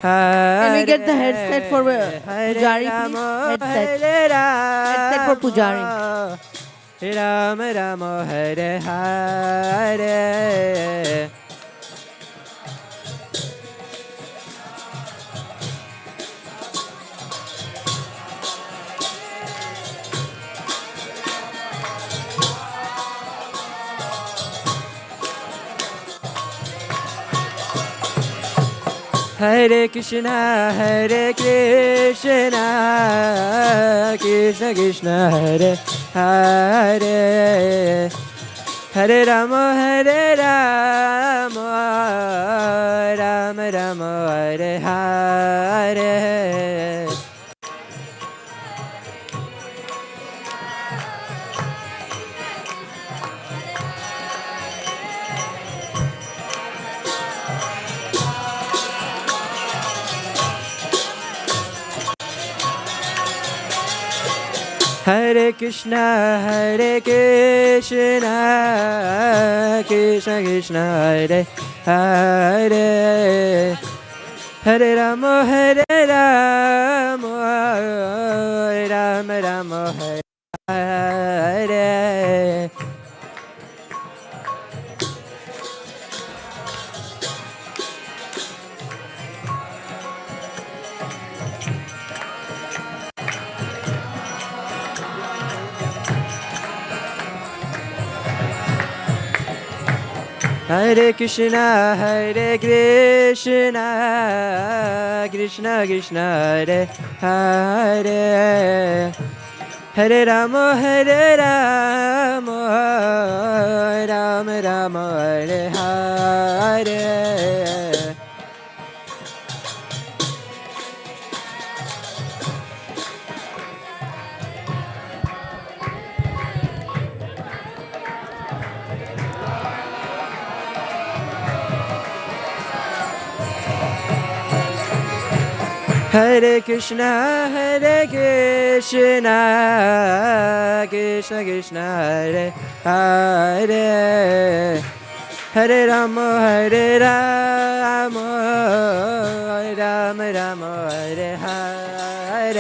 Can we get the headset for Pujari, please? Headset for Pujari. Ram Ram Hare Hare. Hare Krishna, Hare Krishna, Krishna Krishna, Hare Hare, Hare Rama, Hare Rama, Rama Rama, Hare Hare. Hare Krishna, Hare Krishna, Krishna Krishna, Hare Hare, Hare Rama, Hare Rama, Rama Rama, Hare Hare. Hare Krishna, Hare Krishna, Krishna Krishna, Hare Hare, Hare Rama, Hare Rama, Rama Rama, Hare Hare. Hare Krishna, Hare Krishna, Krishna Krishna, Hare Hare, Hare Rama, Hare Rama, Rama Rama, Hare Hare.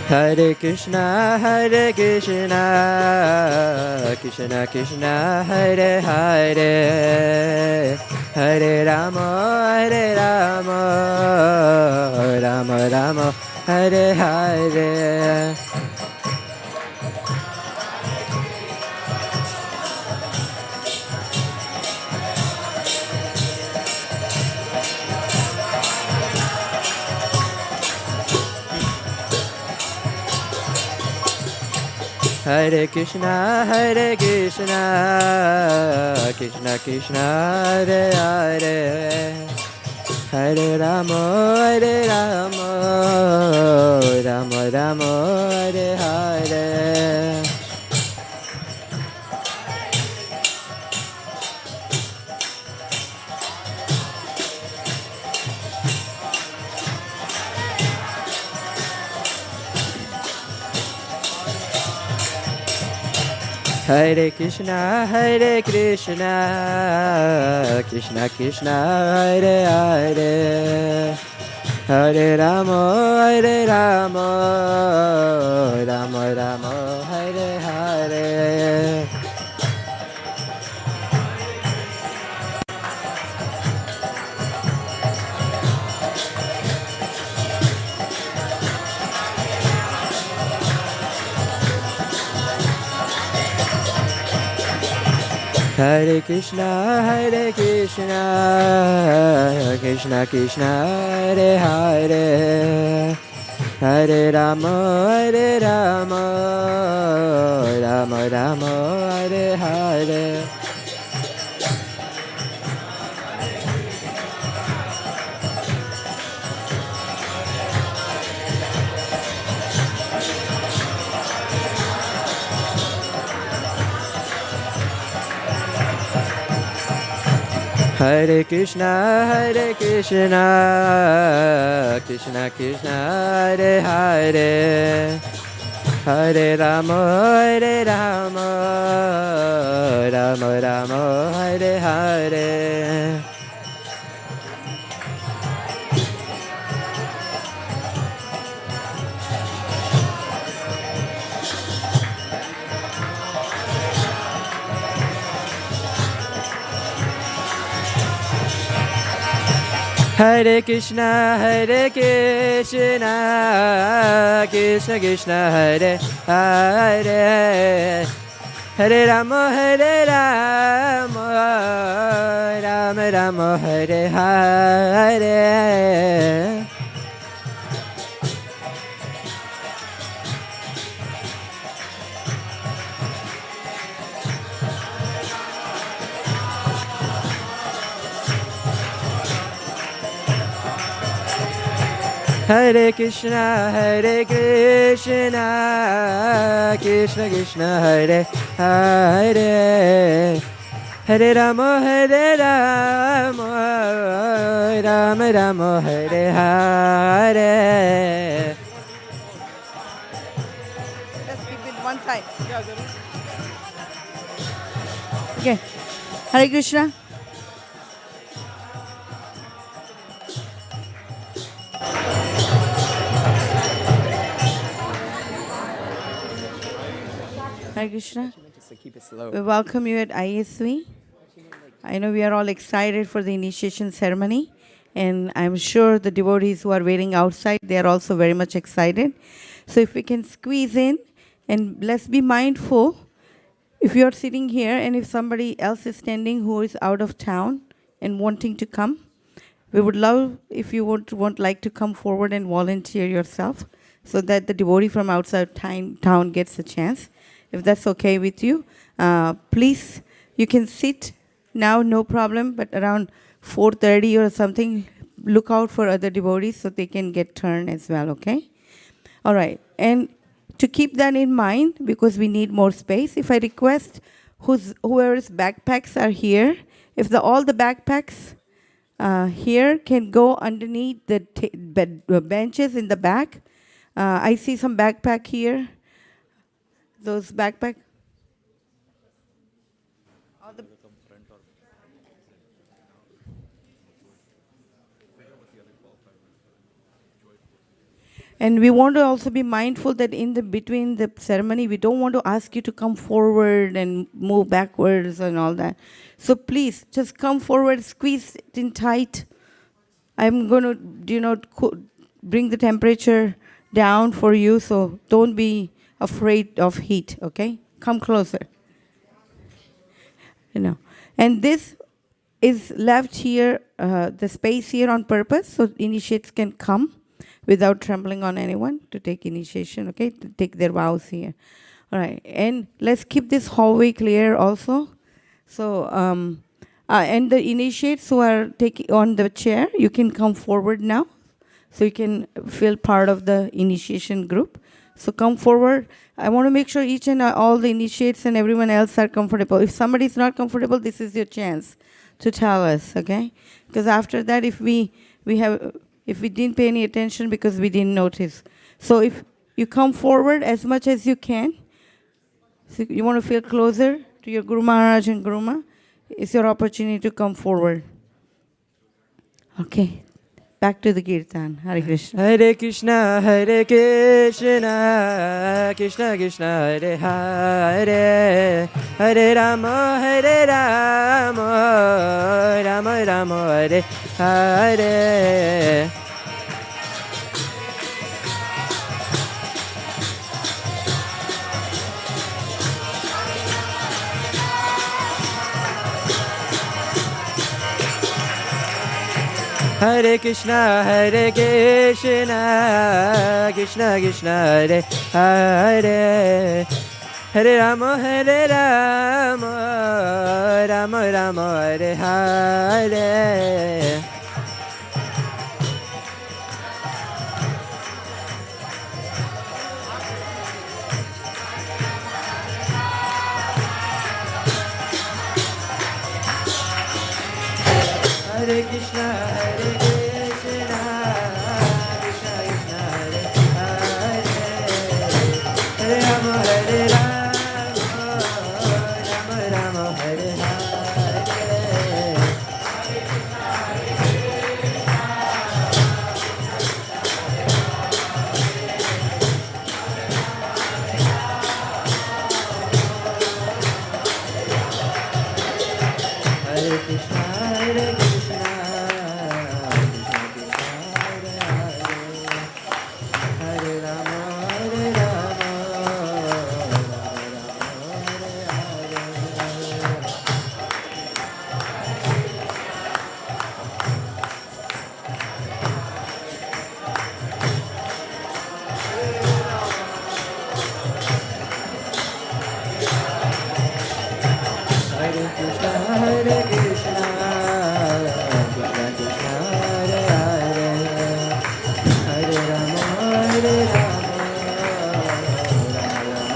Hare Krishna, Hare Krishna, Krishna Krishna, Hare Hare, Hare Rama, Hare Rama, Rama Rama, Hare Hare. Hare Krishna, Hare Krishna, Krishna Krishna, Hare Hare, Hare Rama, Hare Rama, Rama Rama, Hare Hare. Hare Krishna, Hare Krishna, Krishna Krishna, Hare Hare, Hare Rama, Hare Rama, Rama Rama, Hare Hare. Hare Krishna, Hare Krishna, Krishna Krishna, Hare Hare, Hare Rama, Hare Rama, Rama Rama, Hare Hare. Hare Krishna, Krishna Krishna, Hare Hare, Hare Rama, Rama Rama, Hare Hare. Hare Krishna, Krishna Krishna, Hare Hare, Hare Rama, Rama Rama, Hare Hare. Hare Krishna, Krishna Krishna, Hare Hare, Hare Rama, Rama Rama, Hare Hare. Let's keep it one side. Okay. Hare Krishna. Hare Krishna. Just to keep it slow. We welcome you at ISV. I know we are all excited for the initiation ceremony, and I'm sure the devotees who are waiting outside, they are also very much excited. So if we can squeeze in, and let's be mindful, if you're sitting here and if somebody else is standing who is out of town and wanting to come, we would love if you would like to come forward and volunteer yourself so that the devotee from outside town gets a chance. If that's okay with you, please, you can sit now, no problem, but around 4:30 or something, look out for other devotees so they can get turn as well, okay? All right, and to keep that in mind, because we need more space, if I request whoever's backpacks are here, if all the backpacks here can go underneath the benches in the back. I see some backpack here. Those backpack. And we want to also be mindful that in the between the ceremony, we don't want to ask you to come forward and move backwards and all that. So please, just come forward, squeeze it in tight. I'm going to, bring the temperature down for you, so don't be afraid of heat, okay? Come closer. And this is left here, the space here on purpose, so initiates can come without trembling on anyone to take initiation, okay? To take their vows here. All right, and let's keep this hallway clear also. So, and the initiates who are taking on the chair, you can come forward now, so you can feel part of the initiation group. So come forward. I want to make sure each and all the initiates and everyone else are comfortable. If somebody is not comfortable, this is your chance to tell us, okay? Because after that, if we didn't pay any attention because we didn't notice. So if you come forward as much as you can, so you want to feel closer to your Guru Maharaj and Guru Ma, it's your opportunity to come forward. Okay. Back to the kirtan. Hare Krishna. Hare Krishna, Krishna Krishna, Hare Hare, Hare Rama, Rama Rama, Hare Hare. Hare Krishna, Krishna Krishna, Hare Hare, Hare Rama, Rama Rama, Hare Hare. Krishna, Krishna Krishna, Hare Hare, Hare Rama, Hare Rama, Rama Rama, Hare Hare. Hare Krishna, Hare Krishna, Krishna Krishna, Hare Hare, Hare Rama, Hare Rama, Rama Rama, Hare Hare. Hare Krishna, Hare Krishna, Krishna Krishna, Hare Hare, Hare Rama, Hare Rama,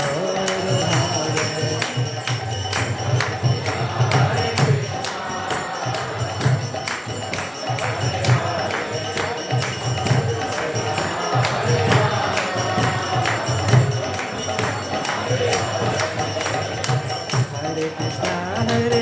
Rama Rama, Hare Hare Krishna, Hare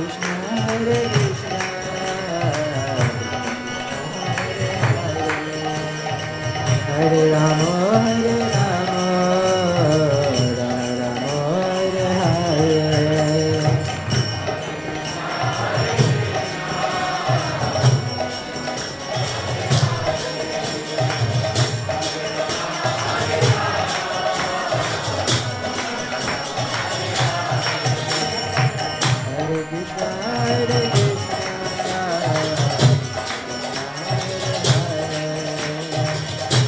Krishna, Krishna Krishna, Hare Hare, Hare Rama, Hare Rama, Rama Rama, Hare Hare. Hare Krishna, Hare Krishna,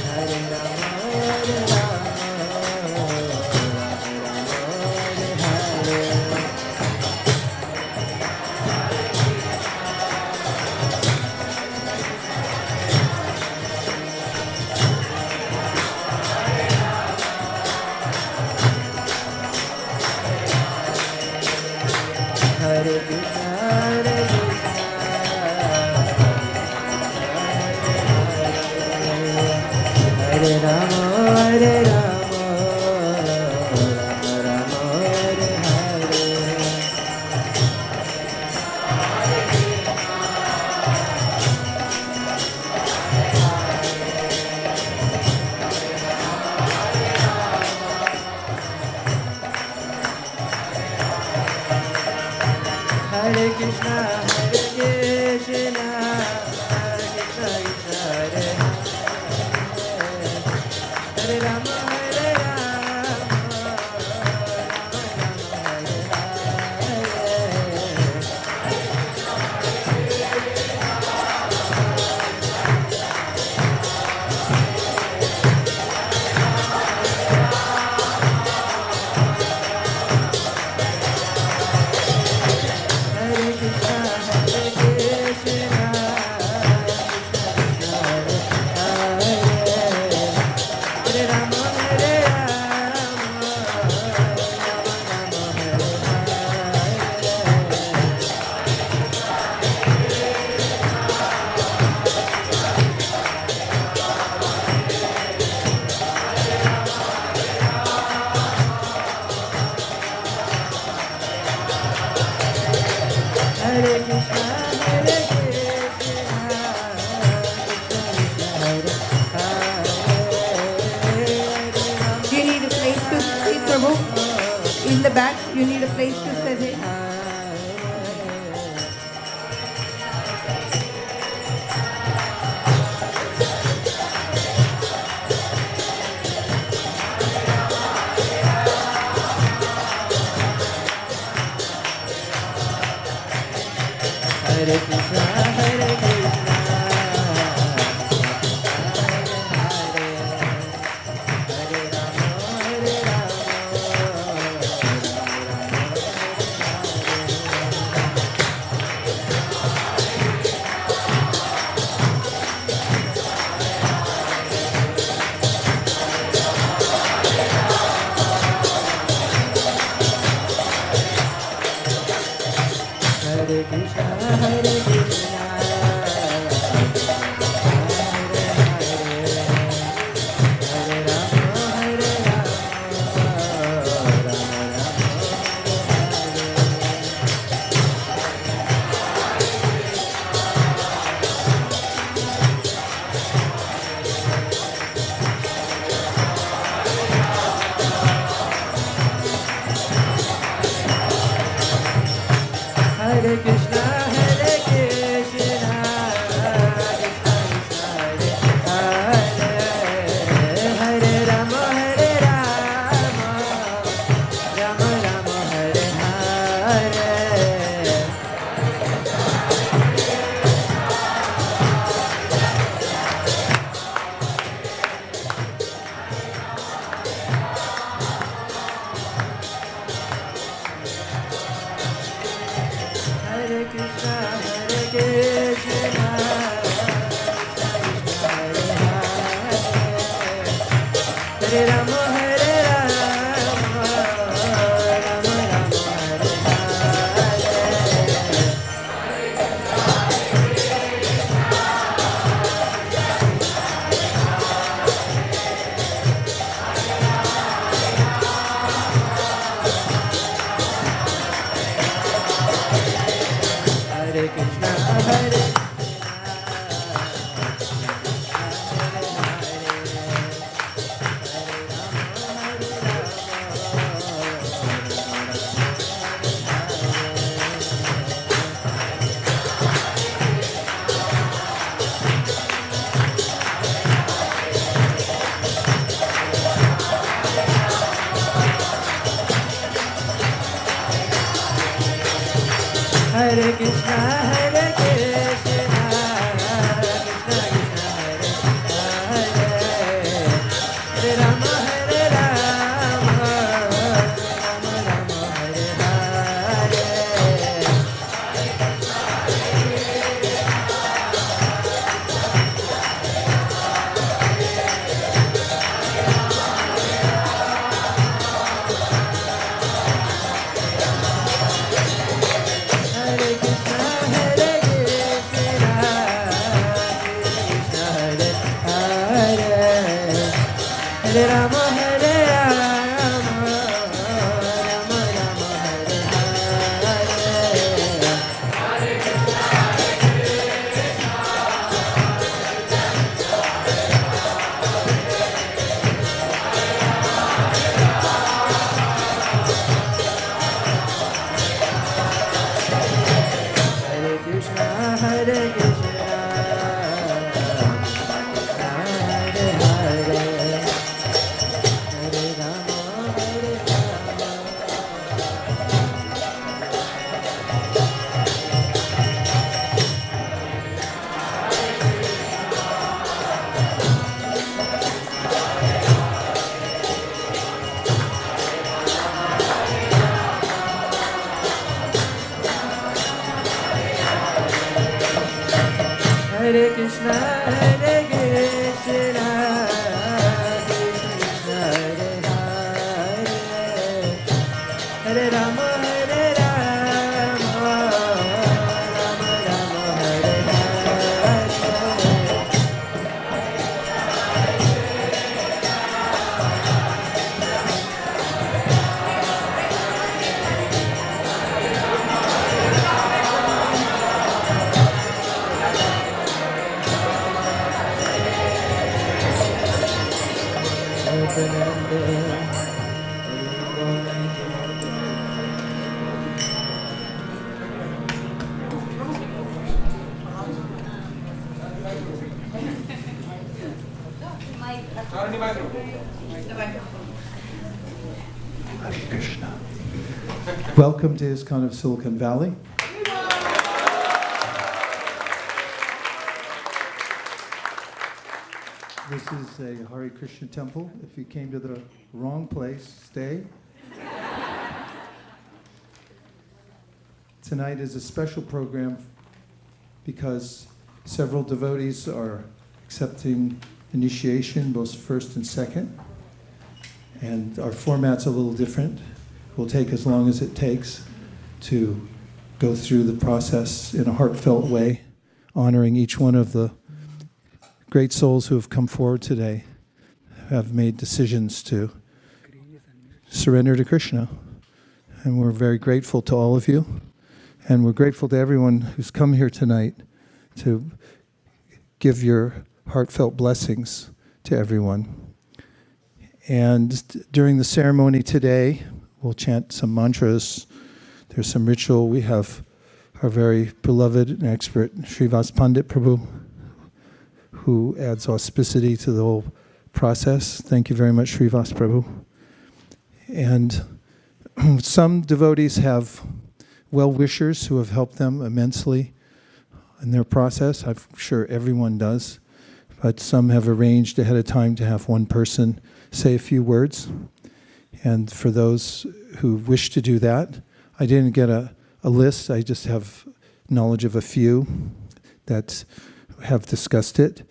Hare Rama, Hare Rama, Rama Rama, Hare Hare. Hare Krishna, Hare Krishna, Hare Rama, Hare Rama, Hare Hare. Hare Krishna, Hare Krishna, Hare Rama, Hare Rama, Rama Rama, Hare Hare. Hare Krishna, Hare Krishna, Krishna Krishna, Hare Hare, Hare Rama, Hare Rama, Rama In the back, you need a place to sit in. Hare Krishna, Hare Krishna, Hare Krishna, Hare Krishna, Krishna Krishna, Hare Hare, Hare Rama, Hare Rama, Rama Rama, Hare Hare. Hare Krishna, Hare Krishna, Krishna Hare Hare, Hare Rama, Hare Rama, Rama Rama, Hare Hare. Hare Krishna, Hare Krishna, Hare Hare, Hare Rama, Hare Rama. Hare Krishna, Hare Krishna, Krishna Hare Hare, Hare Rama, Hare Rama, Rama Rama, Hare Hare. Hare Krishna. Welcome to ISKCON of Silicon Valley. This is a Hare Krishna temple. If you came to the wrong place, stay. Tonight is a special program because several devotees are accepting initiation, both first and second. And our format's a little different. It will take as long as it takes to go through the process in a heartfelt way, honoring each one of the great souls who have come forward today, have made decisions to surrender to Krishna. And we're very grateful to all of you. And we're grateful to everyone who's come here tonight to give your heartfelt blessings to everyone. And during the ceremony today, we'll chant some mantras. There's some ritual. We have our very beloved and expert Srivas Pandit Prabhu, who adds auspicity to the whole process. Thank you very much, Srivas Prabhu. And some devotees have well-wishers who have helped them immensely in their process. I'm sure everyone does. But some have arranged ahead of time to have one person say a few words. And for those who wish to do that, I didn't get a list. I just have knowledge of a few that have discussed it.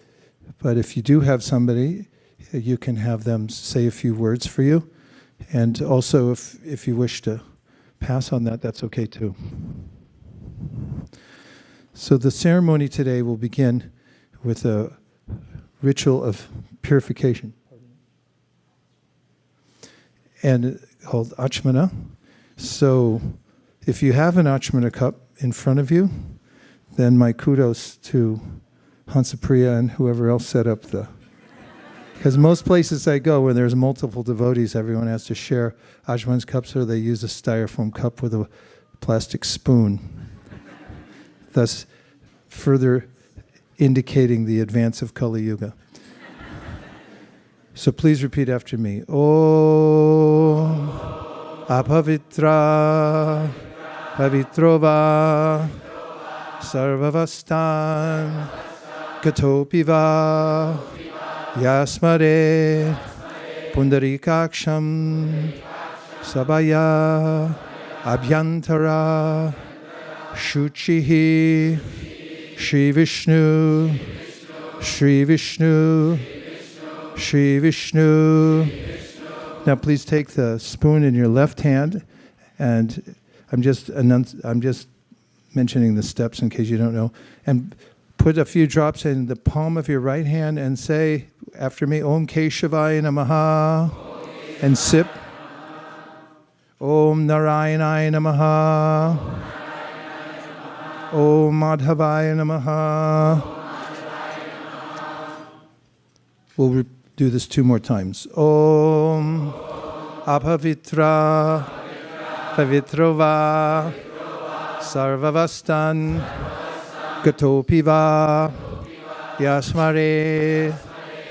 But if you do have somebody, you can have them say a few words for you. And also, if you wish to pass on that, that's okay too. So the ceremony today will begin with a ritual of purification, and called Achmana. So if you have an Achmana cup in front of you, then my kudos to Hansapriya and whoever else set up the... Because most places I go where there's multiple devotees, everyone has to share Achmana's cups, or they use a styrofoam cup with a plastic spoon, thus further indicating the advance of Kali Yuga. So please repeat after me. Om Apavitra Pavitrova Sarvavastan Gatopiva Yasmare Pundarikaksham Sabaya Abhyantara Shuchihi Shri Vishnu Shri Vishnu Shri Vishnu. Now please take the spoon in your left hand, and I'm just mentioning the steps in case you don't know, and put a few drops in the palm of your right hand and say after me, Om Keshavaya Namaha, and sip. Om Narayanaya Namaha. Om Madhavaya Namaha. We'll do this 2 more times. Om Apavitra Pavitrova Sarvavastan Gatopiva Yasmare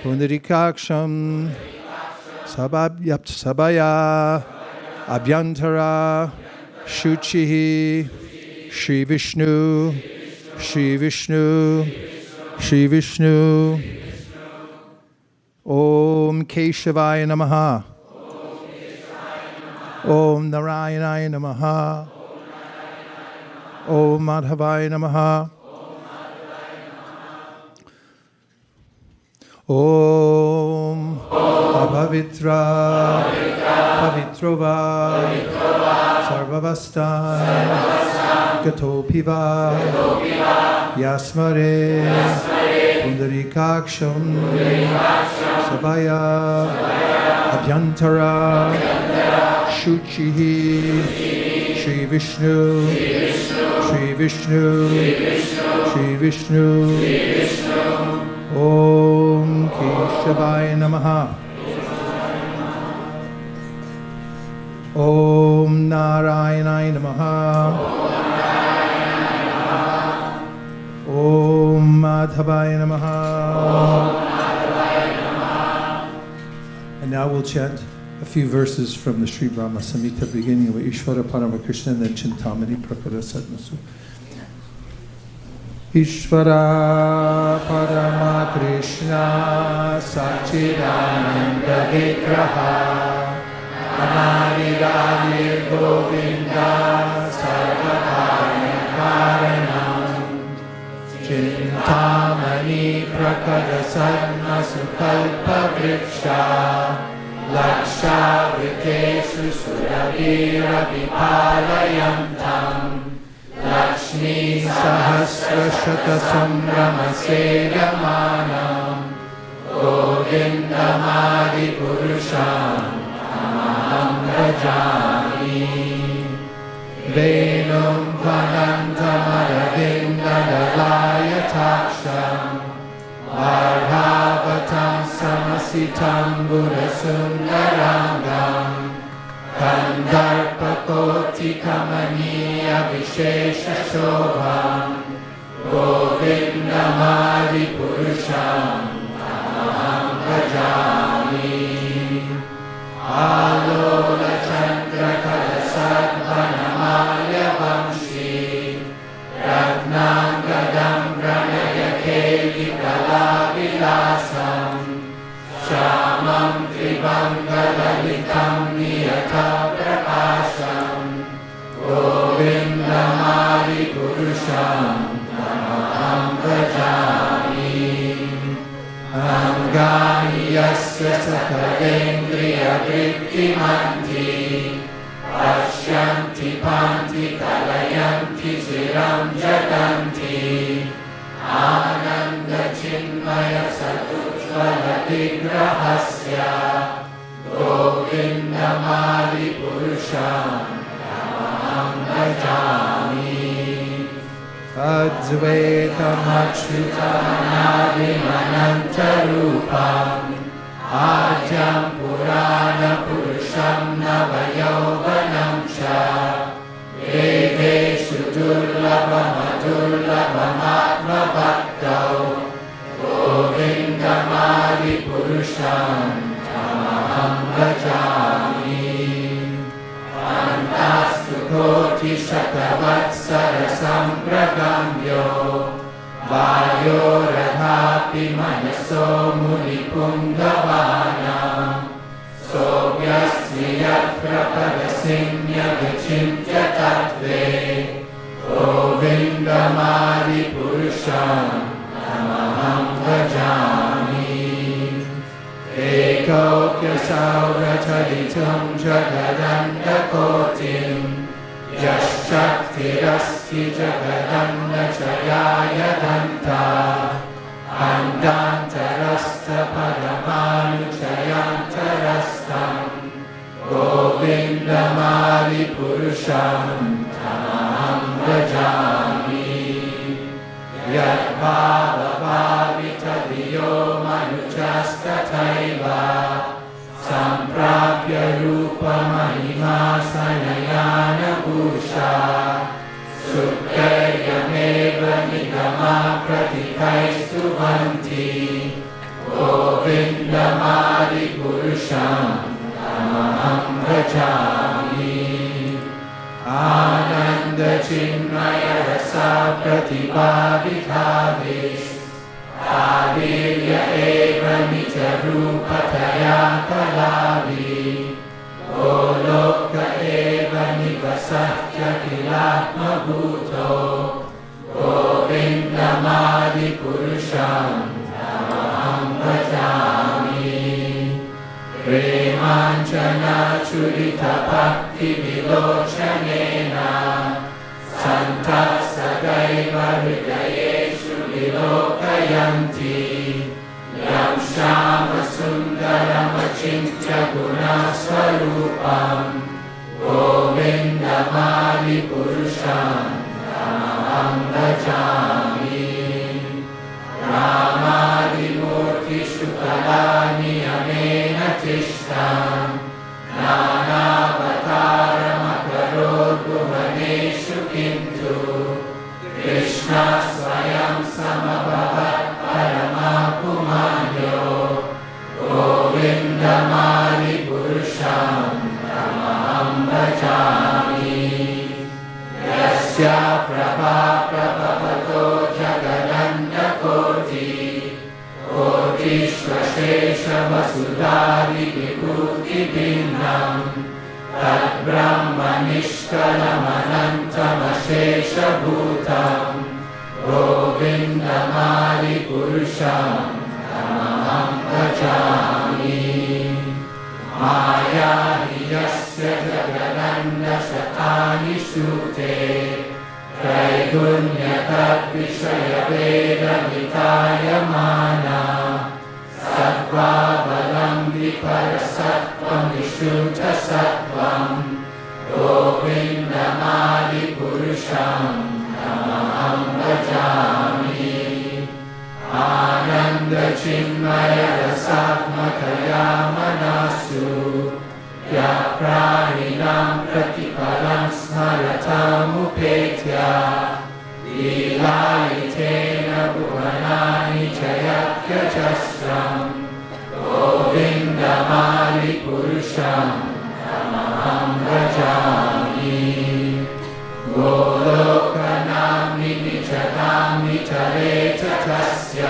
Pundarikaksham Sabaya Abhyantara Shuchihi Shri Vishnu Shri Vishnu Shri Vishnu. Om Keshavaya Namaha. Om Narayanaya Namaha. Om Madhavaya Namaha. Om Apavitra Pavitrova Sarvavastan Gatopiva Yasmare Pundarikaksham Sabaya Abhyantara Shuchihi Shri Vishnu Shri Vishnu Shri Vishnu. Om Keshavaya Namaha. Om Narayanaya Namaha. Om Madhavaya Namaha. And now we'll chant a few verses from the Sri Brahma Samhita, beginning with Ishvara Parama Krishna and then Chintamani Prakara Sadmasu. Ishvara Parama Krishna Satchidananda Vigraha Anadiradir Govinda Sarvabhaya Karanam Chintamani Prakara Sadmasu Kalpa Vriksha Laksha Vriteshu Suravira Vipalayantam Lakshmi Sahasra Shata Sambrama Segamanam Govindamadi Purusham Amaham Bhajami Venum Panantamaravinda Dalaya Taksham Arhavatam Samasitam Buddhasundarangam Kandarpakoti Kamaniya Vishesha Shobham Govindamadi Purusham Tamaham Bhajami Alola Chandra Kalasadvanamaya Vamshi Ratnangadam Pranaya Keli Kalavilasam Shamam Tribangalalikam Niyata Prakasham Govindamadi Purusham Tamaham Bhajami Angani Yasya Sakalendriya Vrittimanti Pashyanti Panti Kalayanti Ziram Jaganti Ananda Chinmaya Satujvala Vigrahasya Govindamadi Purusham Tamaham Bhajami Advaitam Achyutam Nadim Anantarupam Adyam Purana Purusham Navayauvanam Cha Vedeshu Durlabham Adurlabham Atma Bhaktau Govindamadi Purusham Tamaham Bhajami Antastu कोटिशतवत्सरसम्प्रगम्यो वायोरथापि मनसो मुनिपुङ्गवानां सोऽप्यस्मि यत्प्रपदसिन्यभिचिन्त्य तत्त्वे गोविन्दमादिपुरुषं तमहं भजामि एकौक्यसौरचरितं जगदण्डकोटिं यश्शक्तिरस्ति जगदण्डचयाय दन्ता अन्दान्तरस्थपरमानुचयान्तरस्थं गोविन्दमादिपुरुषं तमहं भजामि यद्भावभावितधियो मनुजस्तथैव सम्प्राप्य रूपमहिमा सनयानभूषा सुखैर्यमेव Nigma प्रतिभैस्तुवन्ति गोविन्दमादिपुरुषं तमहं भजामि आनन्दचिन्मयरसा प्रतिभाविधाभिर्य एव निजरूपतया कलाभि गोलोक एव निवसत्यखिलात्मभूतो गोविन्दमादिपुरुषं तमहं भजामि प्रेमाञ्जनाचुरितभक्तिविलोचनेन सन्तः सदैव हृदयेषु विलोकयन्ति यं श्यामसुन्दरमचिन्त्य गुणस्वरूपं गोविन्दमादिपुरुषं तमहं भजामि रामादिमूर्तिषु कलानि अनेन तिष्ठन् नानावतारमकरोत् भुवनेषु किन्तु कृष्ण स्वयं समभवत् परमापुमान्यो गोविन्दमादिपुरुषं तमहं भजामि यस्य प्रभा प्रभवतो जगदण्डकोटि कोटिष्वशेषवसुधादिविभूतिभिन्नं तद्ब्रह्मनिष्कलमनन्तमशेषभूतं गोविन्दमादिपुरुषं तमहं भजामि माया हि यस्य जगदण्डशतानि सूते त्रैगुण्यतद्विषयभेदमितायमाना सत्त्वावलम्बि परसत्त्वं विशुद्धसत्त्वं गोविन्दमादिपुरुषं तमहं भजामि आनन्दचिन्मयरसात्मकया मनसु यः प्राणिनां प्रतिफलं स्मरतामुपेत्य लीलायितेन भुवनानि जयत्यजस्रं गोविन्दमादिपुरुषं तमहं भजामि गोलोकनाम्नि निजनाम्नि चरेत तस्य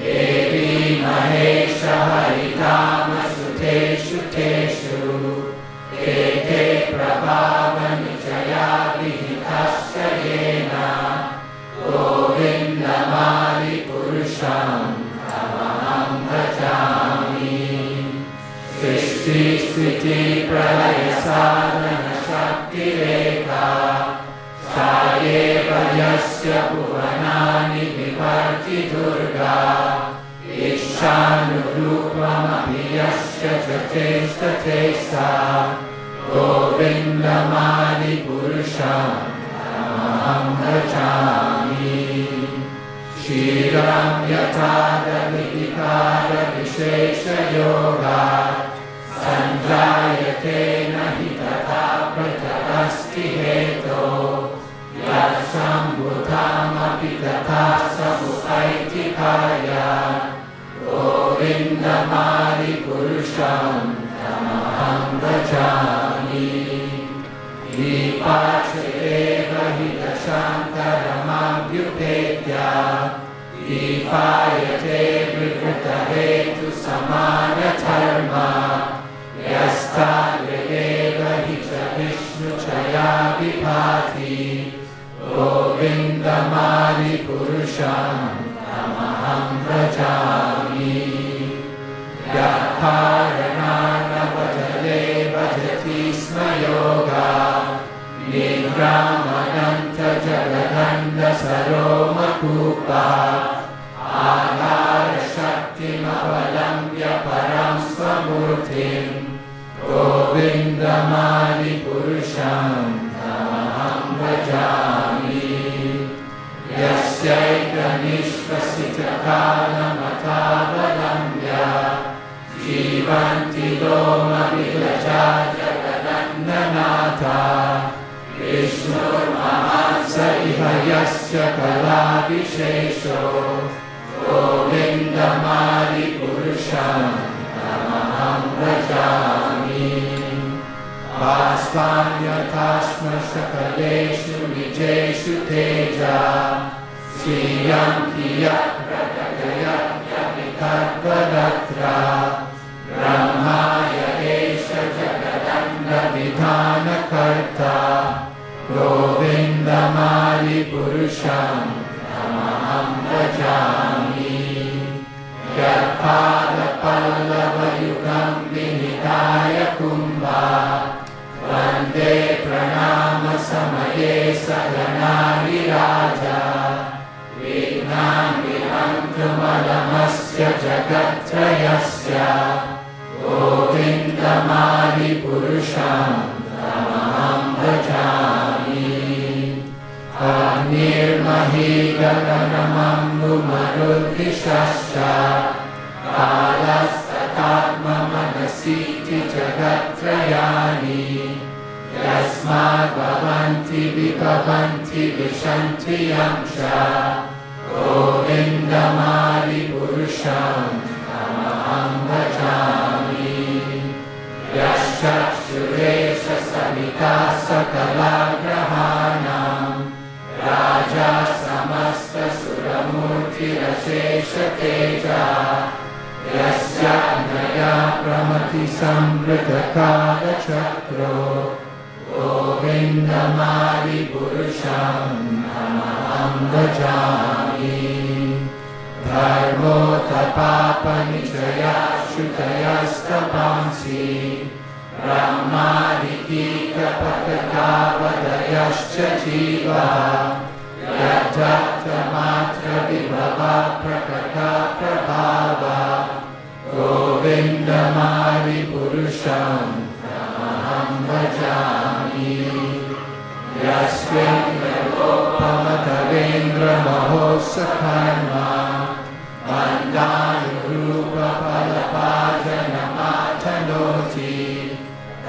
देवी महेश हरिधामसुतेषु तेषु ते प्रभावनिजया विहितस्य येन गोविन्दमादिपुरुषं तमहं भजामि सृष्टिस्थितिप्रलयसाधनशक्तिरेका सा एव यस्य भुवनानि विभर्ति दुर्गा इच्छानुरूपमपि यस्य चेष्टचेष्टा गोविन्दमादिपुरुषं तमहं भजामि क्षीरं यथा दधिकारविशेषयोगा सञ्जायते न हि तथा पृथगस्ति हेतो यत्सम्बुधामपि तथा समुपैतिकाय गोविन्दमादिपुरुषं तमहं भजामि Dipachadeva Hitashantaramabhyupetya Dipayate Vivritahetu Samanatharma Yastadeva Hita Vishnu Chaya Vipati Govindamari Purusham Tamaham Vrajami Yaparanana Vajale Vajati Sma Yoga Nigramananta Jagadanda Saroma Kupa Adhara Shakti Mavalambya Param Swamurtim Govindamani Purusham Tamaham Vrajami Yasyaika Nishvasita Kana Matavalamya Jivanti Doma Vilaja Jagadannanatha Vishnur Mahatsa Iha Yasya Kalavishesho Govindamari Purusham Tamaham Vrajami Vaspanya Tashma Shakaleshu Vijeshu Teja Sriyam Kiyat Pradagayat Yamikadvaratra Brahmaya Esha Jagadanda Vidhana Karta Govindamari Purusham Tamaham Vrajami Yatpada Pallava Yugam Vinidaya Kumbha Vande Pranama Samaye Saganari Raja Vignam Vihantamalamasya Jagatrayasya Govindamari Purusham Tamaham Vrajami Agnirmahi Gaganamambu Marudvishasya Kalastatatma Manasiti Jagatrayani Yasmad Bhavanti Vibhavanti Vishanti Yamsha Govindamari Purusham Tamaham Vrajami Yashchakshuresha Savita Sakalagrahanam Raja Samasta Suramurti Rashesha Teja Yasya Naya Pramati Samvrita Kala Chakro Govindamari Purusham Tamaham Vrajami Dharmo Tapapa Nichaya Shutayastapamsi Brahmadikika Pakatavadayascha Jiva Yadhata Matra Vibhava Prakata Prabhava Govindamari Purusham Tamaham Vrajami Yasmin Lopamatavendra Mahosakharma Bandhanu Rupa Palapajanamatanoti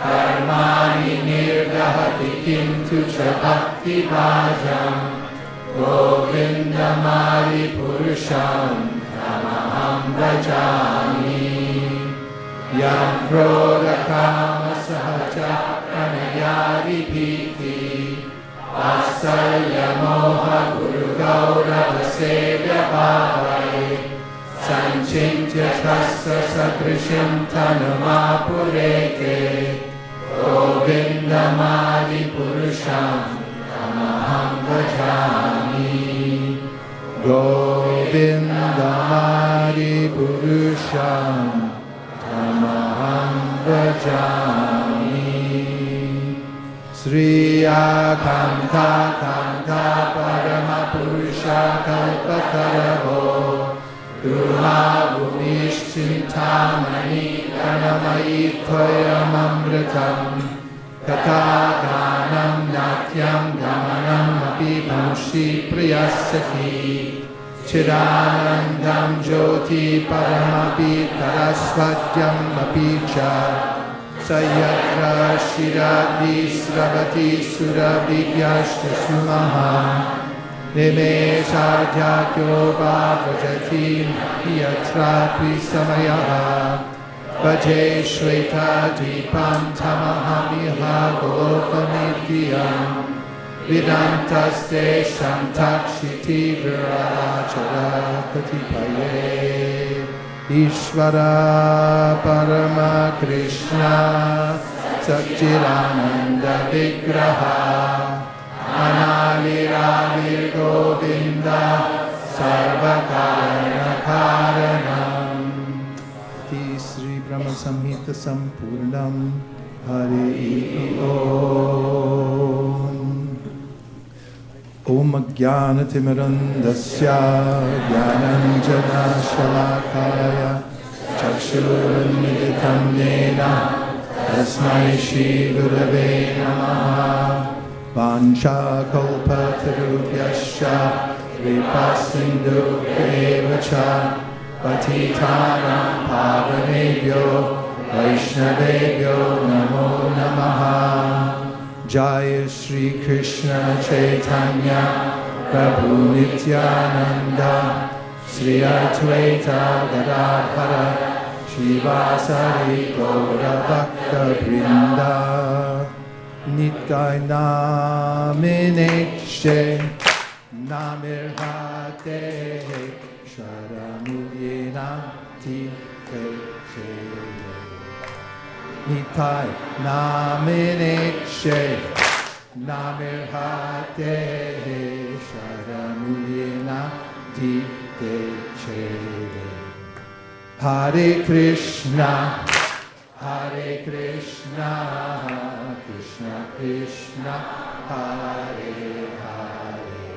Karmani Nirdahati Kintu Chabhakti Bhajam Govindamari Purusham Tamaham Vrajami Yam Krodha Kama Sahaja Pranayari Bhiti Vasalya Moha Guru Gaurava Sevya Bhavai Sanchintya Shastra Sadrisham Tanumapureke Govindamari Purusham Tamaham Vrajami Govindamari Purusham Tamaham Vrajami Sri Akanta Kanta Parama Purusha Kalpataravo Durma Bhumishchintamani Kanamayi Tvayamamritam Kata Ganam Natyam Gamanam Api Bhamshi Priyasaki Chiranandam Jyoti Paramapi Tarasvatyam Api Cha Sayatra Shiradi Sravati Suravidyashta Sumaha Nimesha Jatyo Vajati Yatrapi Samayaha Bhaje Shweta Dvipam Tamahamiha Golokanidhyam Vedantaste Shantakshiti Virachara Katipaye Ishvara Parama Krishna Satchidananda Vigraha Analiravir Govinda Sarvakarana Karanam Iti Sri Brahma Samhita Sampurnam Hari Om Om Jnanatimidandasya Jnananjana Shalakaya Chakshurunmilitam Yena Tasmai Shri Gurave Namaha Vansha Kalpatarubhyasya Vipasindhu Devacha Patitanam Pavanebhyo Vaishnavebhyo Namo Namaha Jaya Shri Krishna Chaitanya Prabhu Nityananda Sri Advaita Gadadhara Shivasari Gaura Bhakta Vrinda Nitai Naminekshe Namirhate Sharamuyena Tike Nitai Naminekshe Namirhate Sharamuyena Tike Hare Krishna Hare Krishna Krishna Krishna Hare Hare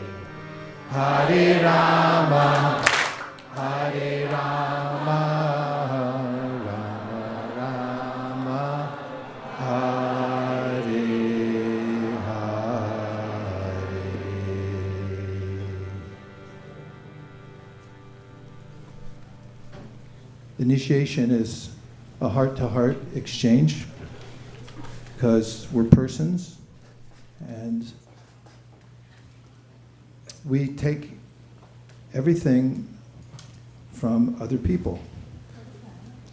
Hare Rama Hare Rama Rama Rama Hare Hare. Initiation is a heart-to-heart exchange because we're persons and we take everything from other people.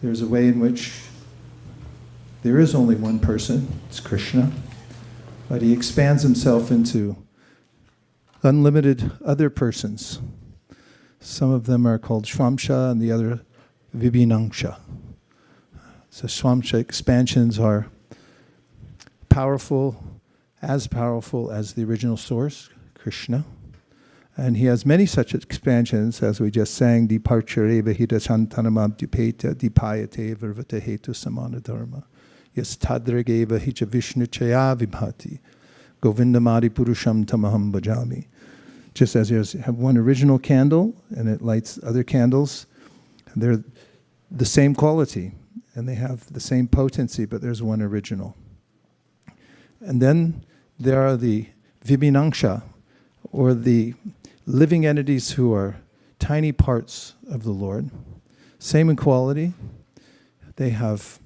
There's a way in which there is only one person, it's Krishna, but he expands himself into unlimited other persons. Some of them are called Swamsha and the other Vibhinangsha. So Swamsha expansions are powerful as the original source, Krishna. And he has many such expansions, as we just sang, Departure eva hita chantanamab dupeta dipayate varvata hetu samana dharma. Yes tadrageva hicha vishnu chaya vibhati. Govindamadi purusham tamaham bhajami. Just as you have one original candle and it lights other candles, they're the same quality and they have the same potency, but there's one original. And then there are the Vibhinangsha, or the living entities who are tiny parts of the Lord. Same in quality. They have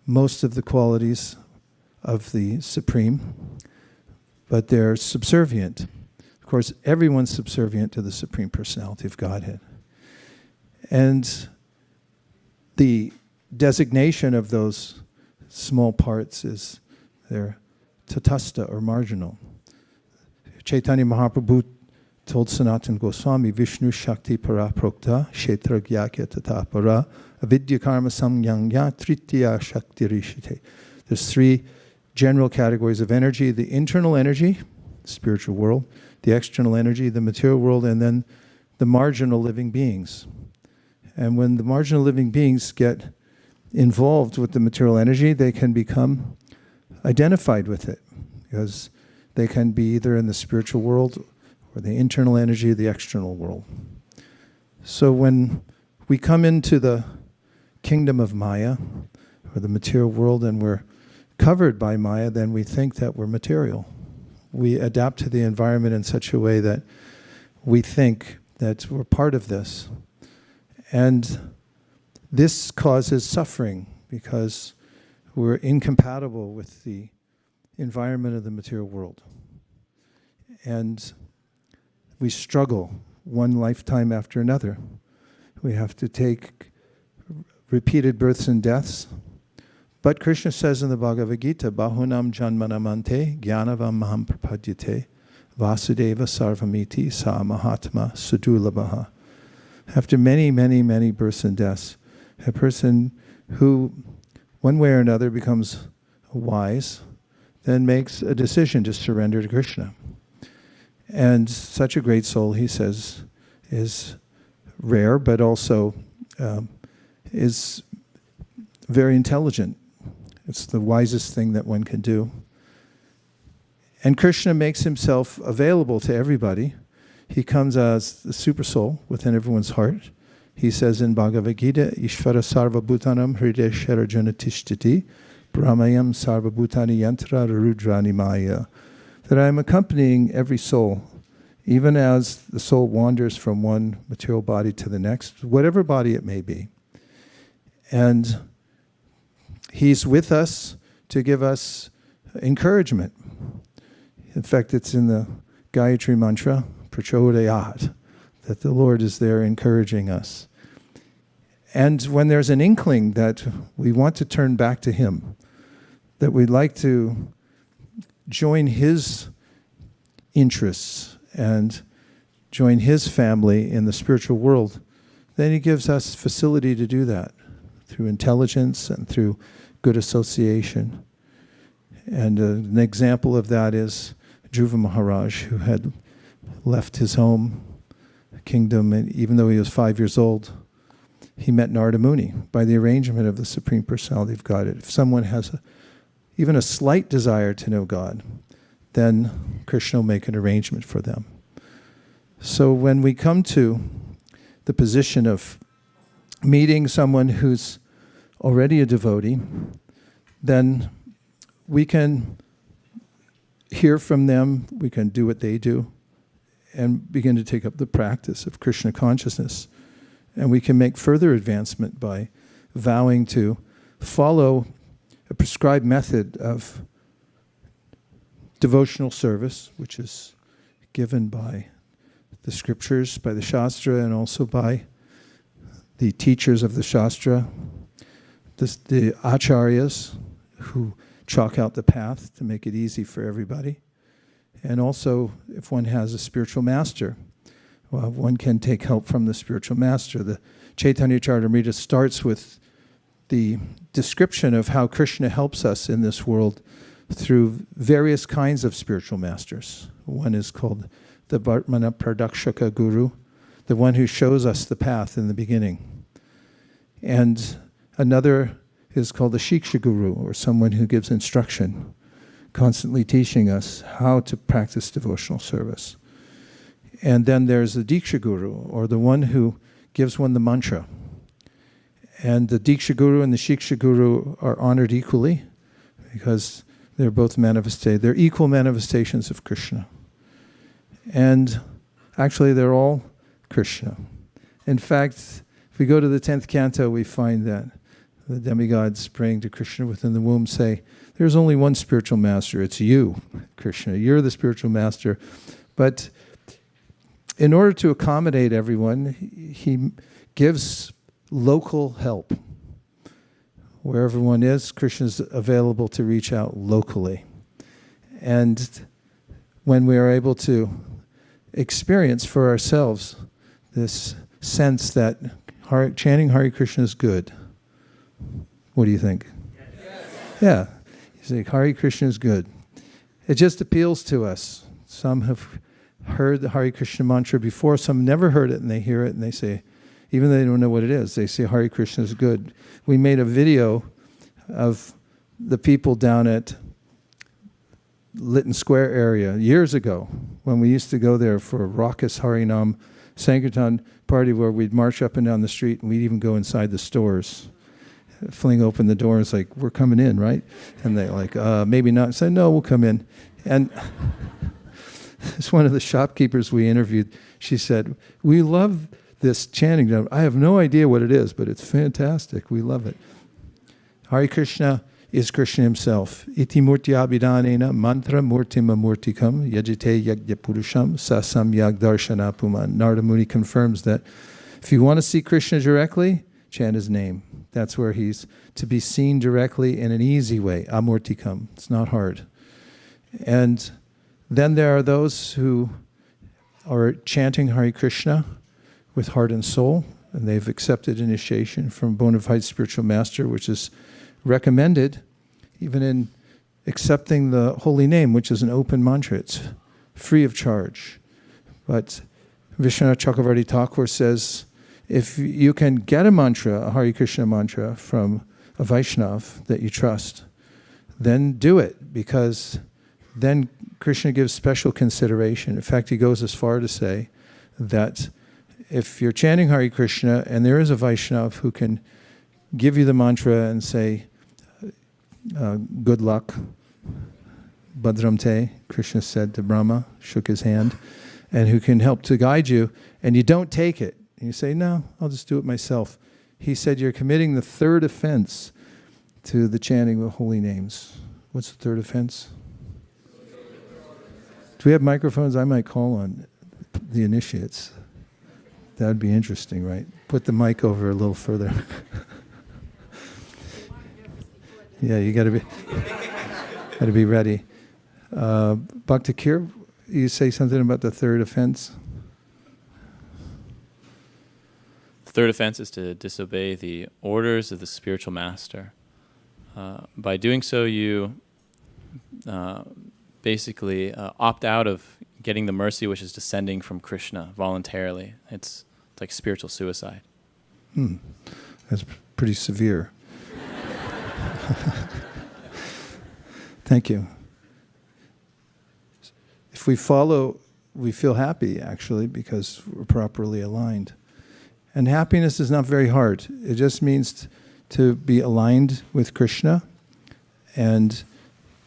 most of the qualities of the Supreme, but they're subservient. Of course, everyone's subservient to the Supreme Personality of Godhead. And the designation of those small parts is they're tatastha, or marginal. Chaitanya Mahaprabhu told Sanatana Goswami, Vishnu Shakti Para Prokta, Kshetra Gyakya Tata Para, Avidya Karma Samyangya, Tritya Shakti Rishite. There's three general categories of energy: the internal energy, the spiritual world, the external energy, the material world, and then the marginal living beings. And when the marginal living beings get involved with the material energy, they can become identified with it, because they can be either in the spiritual world or the internal energy, the external world. So when we come into the kingdom of Maya, or the material world, and we're covered by Maya, then we think that we're material. We adapt to the environment in such a way that we think that we're part of this. And this causes suffering because we're incompatible with the environment of the material world. And we struggle one lifetime after another. We have to take repeated births and deaths. But Krishna says in the Bhagavad Gita, Bahunam janmanamante jnanavam maham prapadyate vasudeva sarvamiti sa mahatma sudulabaha. After many, many, many births and deaths, a person who, one way or another, becomes wise, then makes a decision to surrender to Krishna. And such a great soul, he says, is rare, but also is very intelligent. It's the wisest thing that one can do. And Krishna makes himself available to everybody. He comes as the super soul within everyone's heart. He says in Bhagavad Gita, Ishvara sarva bhutanam hriday sharajana tishtiti brahmayam sarva bhutani yantra rudrani maya. That I am accompanying every soul, even as the soul wanders from one material body to the next, whatever body it may be. And he's with us to give us encouragement. In fact, it's in the Gayatri mantra, prachodayat, that the Lord is there encouraging us. And when there's an inkling that we want to turn back to him, that we'd like to join his interests and join his family in the spiritual world, then he gives us facility to do that through intelligence and through good association. And an example of that is Dhruva Maharaj, who had left his home, kingdom, and even though he was 5 years old, he met Narada Muni by the arrangement of the Supreme Personality of Godhead. If someone has even a slight desire to know God, then Krishna will make an arrangement for them. So when we come to the position of meeting someone who's already a devotee, then we can hear from them, we can do what they do, and begin to take up the practice of Krishna consciousness. And we can make further advancement by vowing to follow a prescribed method of devotional service, which is given by the scriptures, by the Shastra, and also by the teachers of the Shastra, the acharyas who chalk out the path to make it easy for everybody. And also, if one has a spiritual master, one can take help from the spiritual master. The Chaitanya Charitamrita starts with the description of how Krishna helps us in this world through various kinds of spiritual masters. One is called the Vartmana Pradakshaka Guru, the one who shows us the path in the beginning. And another is called the Shiksha Guru, or someone who gives instruction, constantly teaching us how to practice devotional service. And then there's the Diksha Guru, or the one who gives one the mantra. And the Diksha Guru and the Shiksha Guru are honored equally because they're both they're equal manifestations of Krishna. And actually they're all Krishna. In fact, if we go to the 10th canto, we find that the demigods praying to Krishna within the womb say, there's only one spiritual master, it's you, Krishna. You're the spiritual master. But in order to accommodate everyone, he gives local help. Wherever one is, Krishna is available to reach out locally. And when we are able to experience for ourselves this sense that chanting Hare Krishna is good, what do you think? Yes. Yeah. You say Hare Krishna is good. It just appeals to us. Some have heard the Hare Krishna mantra before, some never heard it, and they hear it and they say, even though they don't know what it is, they say Hare Krishna is good. We made a video of the people down at Lytton Square area years ago when we used to go there for a raucous Harinam Sankirtan party where we'd march up and down the street and we'd even go inside the stores, fling open the door and it's like, we're coming in, right? And they're like, maybe not. I said, no, we'll come in. And it's one of the shopkeepers we interviewed. She said, we love this chanting. I have no idea what it is, but it's fantastic. We love it. Hare Krishna is Krishna himself. Iti murti abhidanena mantra murtima murtikam yajite yagya purusham sasam yag darshana puman. Narada Muni confirms that if you want to see Krishna directly, chant his name. That's where he's to be seen directly in an easy way, amurtikam. It's not hard. And then there are those who are chanting Hare Krishna with heart and soul, and they've accepted initiation from bona fide spiritual master, which is recommended even in accepting the holy name, which is an open mantra. It's free of charge. But Vishwanath Chakravarti Thakur says, if you can get a mantra, a Hare Krishna mantra from a Vaishnav that you trust, then do it, because then Krishna gives special consideration. In fact, he goes as far to say that if you're chanting Hare Krishna and there is a Vaishnav who can give you the mantra and say, good luck, Badram Te, Krishna said to Brahma, shook his hand, and who can help to guide you, and you don't take it, and you say, no, I'll just do it myself. He said you're committing the third offense to the chanting of holy names. What's the third offense? Do we have microphones? I might call on the initiates. That would be interesting, right? Put the mic over a little further. Yeah, you got to be ready. Bhakti Kir, you say something about the third offense? The third offense is to disobey the orders of the spiritual master. By doing so, you basically opt out of getting the mercy which is descending from Krishna voluntarily. It's like spiritual suicide. That's pretty severe. Thank you. If we follow, we feel happy, actually, because we're properly aligned. And happiness is not very hard. It just means to be aligned with Krishna. And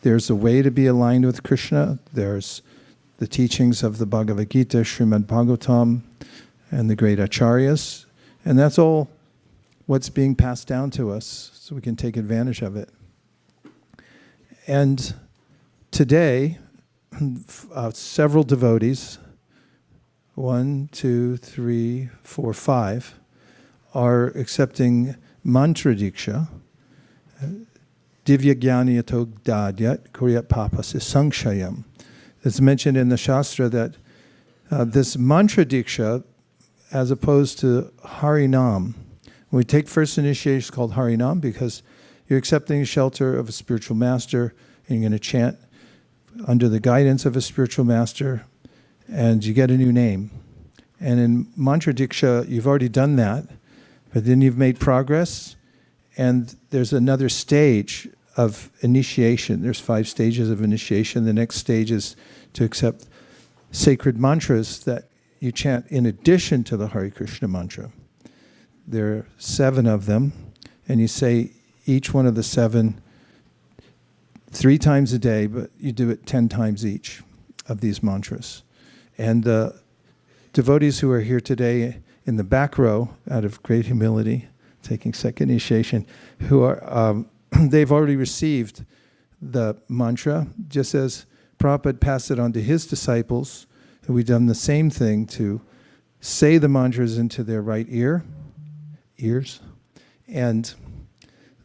there's a way to be aligned with Krishna. There's the teachings of the Bhagavad Gita, Srimad Bhagavatam, and the great acharyas. And that's all what's being passed down to us, so we can take advantage of it. And today, several devotees, 1, 2, 3, 4, 5, are accepting mantra diksha, divya jnani yato dadyat kuryat papas sankshayam. It's mentioned in the Shastra that this mantra diksha, as opposed to Harinam, when we take first initiation, it's called Harinam because you're accepting shelter of a spiritual master, and you're going to chant under the guidance of a spiritual master, and you get a new name. And in mantra diksha, you've already done that, but then you've made progress, and there's another stage of initiation. There's 5 stages of initiation. The next stage is to accept sacred mantras that you chant in addition to the Hare Krishna mantra. There are 7 of them, and you say each one of the 7 3 times a day, but you do it 10 times each of these mantras. And the devotees who are here today in the back row, out of great humility, taking second initiation, who are they've already received the mantra, just as Prabhupada passed it on to his disciples, and we've done the same thing to say the mantras into their right ears, and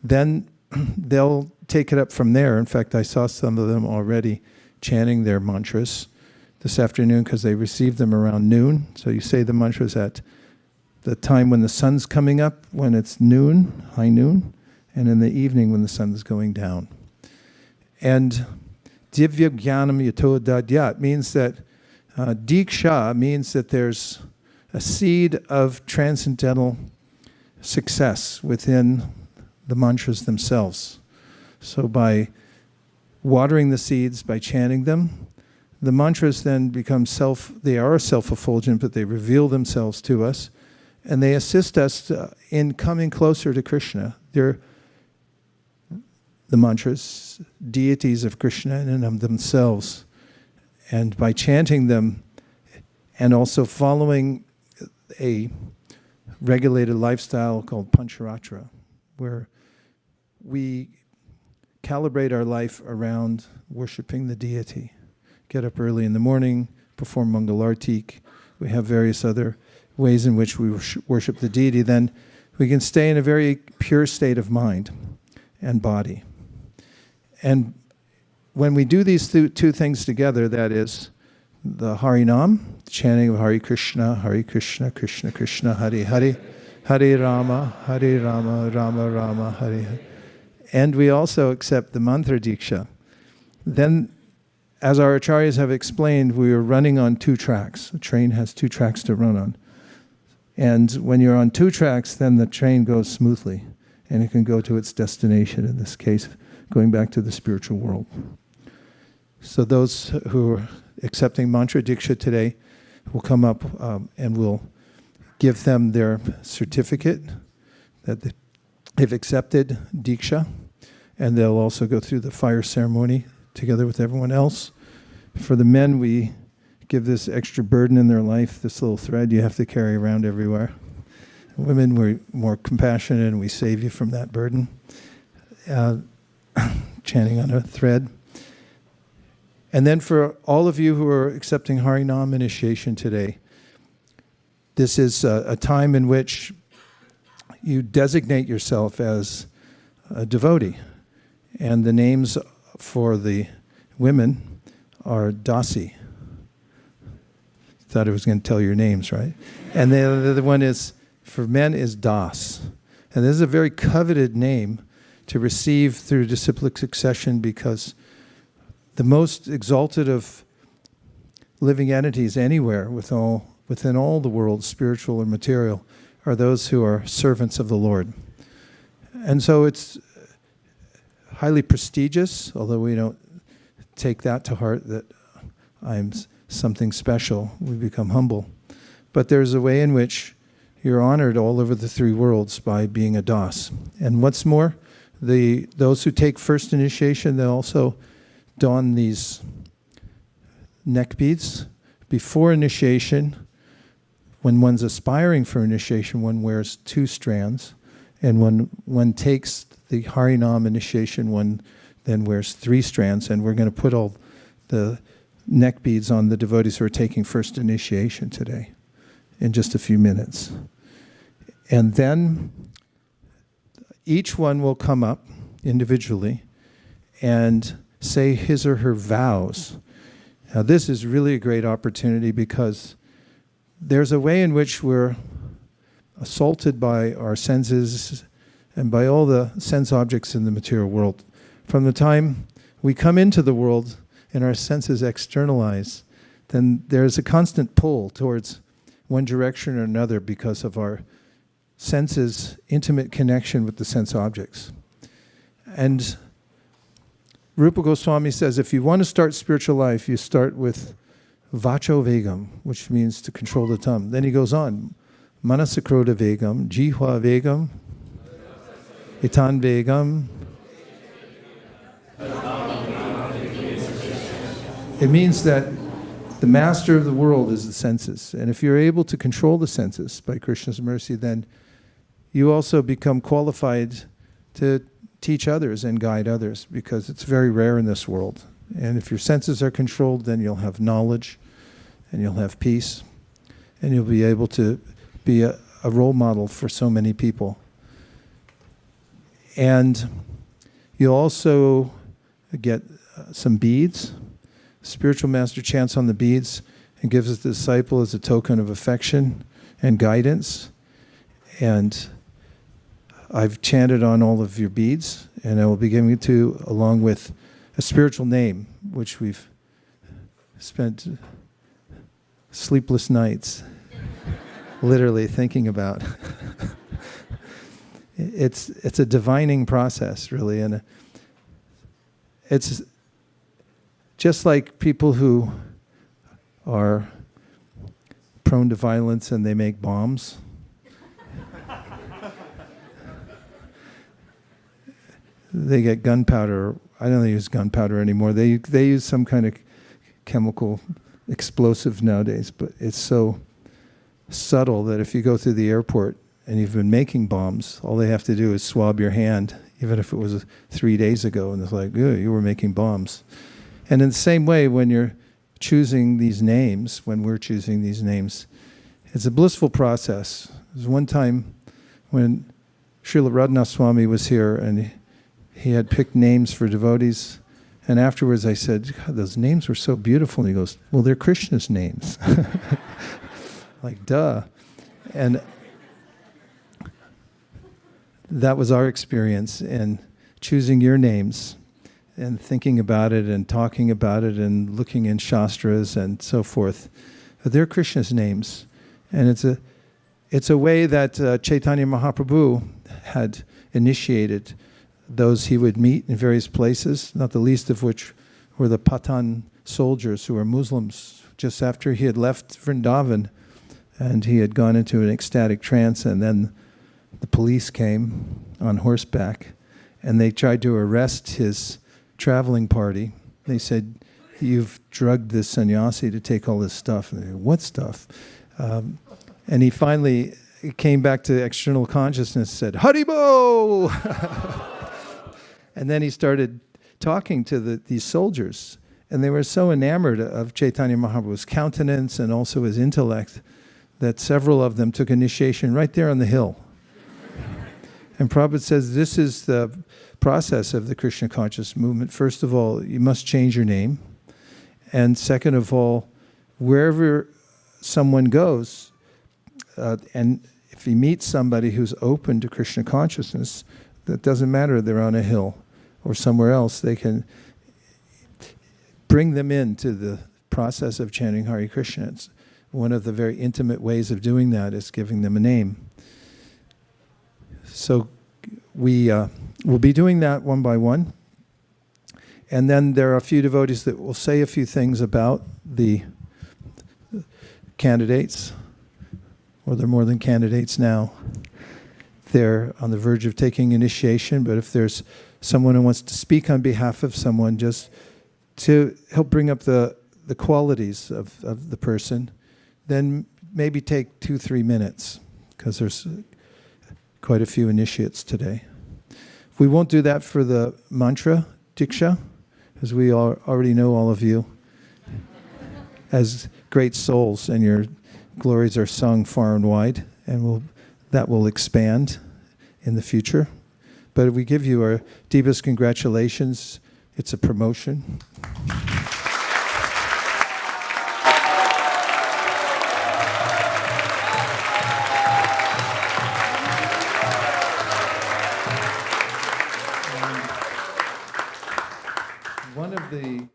then they'll take it up from there. In fact, I saw some of them already chanting their mantras this afternoon because they received them around noon. So you say the mantras at the time when the sun's coming up, when it's noon, high noon, and in the evening when the sun is going down. And divya jnanam yato dadyat means that diksha means that there's a seed of transcendental success within the mantras themselves. So by watering the seeds, by chanting them, the mantras then become they are self-effulgent, but they reveal themselves to us, and they assist us in coming closer to Krishna. They're the mantras, deities of Krishna in and of themselves. And by chanting them and also following a regulated lifestyle called Pancharatra, where we calibrate our life around worshiping the deity. Get up early in the morning, perform Mangalartik. We have various other ways in which we worship the deity. Then we can stay in a very pure state of mind and body. And when we do these two things together, that is the Harinam, chanting of Hare Krishna, Krishna Krishna, Hare Hare, Hare Rama, Rama Rama, Hare Hare. And we also accept the mantra diksha. Then, as our acharyas have explained, we are running on 2 tracks. A train has 2 tracks to run on. And when you're on 2 tracks, then the train goes smoothly, and it can go to its destination, in this case, going back to the spiritual world. So those who are accepting mantra diksha today will come up and we'll give them their certificate that they've accepted diksha, and they'll also go through the fire ceremony together with everyone else. For the men, we give this extra burden in their life, this little thread you have to carry around everywhere. Women, we're more compassionate and we save you from that burden. Chanting on a thread. And then for all of you who are accepting Harinam initiation today, this is a time in which you designate yourself as a devotee. And the names for the women are Dasi. Thought I was going to tell your names, right? And the other one is, for men, is Das. And this is a very coveted name to receive through disciplic succession, because the most exalted of living entities anywhere within all the world, spiritual or material, are those who are servants of the Lord. And so it's highly prestigious, although we don't take that to heart that I'm something special. We become humble. But there's a way in which you're honored all over the 3 worlds by being a Das. And what's more, those who take first initiation, they also don these neck beads. Before initiation, when one's aspiring for initiation, one wears 2 strands. And when one takes the Harinam initiation, one then wears 3 strands. And we're going to put all the neck beads on the devotees who are taking first initiation today in just a few minutes. And then each one will come up individually and say his or her vows. Now this is really a great opportunity, because there's a way in which we're assaulted by our senses and by all the sense objects in the material world. From the time we come into the world and our senses externalize, then there's a constant pull towards one direction or another because of our senses' intimate connection with the sense objects. And Rupa Goswami says, if you want to start spiritual life, you start with vacho vegam, which means to control the tongue. Then he goes on, manasakroda vegam, jihva vegam, itan vegam. It means that the master of the world is the senses. And if you're able to control the senses by Krishna's mercy, then you also become qualified to teach others and guide others, because it's very rare in this world. And if your senses are controlled, then you'll have knowledge and you'll have peace, and you'll be able to be a role model for so many people. And you'll also get some beads. Spiritual master chants on the beads and gives it to the disciple as a token of affection and guidance. And I've chanted on all of your beads, and I will be giving it to, along with a spiritual name, which we've spent sleepless nights literally thinking about. It's a divining process, really, and it's just like people who are prone to violence and they make bombs. They get gunpowder. I don't use gunpowder anymore. They use some kind of chemical explosive nowadays, but it's so subtle that if you go through the airport and you've been making bombs, all they have to do is swab your hand, even if it was 3 days ago, and it's like, oh, you were making bombs. And in the same way, when you're choosing these names, when we're choosing these names, it's a blissful process. There's one time when Srila Radhanath Swami was here, and he had picked names for devotees, and afterwards I said, God, those names were so beautiful. And he goes, well, they're Krishna's names. Like, duh. And that was our experience in choosing your names and thinking about it and talking about it and looking in Shastras and so forth. They're Krishna's names. And it's a way that Chaitanya Mahaprabhu had initiated those he would meet in various places, not the least of which were the Pathan soldiers who were Muslims just after he had left Vrindavan and he had gone into an ecstatic trance, and then the police came on horseback and they tried to arrest his traveling party. They said, you've drugged this sannyasi to take all this stuff. And they said, what stuff? And he finally came back to external consciousness, said, Haribo! And then he started talking to these soldiers. And they were so enamored of Chaitanya Mahaprabhu's countenance and also his intellect that several of them took initiation right there on the hill. And Prabhupada says this is the process of the Krishna conscious movement. First of all, you must change your name. And second of all, wherever someone goes, and if he meets somebody who's open to Krishna consciousness, that doesn't matter, they're on a hill or somewhere else, they can bring them into the process of chanting Hare Krishna. It's one of the very intimate ways of doing that is giving them a name. So we will be doing that one by one. And then there are a few devotees that will say a few things about the candidates, or they're more than candidates now. They're on the verge of taking initiation, but if there's someone who wants to speak on behalf of someone, just to help bring up the qualities of the person, then maybe take 2-3 minutes, because there's quite a few initiates today. We won't do that for the mantra diksha, as we already know all of you as great souls, and your glories are sung far and wide, and that will expand in the future. But we give you our deepest congratulations. It's a promotion. One of the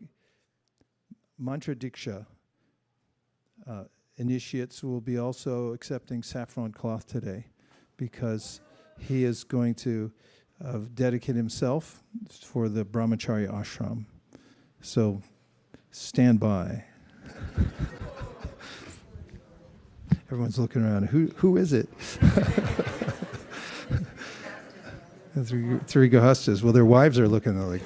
mantra diksha initiates will be also accepting saffron cloth today, because he is going to dedicate himself for the brahmacharya ashram. So stand by. Everyone's looking around. Who is it? Three Gahastas. Well, their wives are looking like.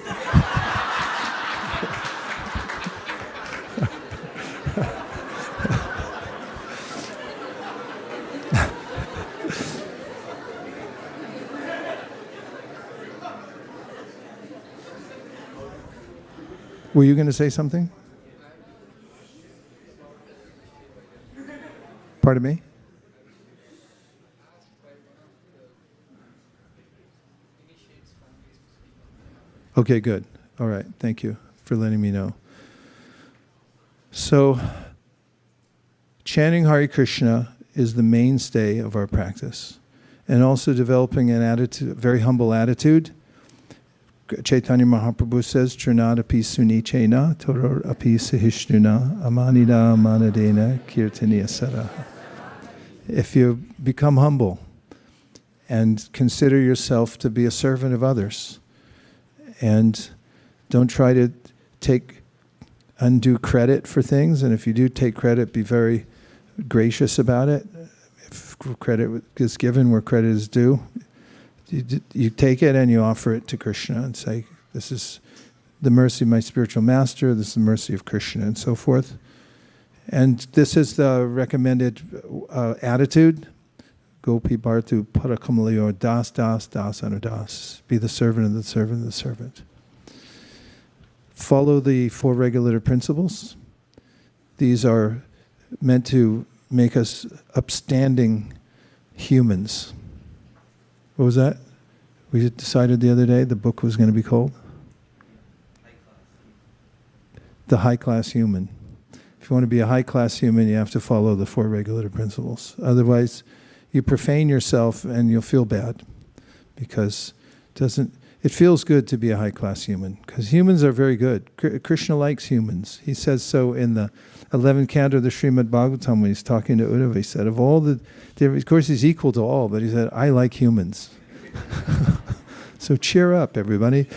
Were you going to say something? Pardon me? Okay, good. All right. Thank you for letting me know. So, chanting Hare Krishna is the mainstay of our practice. And also developing an attitude, a very humble attitude. Chaitanya Mahaprabhu says, Trinad api sunichena, toror api sahishnuna, amanida amanadena, kirtaniya saraha. If you become humble and consider yourself to be a servant of others, and don't try to take undue credit for things, and if you do take credit, be very gracious about it. If credit is given where credit is due, you take it and you offer it to Krishna and say, this is the mercy of my spiritual master, this is the mercy of Krishna, and so forth. And this is the recommended attitude. Gopi Bhartu Parakamalayor Das Das Das Anudas. Be the servant of the servant of the servant. Follow the 4 regulative principles. These are meant to make us upstanding humans. What was that? We decided the other day the book was going to be called? The High Class Human. If you want to be a high class human, you have to follow the 4 regulative principles. Otherwise, you profane yourself and you'll feel bad, because it feels good to be a high class human, because humans are very good. Krishna likes humans. He says so in the 11th canto of the Srimad Bhagavatam when he's talking to Uddhava. He said, of all the, of course he's equal to all, but he said, I like humans. So cheer up, everybody.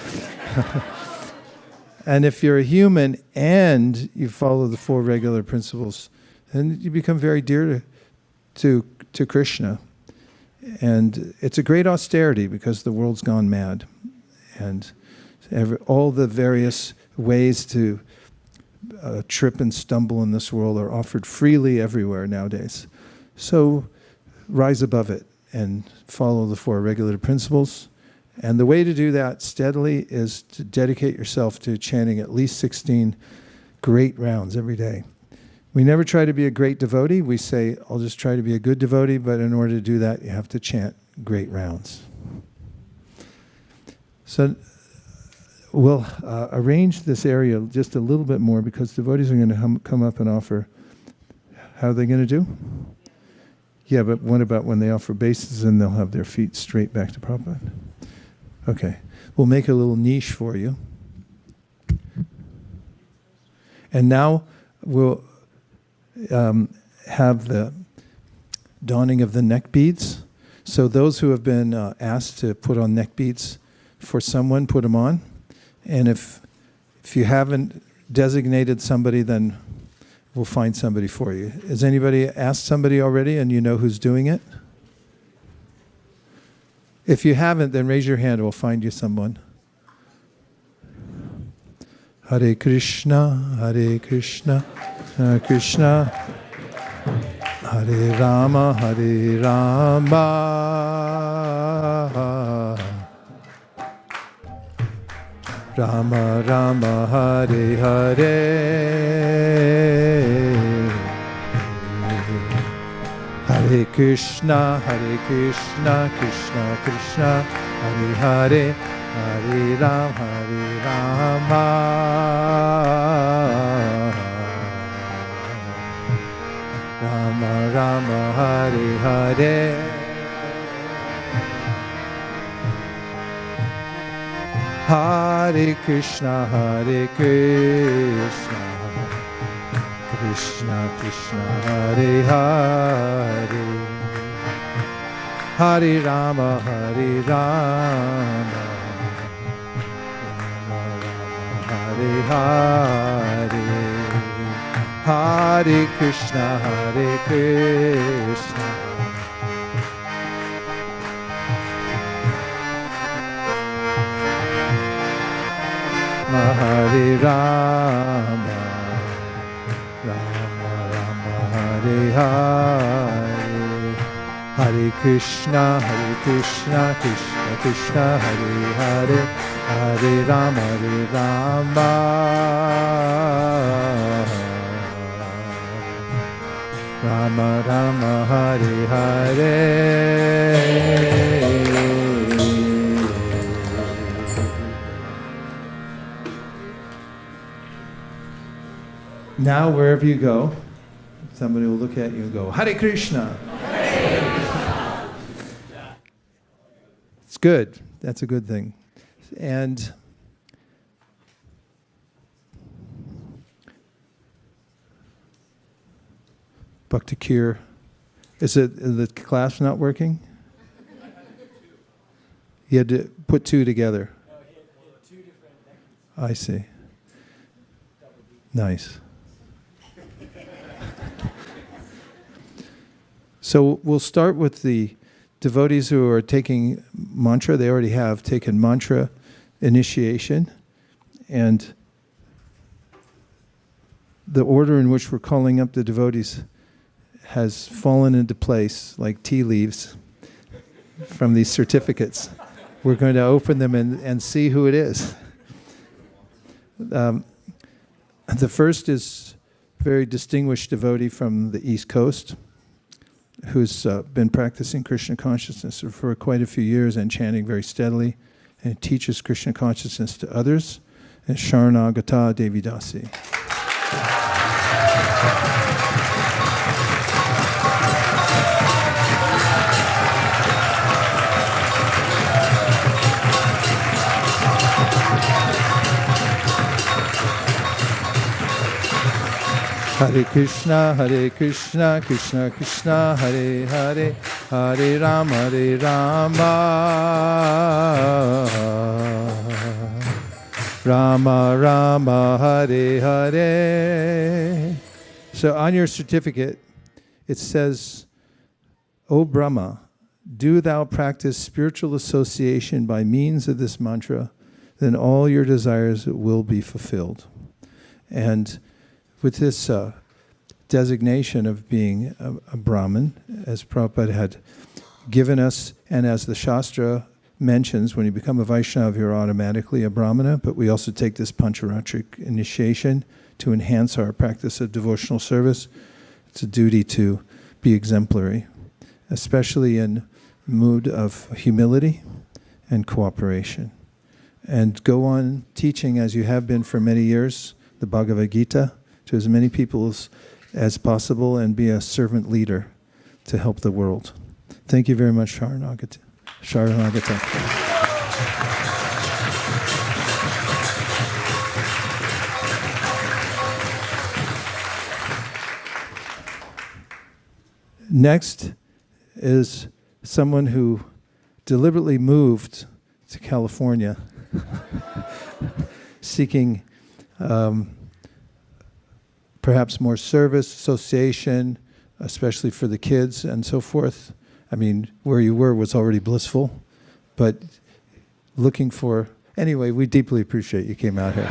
And if you're a human and you follow the 4 regular principles, then you become very dear to Krishna. And it's a great austerity because the world's gone mad. And all the various ways to trip and stumble in this world are offered freely everywhere nowadays. So rise above it and follow the 4 regulative principles. And the way to do that steadily is to dedicate yourself to chanting at least 16 great rounds every day. We never try to be a great devotee. We say, I'll just try to be a good devotee, but in order to do that, you have to chant great rounds. So we'll arrange this area just a little bit more, because devotees are going to come up and offer. How are they going to do? Yeah, but what about when they offer bases and they'll have their feet straight back to Prabhupada? Okay, we'll make a little niche for you. And now we'll have the donning of the neck beads. So those who have been asked to put on neck beads for someone, put them on. And if you haven't designated somebody, then we'll find somebody for you. Has anybody asked somebody already and you know who's doing it? If you haven't, then raise your hand. We'll find you someone. Hare Krishna, Hare Krishna, Krishna, Hare Rama, Hare Rama, Rama Rama, Hare Hare. Hare Krishna, Krishna Krishna, Hare Hare, Hare Rama, Rama Rama, Hare Hare. Hare Krishna, Krishna Krishna, Hare Hare, Hare Rama, Hare Rama, Rama Rama, Hare Hare, Hare Krishna, Krishna. Hare Rama, Rama Rama, Hare Hare, Hare Krishna, Krishna Krishna, Hare Hare, Hare Rama, Rama Rama, Hare Hare. Now, wherever you go, somebody will look at you and go, Hare Krishna. Hare Krishna. It's good. That's a good thing. And Bhakti Kir, is the class not working? You had to put 2 together. No, he had 2 different techniques. I see. Nice. So we'll start with the devotees who are taking mantra. They already have taken mantra initiation. And the order in which we're calling up the devotees has fallen into place like tea leaves from these certificates. We're going to open them and see who it is. The first is a very distinguished devotee from the East Coast. who's been practicing Krishna consciousness for quite a few years and chanting very steadily, and teaches Krishna consciousness to others, and Sharanagata Devi Dasi. Hare Krishna, Krishna Krishna, Hare Hare, Hare Rama, Rama Rama, Hare Hare. So on your certificate, it says, O Brahma, do thou practice spiritual association by means of this mantra, then all your desires will be fulfilled. And with this designation of being a Brahmin, as Prabhupada had given us, and as the Shastra mentions, when you become a Vaishnava, you're automatically a Brahmana, but we also take this Pancharatric initiation to enhance our practice of devotional service. It's a duty to be exemplary, especially in mood of humility and cooperation. And go on teaching, as you have been for many years, the Bhagavad Gita to as many people as possible, and be a servant leader to help the world. Thank you very much, Sharanagata. Next is someone who deliberately moved to California seeking perhaps more service, association, especially for the kids and so forth. I mean, where you were was already blissful, but looking for... Anyway, we deeply appreciate you came out here.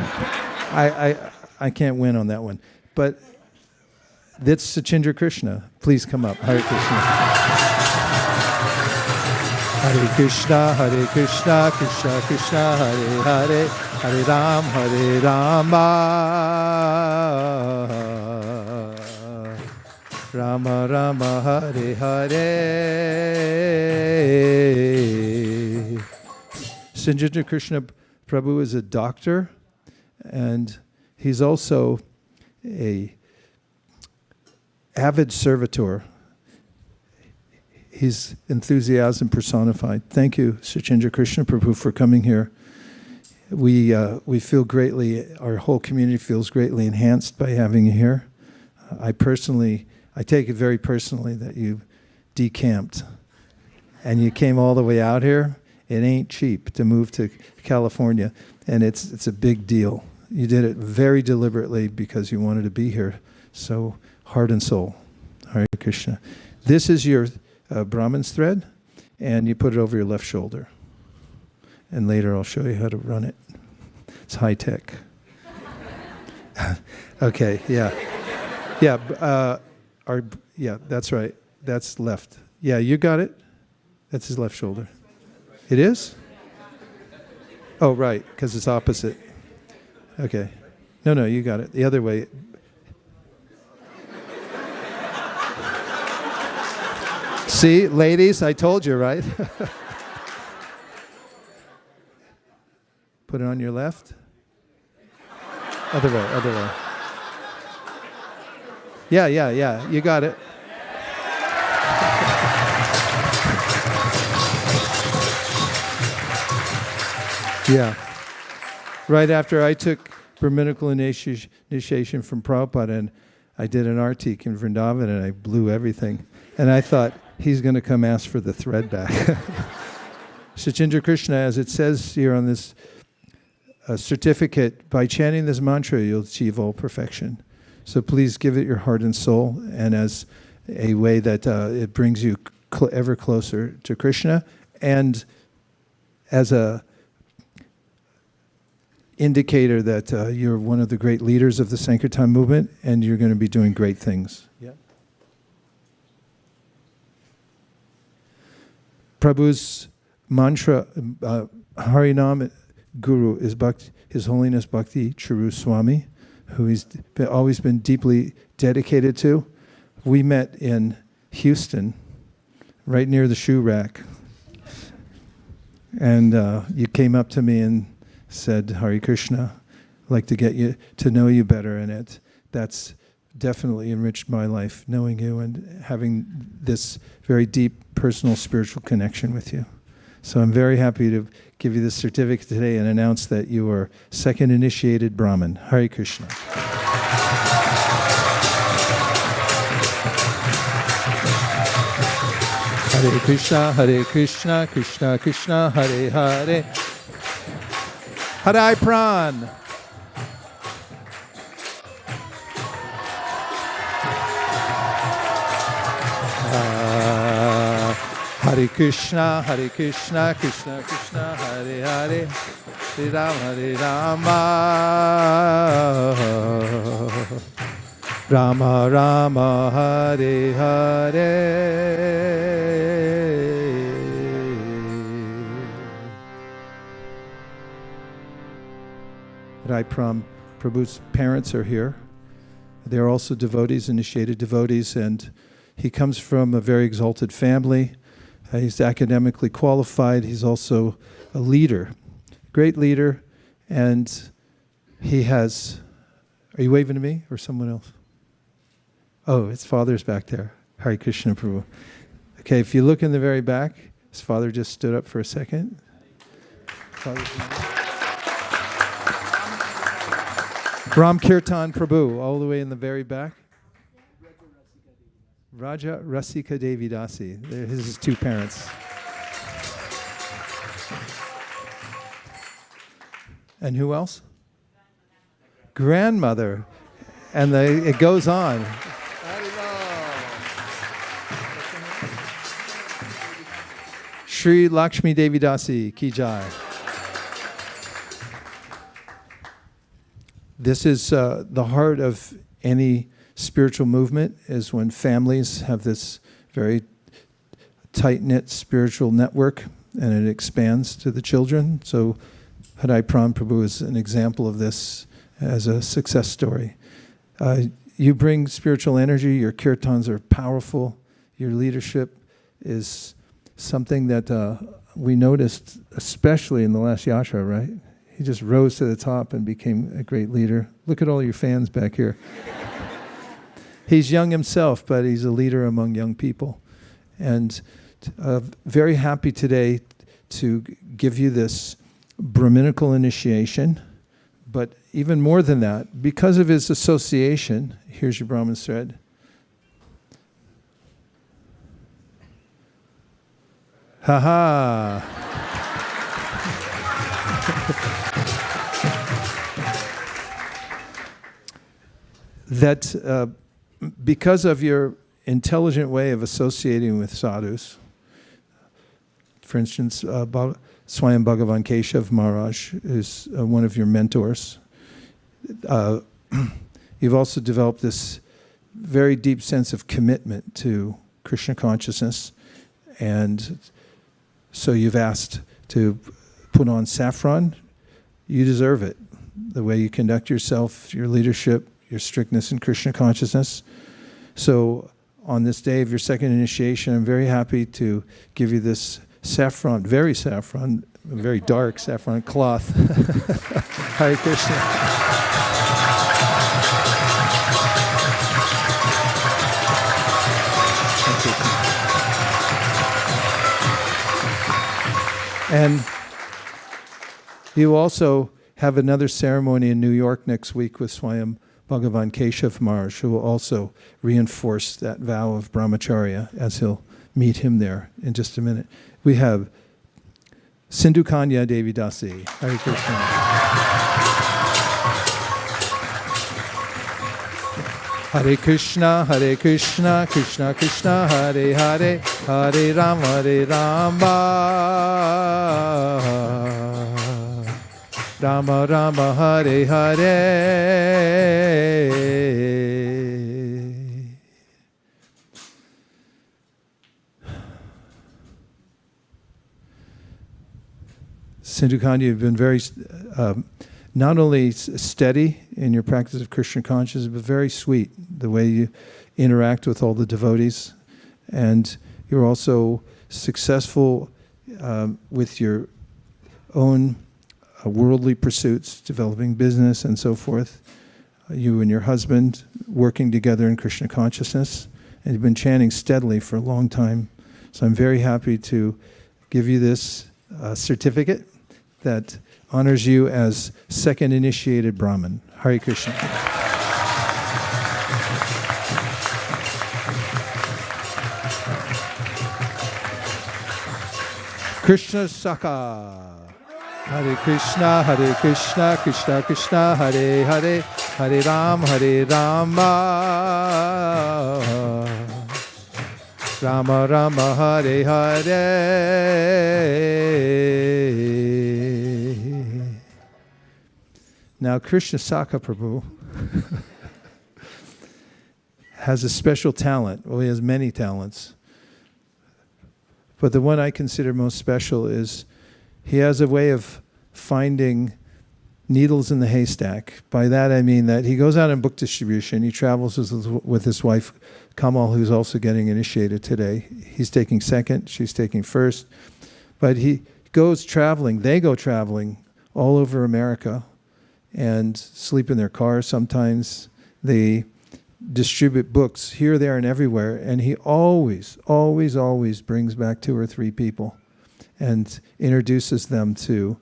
I can't win on that one. But that's Sachindra Krishna. Please come up. Hare Krishna. Hare Krishna, Krishna Krishna, Hare Hare, Hare Rama, Rama Rama, Hare Hare. Sachindra Krishna Prabhu is a doctor, and he's also a avid servitor. He's enthusiasm personified. Thank you, Sachindra Krishna Prabhu, for coming here. We feel greatly, our whole community feels greatly enhanced by having you here. I take it very personally that you decamped and you came all the way out here. It ain't cheap to move to California, and it's a big deal. You did it very deliberately because you wanted to be here. So, heart and soul. Hare Krishna. This is your Brahmin's thread, and you put it over your left shoulder. And later I'll show you how to run it. It's high tech. Okay, yeah. Yeah, that's right. That's left. Yeah, you got it. That's his left shoulder. It is? Oh, right, because it's opposite. Okay. No, you got it. The other way. See, ladies, I told you, right? Put it on your left. Other way. Yeah, you got it. Yeah. Right after I took Brahminical initiation from Prabhupada, and I did an artik in Vrindavan, and I blew everything. And I thought, he's going to come ask for the thread back. Sachindra Krishna, as it says here on this certificate, by chanting this mantra, you'll achieve all perfection. So please give it your heart and soul, and as a way that it brings you ever closer to Krishna, and as a indicator that you're one of the great leaders of the Sankirtan movement, and you're going to be doing great things. Yeah. Prabhu's mantra, Harinam Guru, is His Holiness Bhakti Charu Swami, who he's always been deeply dedicated to. We met in Houston, right near the shoe rack. And you came up to me and said, Hare Krishna, I'd like to get you to know you better. And that's definitely enriched my life, knowing you and having this very deep personal spiritual connection with you. So I'm very happy to give you this certificate today and announce that you are second initiated Brahmin. Hare Krishna. Hare Krishna, Krishna Krishna, Hare Hare. Hare Pran. Hare Krishna, Krishna Krishna, Hare Hare. Hare Rama, Rama Rama, Hare Hare. Rai Prabhu's parents are here. They're also devotees, initiated devotees, and he comes from a very exalted family. He's academically qualified. He's also a leader, great leader, and he has... Are you waving to me or someone else? Oh, his father's back there. Hare Krishna Prabhu. Okay, if you look in the very back, his father just stood up for a second. Ram Kirtan Prabhu, all the way in the very back. Raja Rasika Devi Dasi. This is two parents. And who else? Grandmother. And it goes on. Shri Lakshmi Devi Dasi Ki Jai. This is the heart of any spiritual movement, is when families have this very tight-knit spiritual network and it expands to the children. So Hare Pran Prabhu is an example of this as a success story. You bring spiritual energy, your kirtans are powerful, your leadership is something that we noticed, especially in the last yatra, right? He just rose to the top and became a great leader. Look at all your fans back here. He's young himself, but he's a leader among young people. And very happy today to give you this Brahminical initiation. But even more than that, because of his association, here's your Brahmin thread. Ha-ha! That because of your intelligent way of associating with sadhus, for instance, Swayam Bhagavan Keshav Maharaj is one of your mentors. You've also developed this very deep sense of commitment to Krishna consciousness, and so you've asked to put on saffron. You deserve it. The way you conduct yourself, your leadership, your strictness in Krishna consciousness. So on this day of your second initiation, I'm very happy to give you this saffron, very dark saffron cloth. Hare Krishna. And you also have another ceremony in New York next week with Swayam Bhagavan Keshav Maharaj, who will also reinforce that vow of brahmacharya as he'll meet him there in just a minute. We have Sindhu Kanya Devi Dasi. Hare Krishna. Hare Krishna, Krishna Krishna, Hare Hare, Hare Rama, Rama Rama, Hare Hare. Sindhu Kanya, you've been very, not only steady in your practice of Krishna consciousness, but very sweet, the way you interact with all the devotees. and you're also successful with your own worldly pursuits, developing business and so forth. You and your husband working together in Krishna consciousness, and you've been chanting steadily for a long time. So I'm very happy to give you this certificate that honors you as second initiated Brahmin. Hare Krishna. Krishna Saka. Hare Krishna, Krishna Krishna, Hare Hare, Hare Rama, Rama Rama, Hare Hare. Now Krishna Saka Prabhu has a special talent. Well, he has many talents. But the one I consider most special is he has a way of finding needles in the haystack. By that I mean that he goes out in book distribution. He travels with his wife, Kamal, who's also getting initiated today. He's taking second, she's taking first. But he goes traveling, they go traveling all over America and sleep in their cars sometimes. They distribute books here, there, and everywhere. And he always brings back 2 or 3 people and introduces them to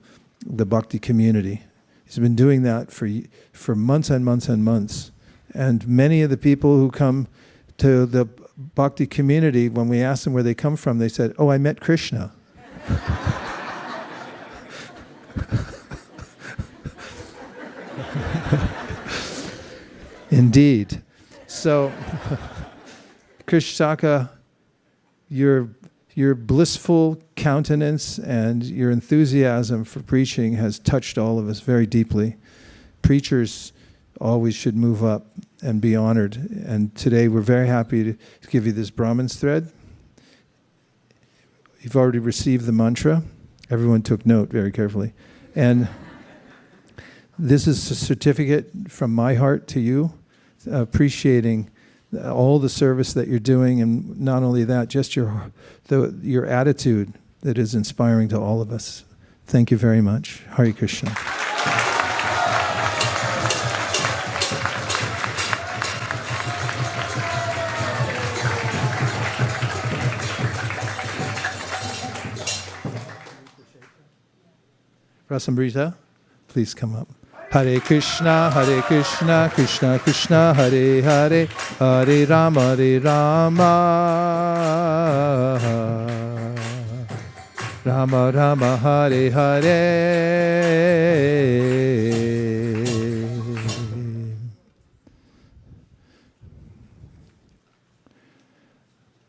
the bhakti community. He's been doing that for months and months and months. And many of the people who come to the bhakti community, when we ask them where they come from, they said, "Oh, I met Krishna." Indeed. So, Krishna, your blissful countenance and your enthusiasm for preaching has touched all of us very deeply. Preachers always should move up and be honored. And today we're very happy to give you this Brahmin's thread. You've already received the mantra. Everyone took note very carefully. And this is a certificate from my heart to you, appreciating all the service that you're doing, and not only that, just your attitude that is inspiring to all of us. Thank you very much. Hare Krishna. Rasamrita, please come up. Hare Krishna, Krishna Krishna, Hare Hare, Hare Rama, Rama Rama, Hare Hare.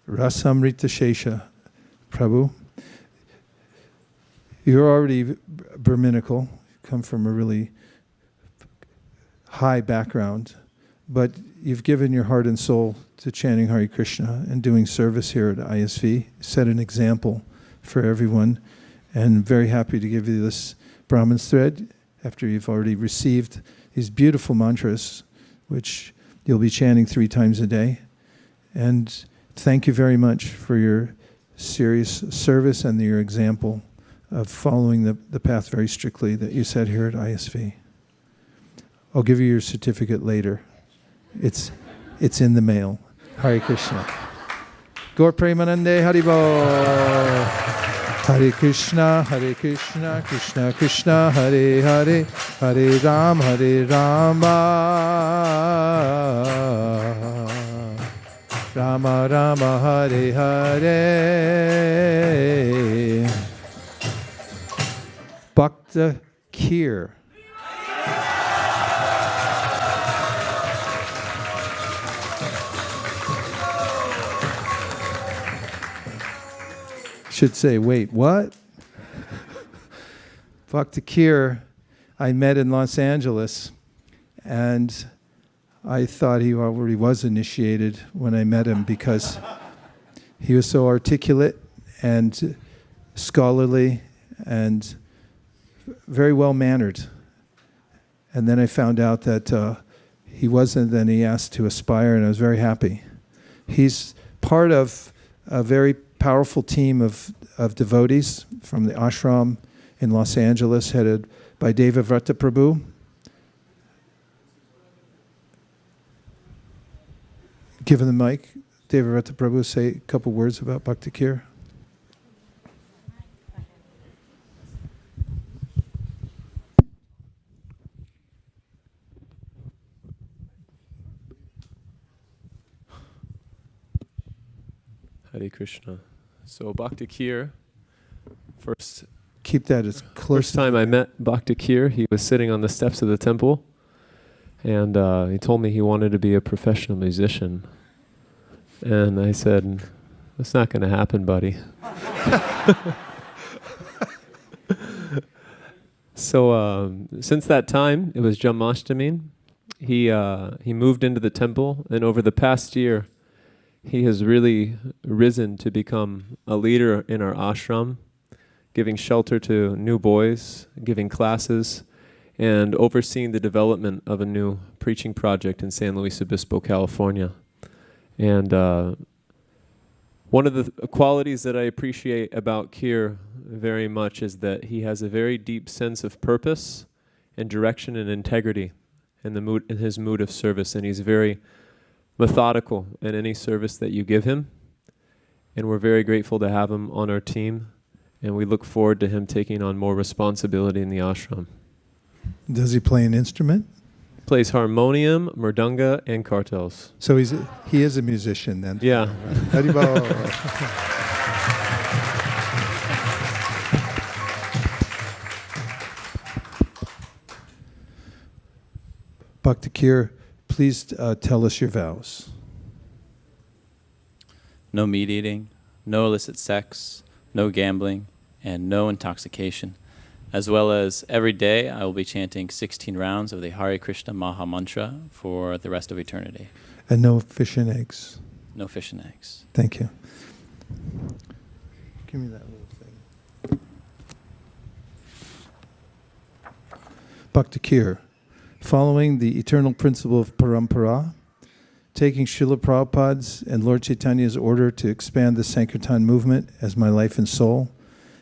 Rasamrita Shesha, Prabhu, you're already Brahminical, come from a really high background, but you've given your heart and soul to chanting Hare Krishna and doing service here at ISV, set an example for everyone, and very happy to give you this Brahmin's thread after you've already received these beautiful mantras, which you'll be chanting 3 times a day. And thank you very much for your serious service and your example of following the path very strictly that you set here at ISV. I'll give you your certificate later. It's in the mail. Hare Krishna. Gaur Premanande Haribo. Hare Krishna, Krishna Krishna, Hare Hare, Hare Rama, Rama Rama, Hare Hare. Bhakta Kir. Should say, wait, what? Bhakta Kir, I met in Los Angeles, and I thought he already was initiated when I met him because he was so articulate and scholarly and very well-mannered. And then I found out that he wasn't, then he asked to aspire, and I was very happy. He's part of a very powerful team of devotees from the ashram in Los Angeles, headed by Devavrata Prabhu. Give him the mic. Devavrata Prabhu, say a couple words about Bhakti Kir. Hare Krishna. So Bhakti Kir, first Keep that as close. first time I met Bhakti Kir, he was sitting on the steps of the temple, and he told me he wanted to be a professional musician. And I said, "That's not going to happen, buddy." So since that time, it was Janmashtami. He moved into the temple, and over the past year, he has really risen to become a leader in our ashram, giving shelter to new boys, giving classes, and overseeing the development of a new preaching project in San Luis Obispo, California. And one of the qualities that I appreciate about Kir very much is that he has a very deep sense of purpose and direction and integrity in his mood of service, and he's very methodical in any service that you give him. And we're very grateful to have him on our team, and we look forward to him taking on more responsibility in the ashram. Does he play an instrument? Plays harmonium, mridanga, and kartals. So he is a musician then. Yeah. Haribol. Bhakti Kir, please tell us your vows. No meat eating, no illicit sex, no gambling, and no intoxication. As well as every day, I will be chanting 16 rounds of the Hare Krishna Maha Mantra for the rest of eternity. And no fish and eggs. No fish and eggs. Thank you. Give me that little thing. Bhakti Kir, following the eternal principle of parampara, taking Srila Prabhupada's and Lord Chaitanya's order to expand the Sankirtan movement as my life and soul,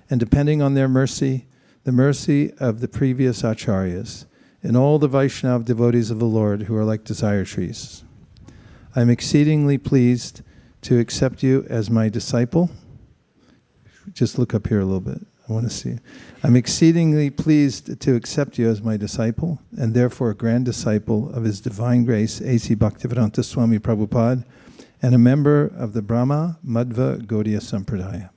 and depending on their mercy, the mercy of the previous acharyas, and all the Vaishnava devotees of the Lord who are like desire trees. I am exceedingly pleased to accept you as my disciple. Just look up here a little bit. I want to see. I'm exceedingly pleased to accept you as my disciple, and therefore a grand disciple of His Divine Grace, A.C. Bhaktivedanta Swami Prabhupada, and a member of the Brahma Madhva Gaudiya Sampradaya.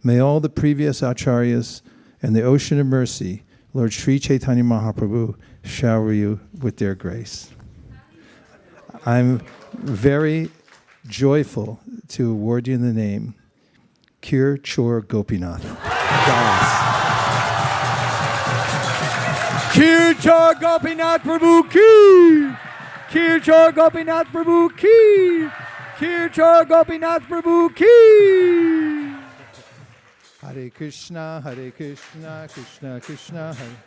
May all the previous acharyas and the ocean of mercy, Lord Sri Chaitanya Mahaprabhu, shower you with their grace. I'm very joyful to award you the name Kir Chor Gopinath Das. Kir Chor Gopinath Prabhu Ki! Kir Chor Gopinath Prabhu Ki! Kir Chor Gopinath Prabhu Ki! Hare Krishna, Krishna Krishna, Hare.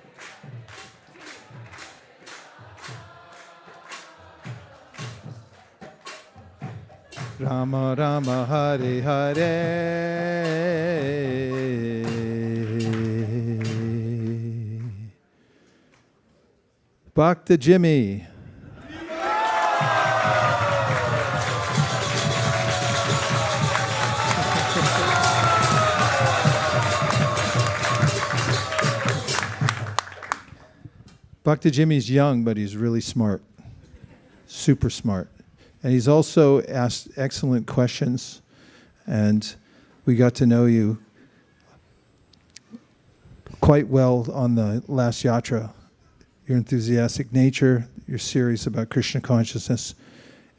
Rama Rama Hare Hare. Bhakta Jimmy. Bhakta Jimmy's young, but he's really smart. Super smart. And he's also asked excellent questions, and we got to know you quite well on the last yatra. Your enthusiastic nature, your series about Krishna consciousness.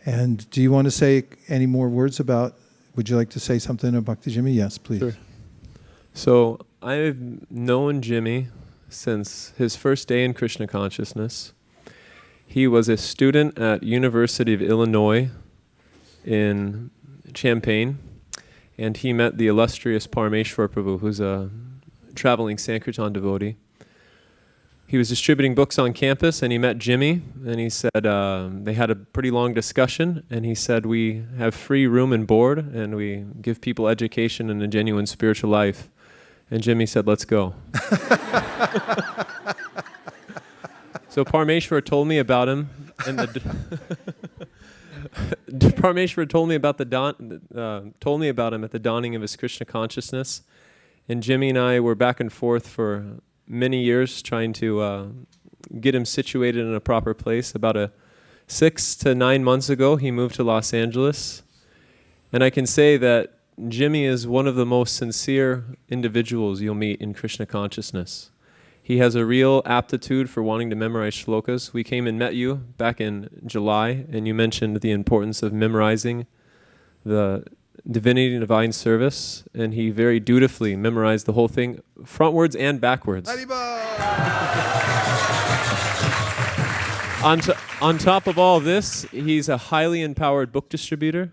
And do you want to say any more words about, would you like to say something about Bhakti Jimmy? Yes, please. Sure. So I've known Jimmy since his first day in Krishna consciousness. He was a student at University of Illinois in Champaign, and he met the illustrious Parameshwar Prabhu, who's a traveling Sankirtan devotee. he was distributing books on campus, and he met Jimmy, and he said they had a pretty long discussion, and he said, we have free room and board, and we give people education and a genuine spiritual life. And Jimmy said, let's go. So Parmeshwar told me about him, and Parmeshwar told me about told me about him at the dawning of his Krishna consciousness, and Jimmy and I were back and forth for many years trying to get him situated in a proper place. About 6 to 9 months ago, he moved to Los Angeles, and I can say that Jimmy is one of the most sincere individuals you'll meet in Krishna consciousness. He has a real aptitude for wanting to memorize shlokas. We came and met you back in July, and you mentioned the importance of memorizing the Divinity and Divine Service, and he very dutifully memorized the whole thing, frontwards and backwards. On top of all this, he's a highly empowered book distributor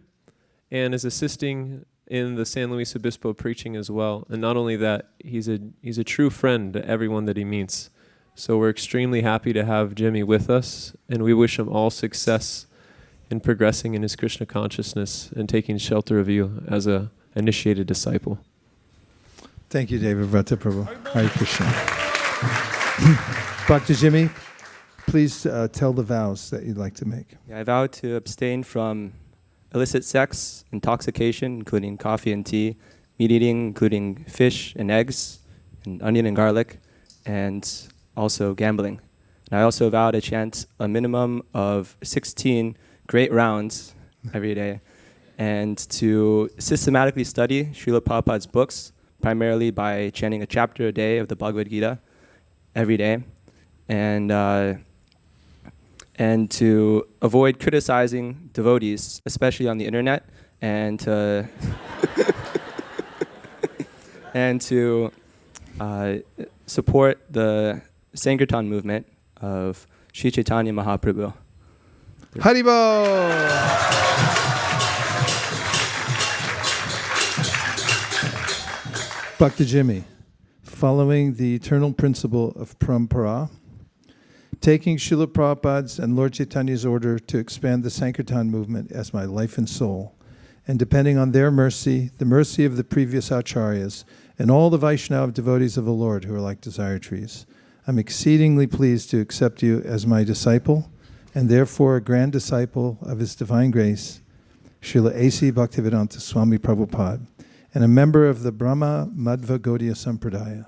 and is assisting in the San Luis Obispo preaching as well. And not only that, he's a true friend to everyone that he meets. So we're extremely happy to have Jimmy with us, and we wish him all success in progressing in his Krishna consciousness and taking shelter of you as a initiated disciple. Thank you, David Vrata Prabhu. Hare Krishna. Dr. Jimmy, please tell the vows that you'd like to make. I vow to abstain from illicit sex, intoxication, including coffee and tea, meat eating, including fish and eggs, and onion and garlic, and also gambling. And I also vow to chant a minimum of 16 great rounds every day, and to systematically study Srila Prabhupada's books, primarily by chanting a chapter a day of the Bhagavad Gita every day, and to avoid criticizing devotees, especially on the internet, and to and to support the Sankirtan movement of Sri Chaitanya Mahaprabhu. Haribol! Bhakti Jimmy, following the eternal principle of parampara, taking Srila Prabhupada's and Lord Chaitanya's order to expand the Sankirtan movement as my life and soul, and depending on their mercy, the mercy of the previous acharyas, and all the Vaishnava devotees of the Lord who are like desire trees, I'm exceedingly pleased to accept you as my disciple, and therefore a grand disciple of His Divine Grace, Srila A.C. Bhaktivedanta Swami Prabhupada, and a member of the Brahma Madhva Gaudiya Sampradaya.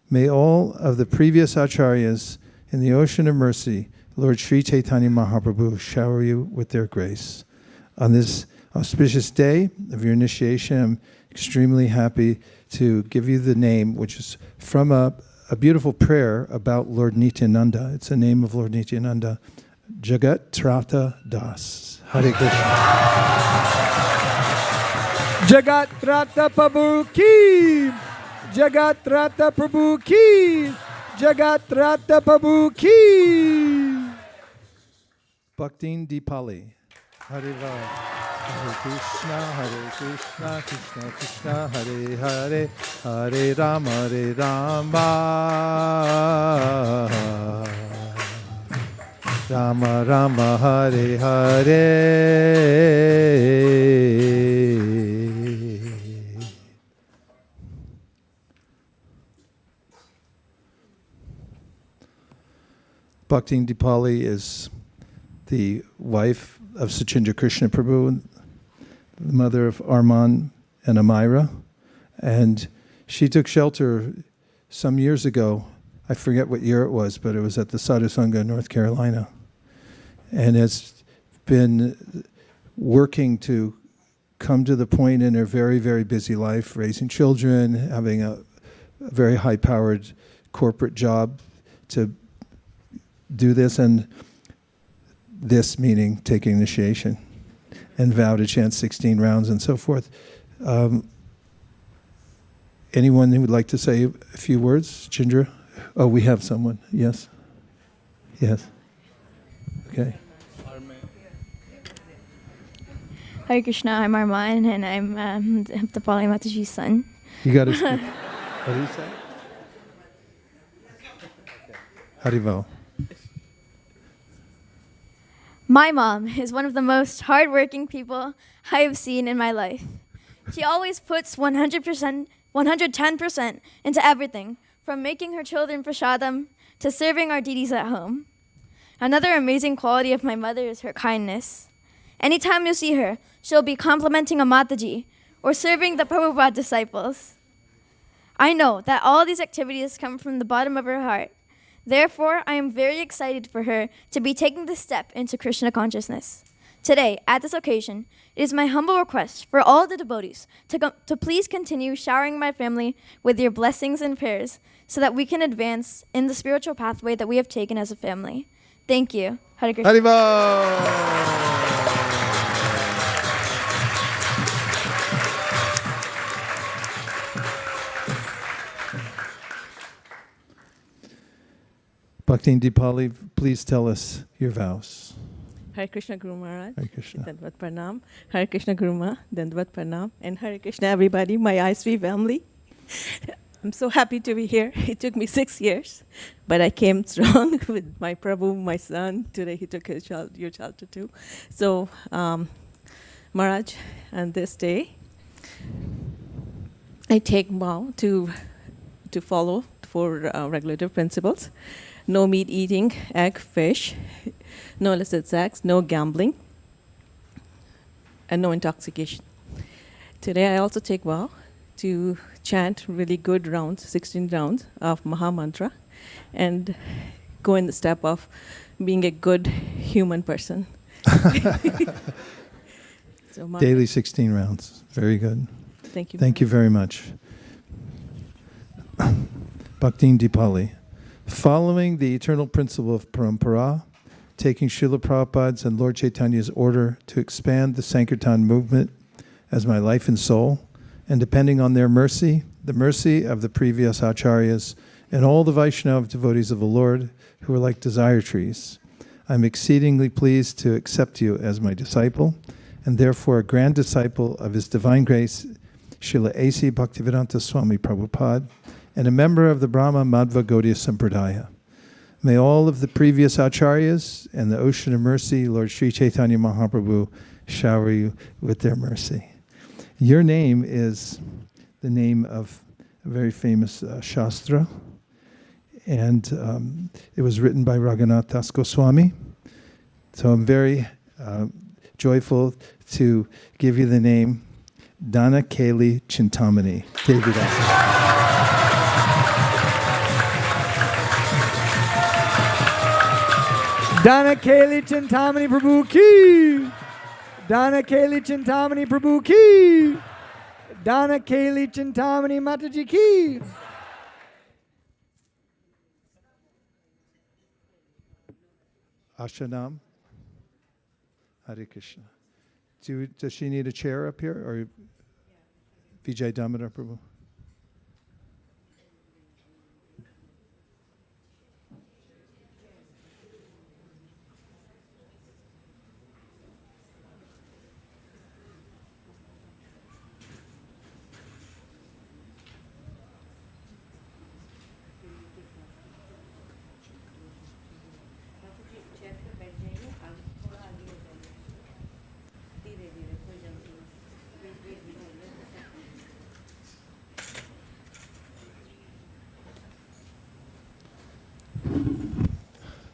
May all of the previous acharyas in the ocean of mercy, Lord Sri Chaitanya Mahaprabhu, shower you with their grace. On this auspicious day of your initiation, I'm extremely happy to give you the name, which is from a beautiful prayer about Lord Nityananda. It's the name of Lord Nityananda, Jagat Trata Das. Hare Krishna. Jagat Trata Prabhu Ki! Jagat Trata Prabhu Ki! Jagat Trata Prabhu Ki! Bhaktin Dipali. Hare Ram. Hare Krishna, Krishna Krishna, Hare Hare, Hare Rama, Rama Rama, Hare Hare. Bhaktin Dipali is the wife of Sachindra Krishna Prabhu, the mother of Arman and Amira, and she took shelter some years ago. I forget what year it was, but it was at the Sadhu Sangha in North Carolina, and has been working to come to the point in her very, very busy life, raising children, having a very high-powered corporate job to do this, and this meaning taking initiation, and vow to chant 16 rounds and so forth. Anyone who would like to say a few words? Chindra? Oh, we have someone. Yes. Yes. Okay. Hare Krishna, I'm Arman, and I'm the Pali Mataji's son. You got to speak. What did you say? Haribo. My mom is one of the most hardworking people I have seen in my life. She always puts 100%, 110% into everything, from making her children prasadam to serving our deities at home. Another amazing quality of my mother is her kindness. Anytime you see her, she'll be complimenting a Mataji or serving the Prabhupada disciples. I know that all these activities come from the bottom of her heart. Therefore, I am very excited for her to be taking this step into Krishna consciousness. Today, at this occasion, it is my humble request for all the devotees to please continue showering my family with your blessings and prayers so that we can advance in the spiritual pathway that we have taken as a family. Thank you. Hare Krishna. Haribo! Bhakti Dipali, please tell us your vows. Hare Krishna Guru Maharaj. Hare Krishna. Dandvat Pranam. Hare Krishna Guru Ma. Dandvat Pranam. And Hare Krishna everybody, my ISV family. I'm so happy to be here. It took me 6 years, but I came strong with my Prabhu, my son. Today he took his child, your child too. So, Maharaj, on this day, I take vow to follow 4 regulative principles. No meat eating, egg, fish, no illicit sex, no gambling, and no intoxication. Today I also take vow to chant really good rounds, 16 rounds of Maha Mantra, and go in the step of being a good human person. So Daily 16 rounds. Very good. Thank you. Thank you very much. Bhakti Dipali. Following the eternal principle of parampara, taking Srila Prabhupada's and Lord Chaitanya's order to expand the Sankirtan movement as my life and soul, and depending on their mercy, the mercy of the previous acharyas, and all the Vaishnava devotees of the Lord who are like desire trees, I'm exceedingly pleased to accept you as my disciple, and therefore a grand disciple of His Divine Grace, Srila A.C. Bhaktivedanta Swami Prabhupada, and a member of the Brahma Madhva Gaudiya Sampradaya. May all of the previous acharyas and the ocean of mercy, Lord Sri Chaitanya Mahaprabhu, shower you with their mercy. Your name is the name of a very famous Shastra, and it was written by Raghunath Das Goswami. So I'm very joyful to give you the name Dana Keli Chintamani. Devi Dasa. Dana Keli Chintamani Prabhu ki. Dana Keli Chintamani Prabhu ki. Dana Keli Chintamani Mataji ki. Ashanam. Hare Krishna. Does she need a chair up here? Or Vijay Damodar Prabhu?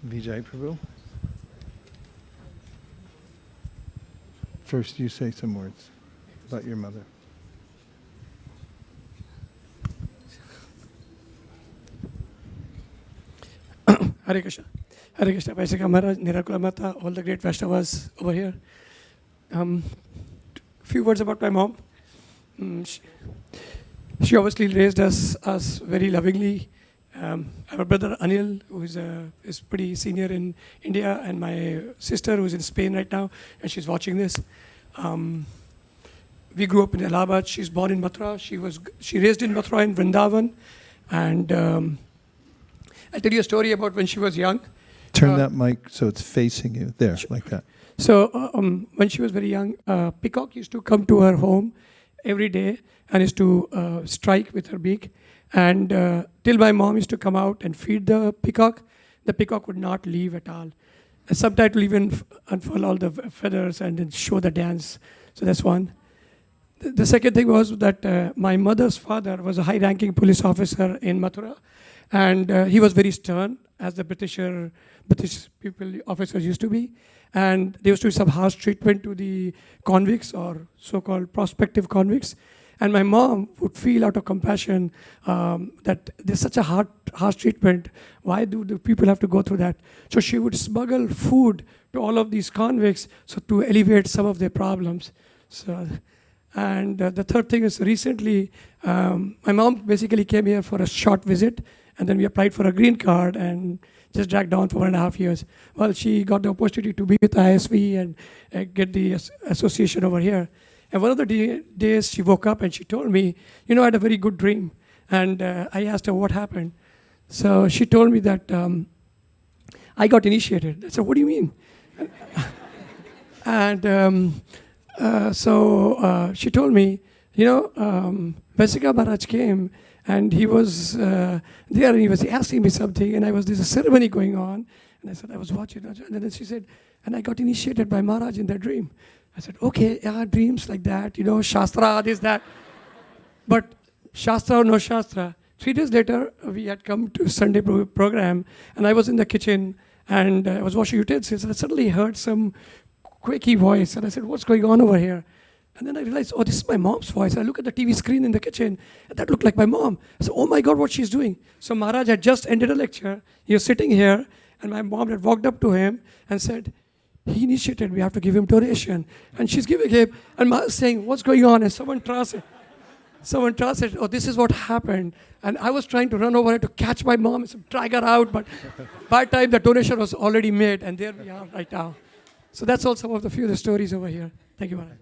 Vijay Prabhu. First, you say some words about your mother. Hare Krishna. Hare Krishna. Vaisesika Maharaj, Nirakula Mata, all the great Vaishnavas over here. Few words about my mom. She obviously raised us very lovingly. I have a brother Anil, who is pretty senior in India, and my sister who's in Spain right now, and she's watching this. We grew up in Allahabad. She's born in Mathura. She raised in Mathura in Vrindavan, and I'll tell you a story about when she was young. Turn that mic so it's facing you. There, sure. Like that. So when she was very young, peacock used to come to her home every day and used to strike with her beak. And till my mom used to come out and feed the peacock, the peacock would not leave at all. And sometimes it will even unfurl all the feathers and then show the dance. So that's one. The second thing was that my mother's father was a high-ranking police officer in Mathura, and he was very stern, as the British people officers used to be. And there used to be some harsh treatment to the convicts or so-called prospective convicts. And my mom would feel out of compassion that there's such a harsh treatment. Why do the people have to go through that? So she would smuggle food to all of these convicts so to alleviate some of their problems. So, and the third thing is recently, my mom basically came here for a short visit, and then we applied for a green card and just dragged on for 1.5 years. Well, she got the opportunity to be with ISV and get the association over here. And one of the days she woke up and she told me, I had a very good dream. And I asked her what happened. So she told me that I got initiated. I said, what do you mean? And so she told me, Vaisesika Maharaj came and he was there and he was asking me something, and there's a ceremony going on. And I said, I was watching. And then she said, and I got initiated by Maharaj in that dream. I said, okay, yeah, dreams like that, Shastra, this, that. But Shastra or no Shastra, 3 days later, we had come to Sunday program, and I was in the kitchen, and I was washing utensils, and I suddenly heard some quaky voice, and I said, what's going on over here? And then I realized, this is my mom's voice. I look at the TV screen in the kitchen, and that looked like my mom. I said, oh my God, what she's doing. So Maharaj had just ended a lecture. He was sitting here, and my mom had walked up to him and said, he initiated, we have to give him donation. And she's giving him, and Maharaj is saying, what's going on? And someone translated, this is what happened. And I was trying to run over here to catch my mom and drag her out, but by the time the donation was already made, and there we are right now. So that's all some of the few of the stories over here. Thank you, Maharaj.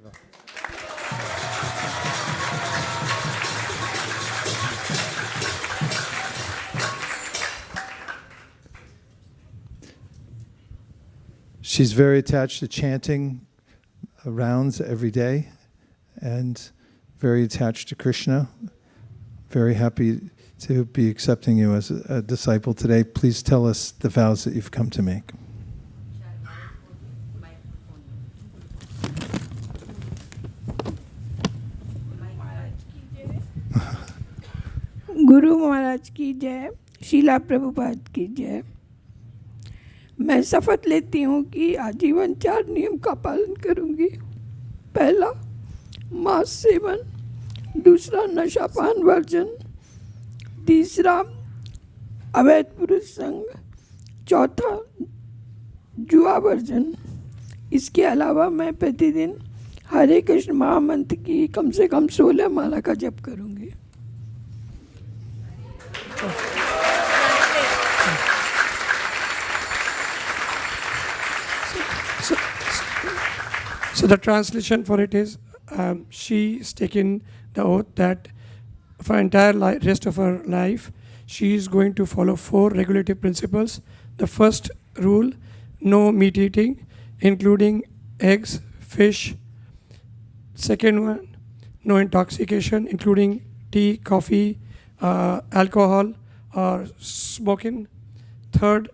She's very attached to chanting rounds every day and very attached to Krishna. Very happy to be accepting you as a disciple today. Please tell us the vows that you've come to make. Guru Maharaj की जय, शीला प्रभुपाद की जय। मैं शपथ लेती हूँ कि आजीवन 4 नियम का पालन करूँगी। पहला, मांस सेवन, दूसरा नशापान वर्जन, तीसरा अवैध पुरुष संग, चौथा जुआ वर्जन। इसके अलावा मैं प्रतिदिन हरे कृष्ण महामंत्र की कम से कम 16 माला का जप करूँगी। So the translation for it is, she is taking the oath that for entire rest of her life, she is going to follow 4 regulative principles. The first rule, no meat eating, including eggs, fish. Second one, no intoxication, including tea, coffee, alcohol, or smoking. Third,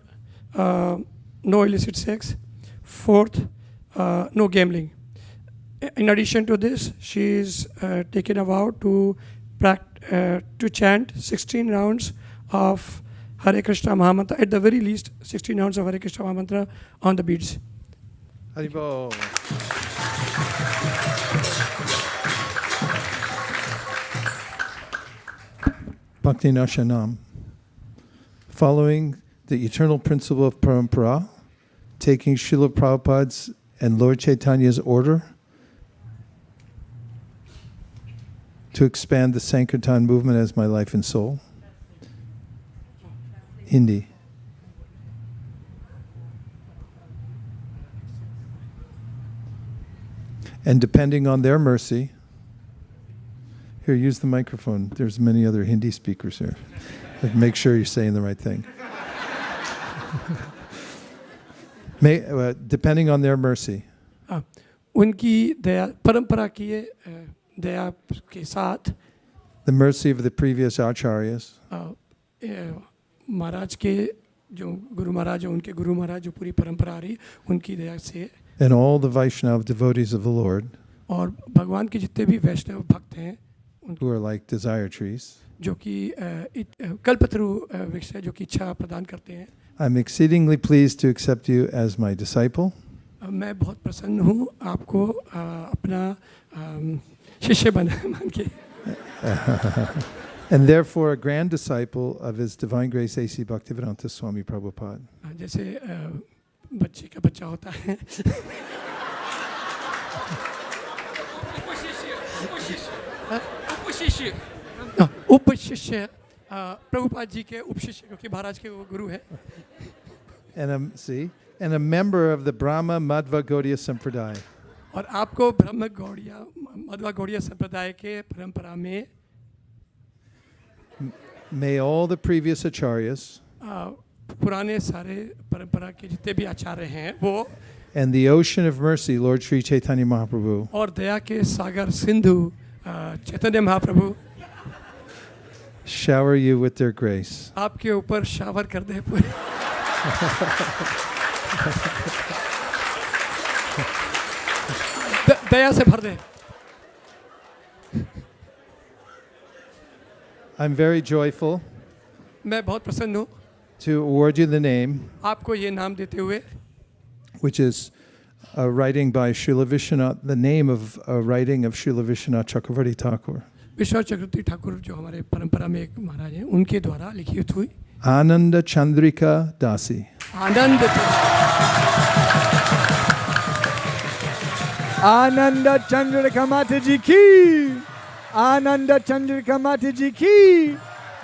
no illicit sex. Fourth, no gambling. In addition to this, she is taken a vow to chant 16 rounds of Hare Krishna Mahamantra, at the very least 16 rounds of Hare Krishna Mahamantra on the beads. Haribol. Bhakti Nashanam. Following the eternal principle of parampara, taking Srila Prabhupada's and Lord Chaitanya's order to expand the Sankirtan movement as my life and soul. Hindi. And depending on their mercy, here, use the microphone. There's many other Hindi speakers here. Make sure you're saying the right thing. Depending on their mercy. उनकी दया, परंपरा की दया के साथ, the mercy of the previous acharyas, महाराज के जो गुरु महाराज उनके गुरु महाराज जो पूरी परंपरा आ रही उनकी दया से and all the Vaishnava devotees of the Lord और भगवान के जितने भी वैष्णव भक्त हैं who are like desire trees. जो कि कल्पतरु वृक्ष है जो कि इच्छा प्रदान करते हैं. I'm exceedingly pleased to accept you as my disciple. मैं बहुत प्रसन्न हूँ आपको अपना शिष्य मान के. And therefore a grand disciple of His Divine Grace A.C. Bhaktivedanta Swami Prabhupada. जैसे बच्चे का बच्चा होता है. उपशिष्य प्रभुपाद जी के उपशिष्य क्योंकि महाराज के वो गुरु है. And a member of the Brahma Madhva Gaudiya Sampradaya. और आपको ब्रह्म गौड़िया मध्वा गौड़िया संप्रदाय के परंपरा में May all the previous acharyas पुराने सारे परंपरा के जितने भी आचार्य हैं वो and the ocean of mercy, Lord Sri Chaitanya Mahaprabhu, और दया के सागर Sindhu Chaitanya Mahaprabhu shower you with their grace. आपके ऊपर शावर कर दे पूरे. दया से भर दे. I'm very joyful मैं बहुत प्रसन्न हूँ to award you the name, आपको ये नाम देते हुए, which is a writing by Srila Vishwanath, the name of a writing of Srila Vishwanath Chakravarti Thakur. Vishwanath चक्रवर्ती ठाकुर जो हमारे परंपरा में एक महाराज हैं उनके द्वारा लिखित हुई Ananda Chandrika Dasi. Anand Anand Chandrika माता जी की, आनंद चंद्रिका माता जी की,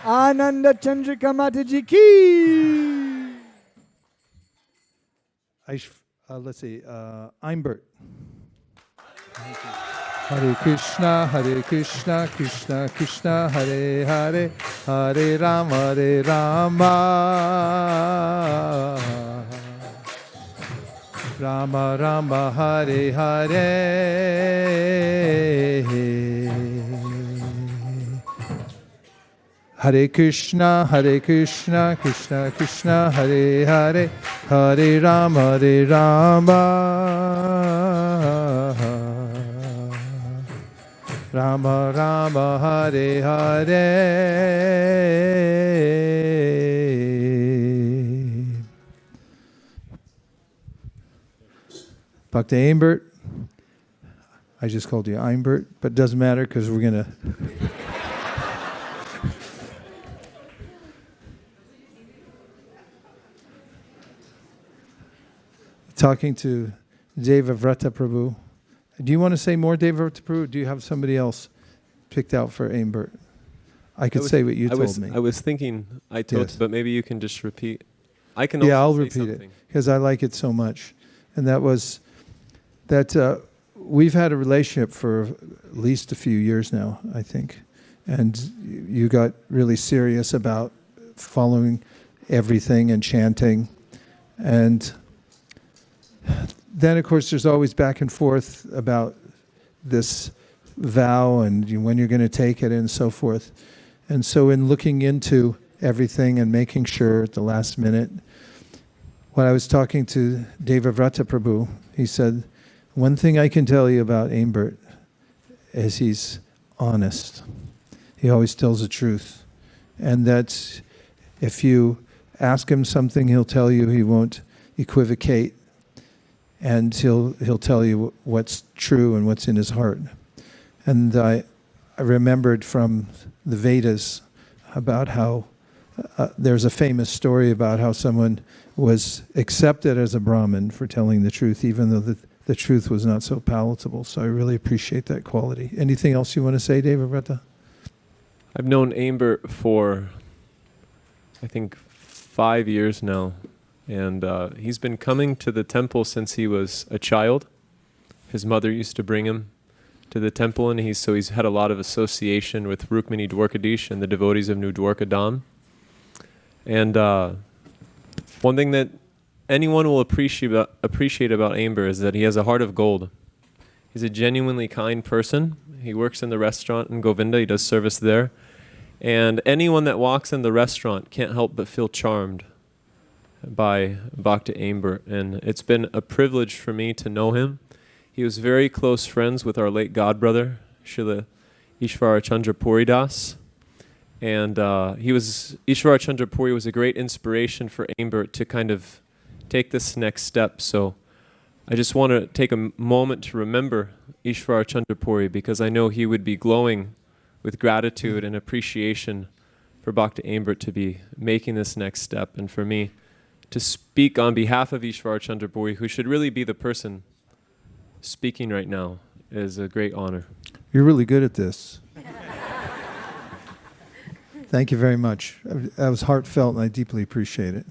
आनंद चंद्रिका माता जी की. Let's see, Eimbert. Hare Krishna, Krishna Krishna, Hare Hare, Hare Rama, Rama Rama, Hare Hare. Hare Krishna, Krishna Krishna, Hare Hare, Hare Rama, Rama Rama, Hare Hare. Bhakti Eimbert, I just called you Eimbert, but it doesn't matter because we're going to... Talking to Devavrata Prabhu. Do you want to say more, Devavrata Prabhu? Do you have somebody else picked out for Aimbert? I could say what you told me. I was thinking I told, Yes. but maybe you can just repeat. I can. Yeah, I'll also say repeat something. it because I like it so much. And that was that we've had a relationship for at least a few years now, I think. And you got really serious about following everything and chanting. And then, of course, there's always back and forth about this vow and when you're going to take it and so forth. And so in looking into everything and making sure at the last minute, when I was talking to Devavrata Prabhu, he said, one thing I can tell you about Aimbert is he's honest. He always tells the truth. And that if you ask him something, he'll tell you, he won't equivocate. And he'll tell you what's true and what's in his heart. And I remembered from the Vedas about how there's a famous story about how someone was accepted as a Brahmin for telling the truth, even though the truth was not so palatable. So I really appreciate that quality. Anything else you want to say, Devavrata? I've known Aimbert for, I think, 5 years now. And he's been coming to the temple since he was a child. His mother used to bring him to the temple, and he's had a lot of association with Rukmini Dwarkadish and the devotees of New Dwarka Dham. And one thing that anyone will appreciate about Amber is that he has a heart of gold. He's a genuinely kind person. He works in the restaurant in Govinda. He does service there. And anyone that walks in the restaurant can't help but feel charmed by Bhakta Aimbert, and it's been a privilege for me to know him. He was very close friends with our late godbrother, Srila Ishvara Chandra Puri Das, and Ishvara Chandra Puri was a great inspiration for Aimbert to kind of take this next step. So I just want to take a moment to remember Ishvara Chandra Puri, because I know he would be glowing with gratitude and appreciation for Bhakta Aimbert to be making this next step, and for me to speak on behalf of Ishvara Chandra Puri, who should really be the person speaking right now, is a great honor. You're really good at this. Thank you very much. That was heartfelt, and I deeply appreciate it.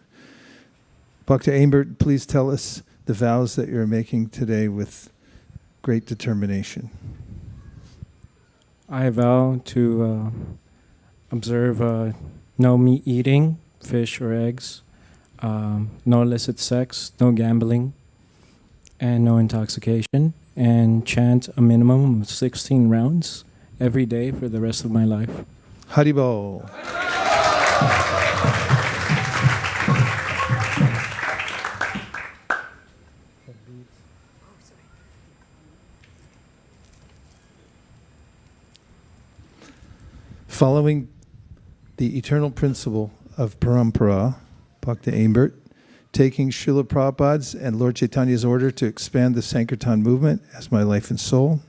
Bhakta Aimbert, please tell us the vows that you're making today with great determination. I vow to observe no meat eating, fish or eggs, no illicit sex, no gambling, and no intoxication, and chant a minimum of 16 rounds every day for the rest of my life. Haribol. Following the eternal principle of parampara, Bhakta Aimbert, taking Srila Prabhupada's and Lord Chaitanya's order to expand the Sankirtan movement as my life and soul,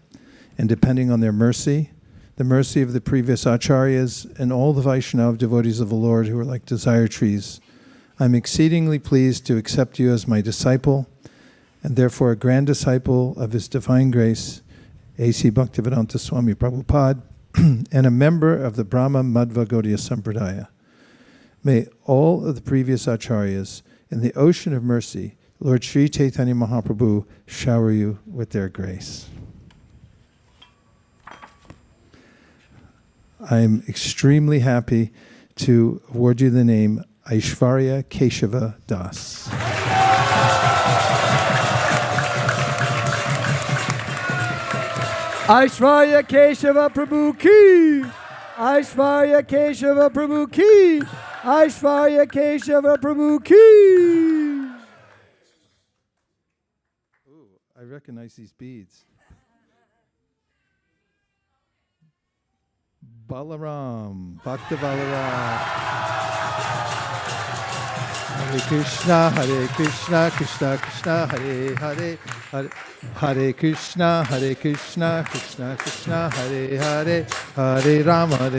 and depending on their mercy, the mercy of the previous acharyas and all the Vaishnava devotees of the Lord who are like desire trees, I'm exceedingly pleased to accept you as my disciple, and therefore a grand disciple of His Divine Grace, A.C. Bhaktivedanta Swami Prabhupada, and a member of the Brahma Madhva Gaudiya Sampradaya. May all of the previous acharyas in the ocean of mercy, Lord Sri Chaitanya Mahaprabhu, shower you with their grace. I'm extremely happy to award you the name Aishvarya Keshava Das. Aishvarya Keshava Prabhu ki! Aishvarya Keshava Prabhu ki! Aishvarya Keshava Prabhu ki! Ooh, I recognize these beads. Balaram, Bhakta Balaram. Hare Krishna, Krishna Krishna, Hare Hare, Hare Krishna, Krishna Krishna, Hare Hare, Hare Rama,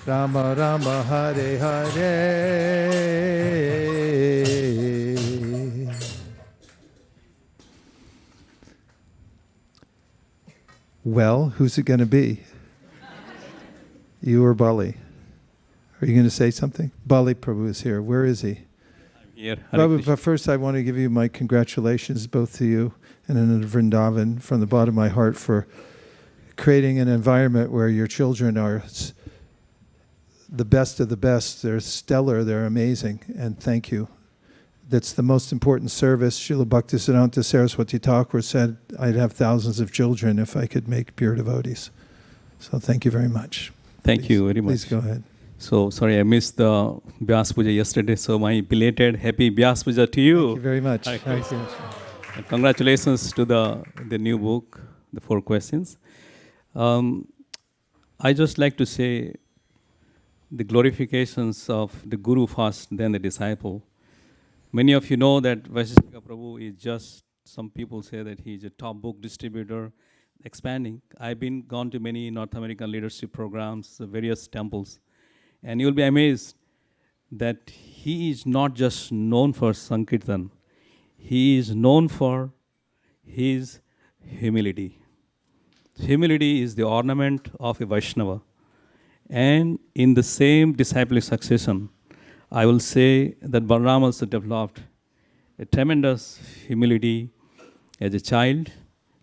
Rama Rama, Hare Hare. Well, who's it going to be? You or Bali? Are you going to say something? Bali Prabhu is here. Where is he? I'm here. But first, I want to give you my congratulations, both to you and in Vrindavan, from the bottom of my heart, for creating an environment where your children are the best of the best. They're stellar. They're amazing. And thank you. That's the most important service. Srila Bhaktisiddhanta Saraswati Thakur said, I'd have thousands of children if I could make pure devotees. So thank you very much. Thank you very much. Please go ahead. So sorry, I missed the Vyas Puja yesterday. So my belated happy Vyas Puja to you. Thank you very much. Thank you. And congratulations to the new book, The 4 Questions. I just like to say the glorifications of the Guru first, then the disciple. Many of you know that Vaisesika Prabhu is just, some people say that he's a top book distributor, expanding. I've been gone to many North American leadership programs, various temples, and you'll be amazed that he is not just known for Sankirtan, he is known for his humility. Humility is the ornament of a Vaishnava. And in the same disciplic succession, I will say that Balaram also developed a tremendous humility as a child.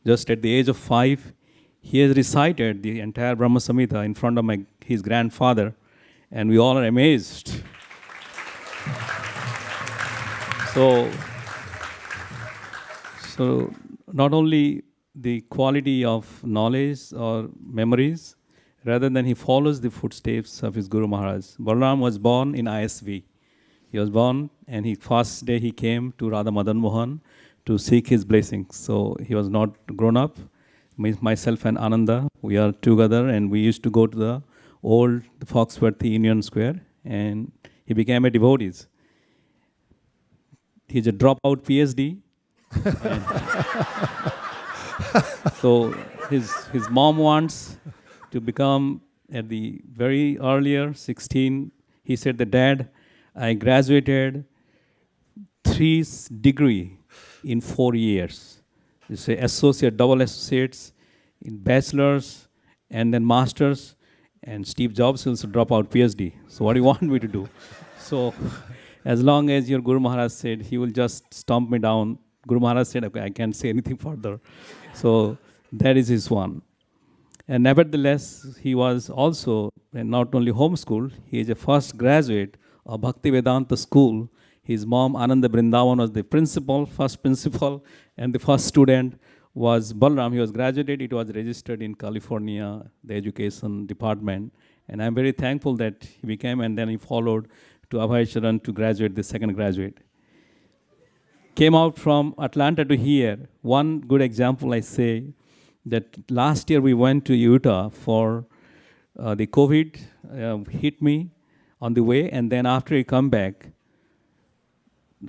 Just at the age of 5, he has recited the entire Brahma Samhita in front of his grandfather, and we all are amazed. So not only the quality of knowledge or memories, rather than he follows the footsteps of his Guru Maharaj. Balaram was born in ISV. He was born, and first day he came to Radha Madan Mohan to seek his blessings. So he was not grown up. Myself and Ananda, we are together, and we used to go to the old Foxworthy Union Square, and he became a devotee. He's a dropout PhD. So his mom wants to become at the very earlier 16. He said, the dad, I graduated 3 degrees in 4 years. You say associate, double associates in bachelor's and then master's, and Steve Jobs also drop out PhD. So what do you want me to do? So as long as your Guru Maharaj said he will just stomp me down, Guru Maharaj said, okay, I can't say anything further. So that is his one. And nevertheless, he was also not only homeschooled, he is a first graduate of Bhakti Vedanta school. His mom, Ananda Brindavan, was the first principal, and the first student was Balaram. He was graduated, it was registered in California, the education department. And I'm very thankful that he became, and then he followed to Abhay to graduate, the second graduate. Came out from Atlanta to here. One good example, I say, that last year we went to Utah for the COVID hit me on the way, and then after he come back,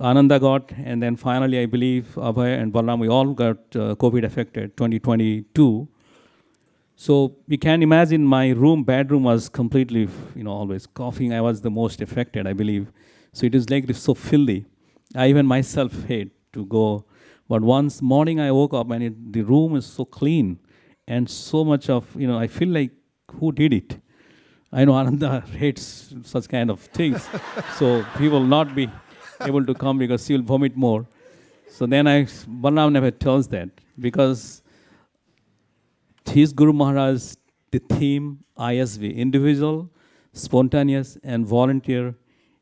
Ananda got, and then finally I believe Abhay and Balaram, we all got COVID affected, 2022. So you can imagine my bedroom was completely, always coughing. I was the most affected, I believe. So it is like so filthy. I even myself hate to go. But once morning I woke up and the room is so clean and so much of, I feel like, who did it? I know Ananda hates such kind of things. So he will not be able to come because he will vomit more. So then Balaram never tells that, because his Guru Maharaj, the theme ISV, individual, spontaneous and volunteer,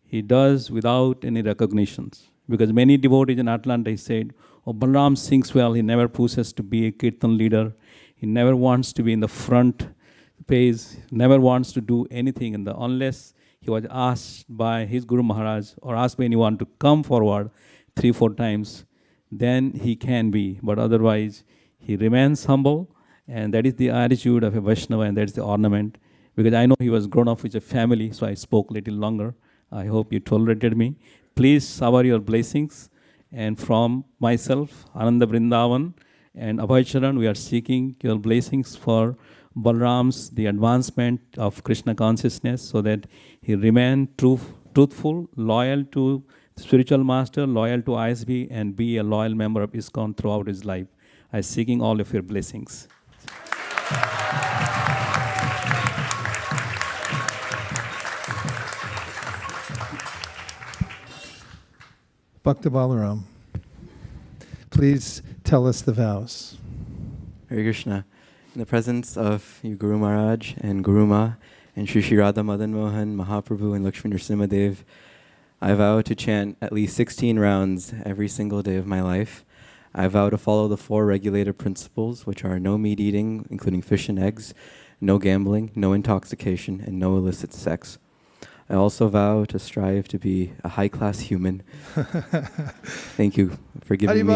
he does without any recognitions. Because many devotees in Atlanta said, oh, Balaram sings well, he never pushes to be a kirtan leader, he never wants to be in the front page, never wants to do anything unless he was asked by his Guru Maharaj or asked by anyone to come forward 3-4 times, then he can be. But otherwise, he remains humble, and that is the attitude of a Vaishnava, and that is the ornament. Because I know he was grown up with a family, so I spoke a little longer. I hope you tolerated me. Please shower your blessings. And from myself, Ananda Brindavan, and Abhay Charan, we are seeking your blessings for Balaram's, the advancement of Krishna consciousness, so that he remain truthful, loyal to the spiritual master, loyal to ISV, and be a loyal member of ISKCON throughout his life. I am seeking all of your blessings. Bhakta Balaram, please tell us the vows. Hare Krishna. In the presence of you, Guru Maharaj and Guru Ma, and Shri Shri Radha Madan Mohan, Mahaprabhu, and Lakshmi Nrsimhadev, I vow to chant at least 16 rounds every single day of my life. I vow to follow the 4 regulative principles, which are no meat eating, including fish and eggs, no gambling, no intoxication, and no illicit sex. I also vow to strive to be a high-class human. Thank you for giving me...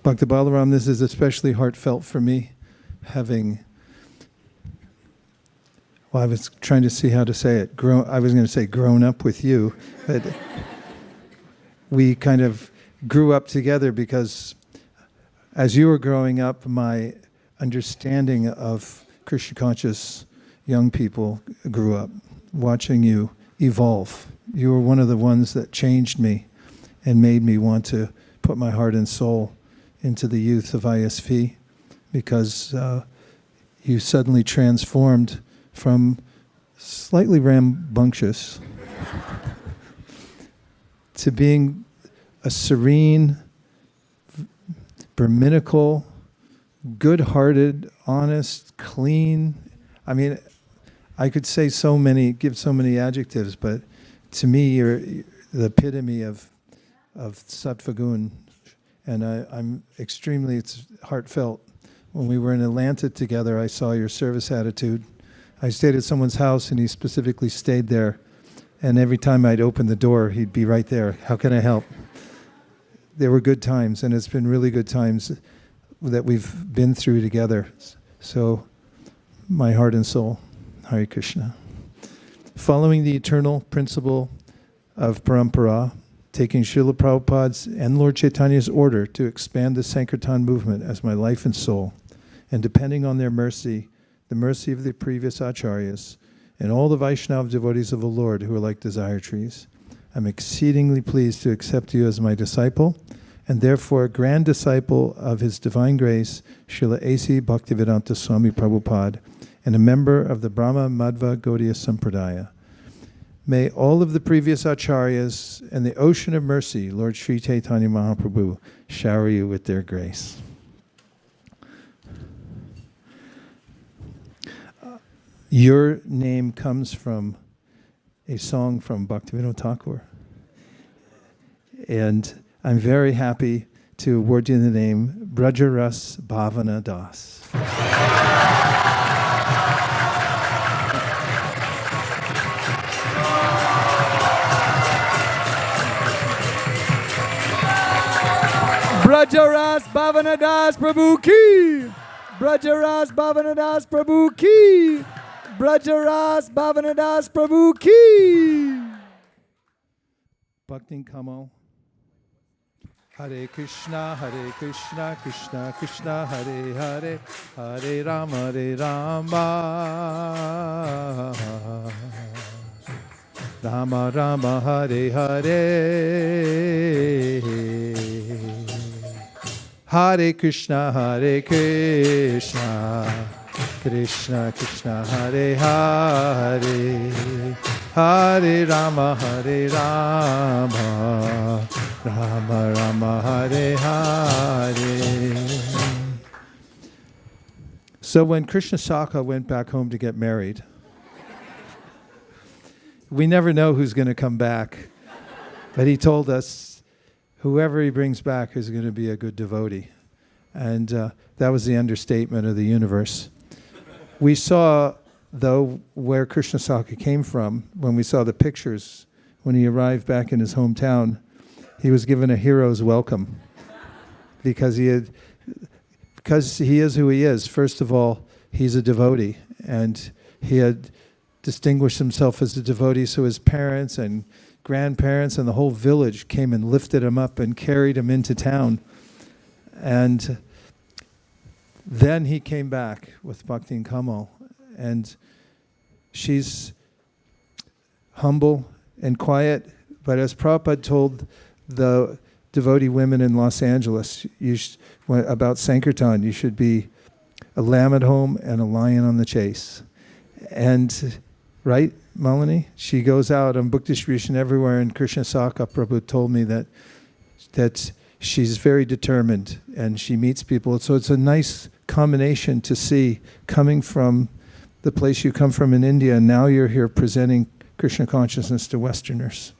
Bhakta Balaram, this is especially heartfelt for me, I was trying to see how to say it. I was going to say grown up with you, but we kind of grew up together because as you were growing up, my understanding of Krishna conscious young people grew up, watching you evolve. You were one of the ones that changed me and made me want to put my heart and soul into the youth of ISV, because you suddenly transformed from slightly rambunctious to being a serene, Brahminical, good-hearted, honest, clean. I mean, I could say give so many adjectives, but to me, you're the epitome of Sattva-gun, and I'm extremely, it's heartfelt. When we were in Atlanta together, I saw your service attitude. I stayed at someone's house, and he specifically stayed there, and every time I'd open the door, he'd be right there. How can I help? There were good times, and it's been really good times that we've been through together. So, my heart and soul, Hare Krishna. Following the eternal principle of parampara, taking Srila Prabhupada's and Lord Chaitanya's order to expand the Sankirtan movement as my life and soul, and depending on their mercy, the mercy of the previous acharyas, and all the Vaishnava devotees of the Lord who are like desire trees, I'm exceedingly pleased to accept you as my disciple, and therefore a grand disciple of His Divine Grace, Srila A.C. Bhaktivedanta Swami Prabhupada, and a member of the Brahma Madhva Gaudiya Sampradaya. May all of the previous acharyas and the ocean of mercy, Lord Sri Chaitanya Mahaprabhu, shower you with their grace. Your name comes from a song from Bhaktivinoda Thakur. And I'm very happy to award you the name Brajaras Bhavana Das. Brajaras Bhavanadas Prabhu ki! Brajaras Bhavanadas Prabhu ki! Brajaras Bhavanadas Prabhu ki! Bhaktin Kamal. Hare Krishna, Krishna Krishna, Hare Hare, Hare Rama, Rama Rama, Hare Hare. Hare Krishna, Krishna Krishna, Hare Hare, Hare Rama, Rama Rama, Hare Hare. So when Krishna Saka went back home to get married, we never know who's going to come back, but he told us whoever he brings back is going to be a good devotee. And that was the understatement of the universe. We saw, though, where Krishna Saka came from when we saw the pictures. When he arrived back in his hometown, he was given a hero's welcome because he is who he is. First of all, he's a devotee, and he had distinguished himself as a devotee, so his parents and grandparents and the whole village came and lifted him up and carried him into town. And then he came back with Bhaktin Kamal, and she's humble and quiet, but as Prabhupada told the devotee women in Los Angeles about Sankirtan, you should be a lamb at home and a lion on the chase. And, right, Malini? She goes out on book distribution everywhere, and Krishna Saka Prabhu told me that she's very determined, and she meets people. So it's a nice combination to see coming from the place you come from in India, and now you're here presenting Krishna consciousness to Westerners.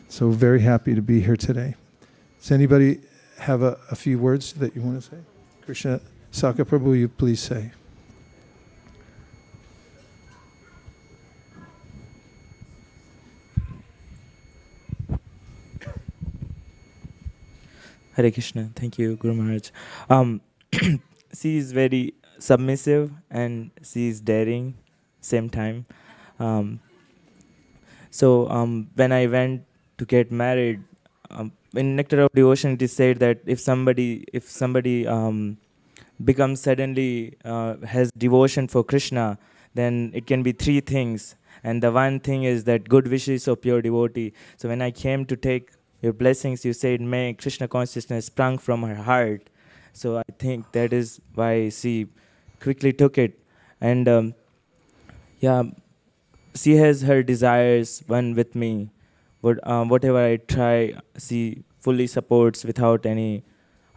So very happy to be here today. Does anybody have a few words that you want to say? Krishna Saka Prabhu, you please say. Hare Krishna. Thank you, Guru Maharaj. She is very submissive and she is daring same time. So when I went to get married, in Nectar of Devotion it is said that if somebody becomes suddenly has devotion for Krishna, then it can be three things. And the one thing is that good wishes of pure devotee. So when I came to take your blessings, you said, may Krishna consciousness sprung from her heart. So I think that is why she quickly took it. And she has her desires one with me. But whatever I try, she fully supports without any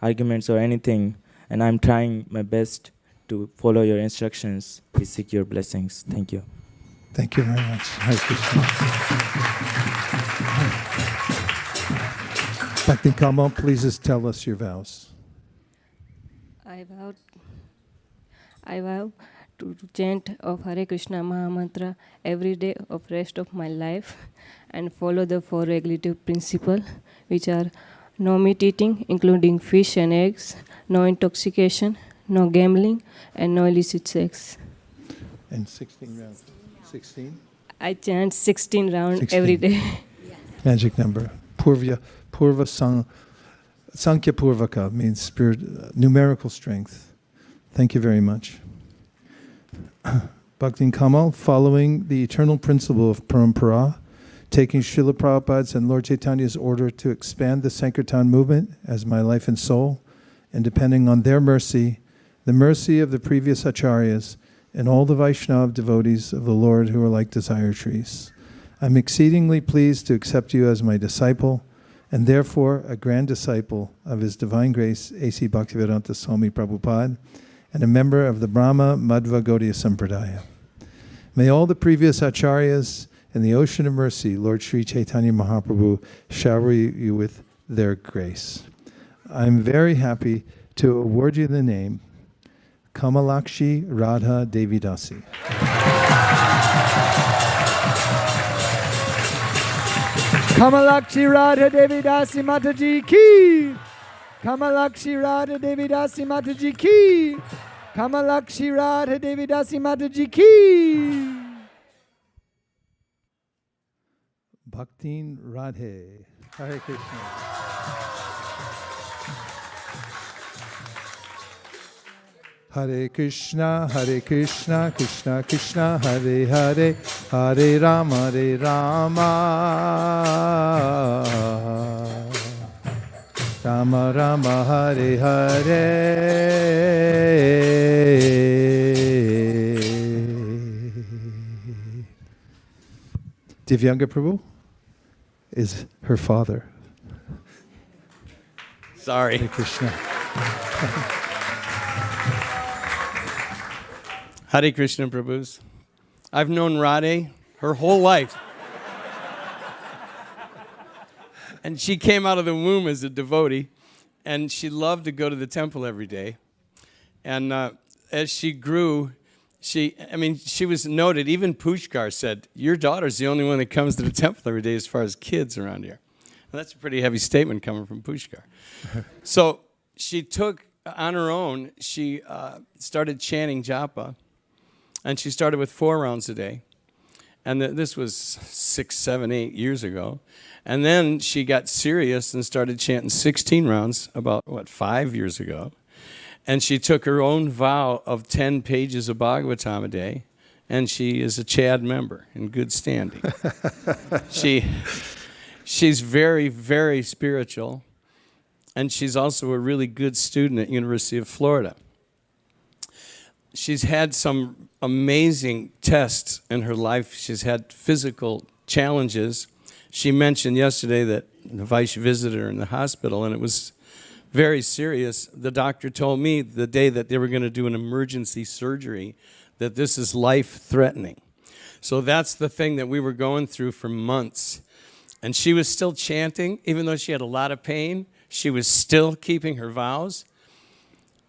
arguments or anything. And I'm trying my best to follow your instructions. Please seek your blessings. Thank you. Thank you very much. Hare Krishna. Bhakti Kamal, please just tell us your vows. I vow to chant of Hare Krishna Maha Mantra every day of rest of my life and follow the 4 regulative principles, which are no meat eating, including fish and eggs, no intoxication, no gambling, and no illicit sex. And 16 rounds. 16? I chant 16 rounds every day. Magic number. Purva Sankhya Purvaka means spirit, numerical strength. Thank you very much. Bhakti Kamal, following the eternal principle of parampara, taking Srila Prabhupada's and Lord Chaitanya's order to expand the Sankirtan movement as my life and soul, and depending on their mercy, the mercy of the previous acharyas, and all the Vaishnava devotees of the Lord who are like desire trees. I'm exceedingly pleased to accept you as my disciple, and therefore a grand disciple of His Divine Grace, A.C. Bhaktivedanta Swami Prabhupada, and a member of the Brahma Madhva Gaudiya Sampradaya. May all the previous acharyas in the ocean of mercy, Lord Sri Chaitanya Mahaprabhu, shower you with their grace. I'm very happy to award you the name Kamalakshi Radha Devi Dasi. Kamalakshi Radha Devi Dasi Mataji ki. Kamalakshi Radha Devi Dasi Mataji ki. Kamalakshi Radha Devi Dasi Mataji ki. Bhaktin Radhe. Hare Krishna. Hare Krishna, Krishna Krishna, Hare Hare, Hare Rama, Rama Rama, Hare Hare. Divyanga Prabhu is her father. Sorry. Hare Krishna. Hare Krishna Prabhus. I've known Radhe her whole life. And she came out of the womb as a devotee, and she loved to go to the temple every day. And as she grew, she was noted. Even Pushkar said, your daughter's the only one that comes to the temple every day as far as kids around here. And that's a pretty heavy statement coming from Pushkar. So she took, on her own, she started chanting japa. And she started with 4 rounds a day. And this was 6, 7, 8 years ago. And then she got serious and started chanting 16 rounds about, 5 years ago. And she took her own vow of 10 pages of Bhagavatam a day. And she is a Chad member in good standing. She's very, very spiritual. And she's also a really good student at University of Florida. She's had some amazing tests in her life. She's had physical challenges. She mentioned yesterday that the Vice visited her in the hospital, and it was very serious. The doctor told me the day that they were going to do an emergency surgery that this is life-threatening. So that's the thing that we were going through for months. And she was still chanting, even though she had a lot of pain. She was still keeping her vows.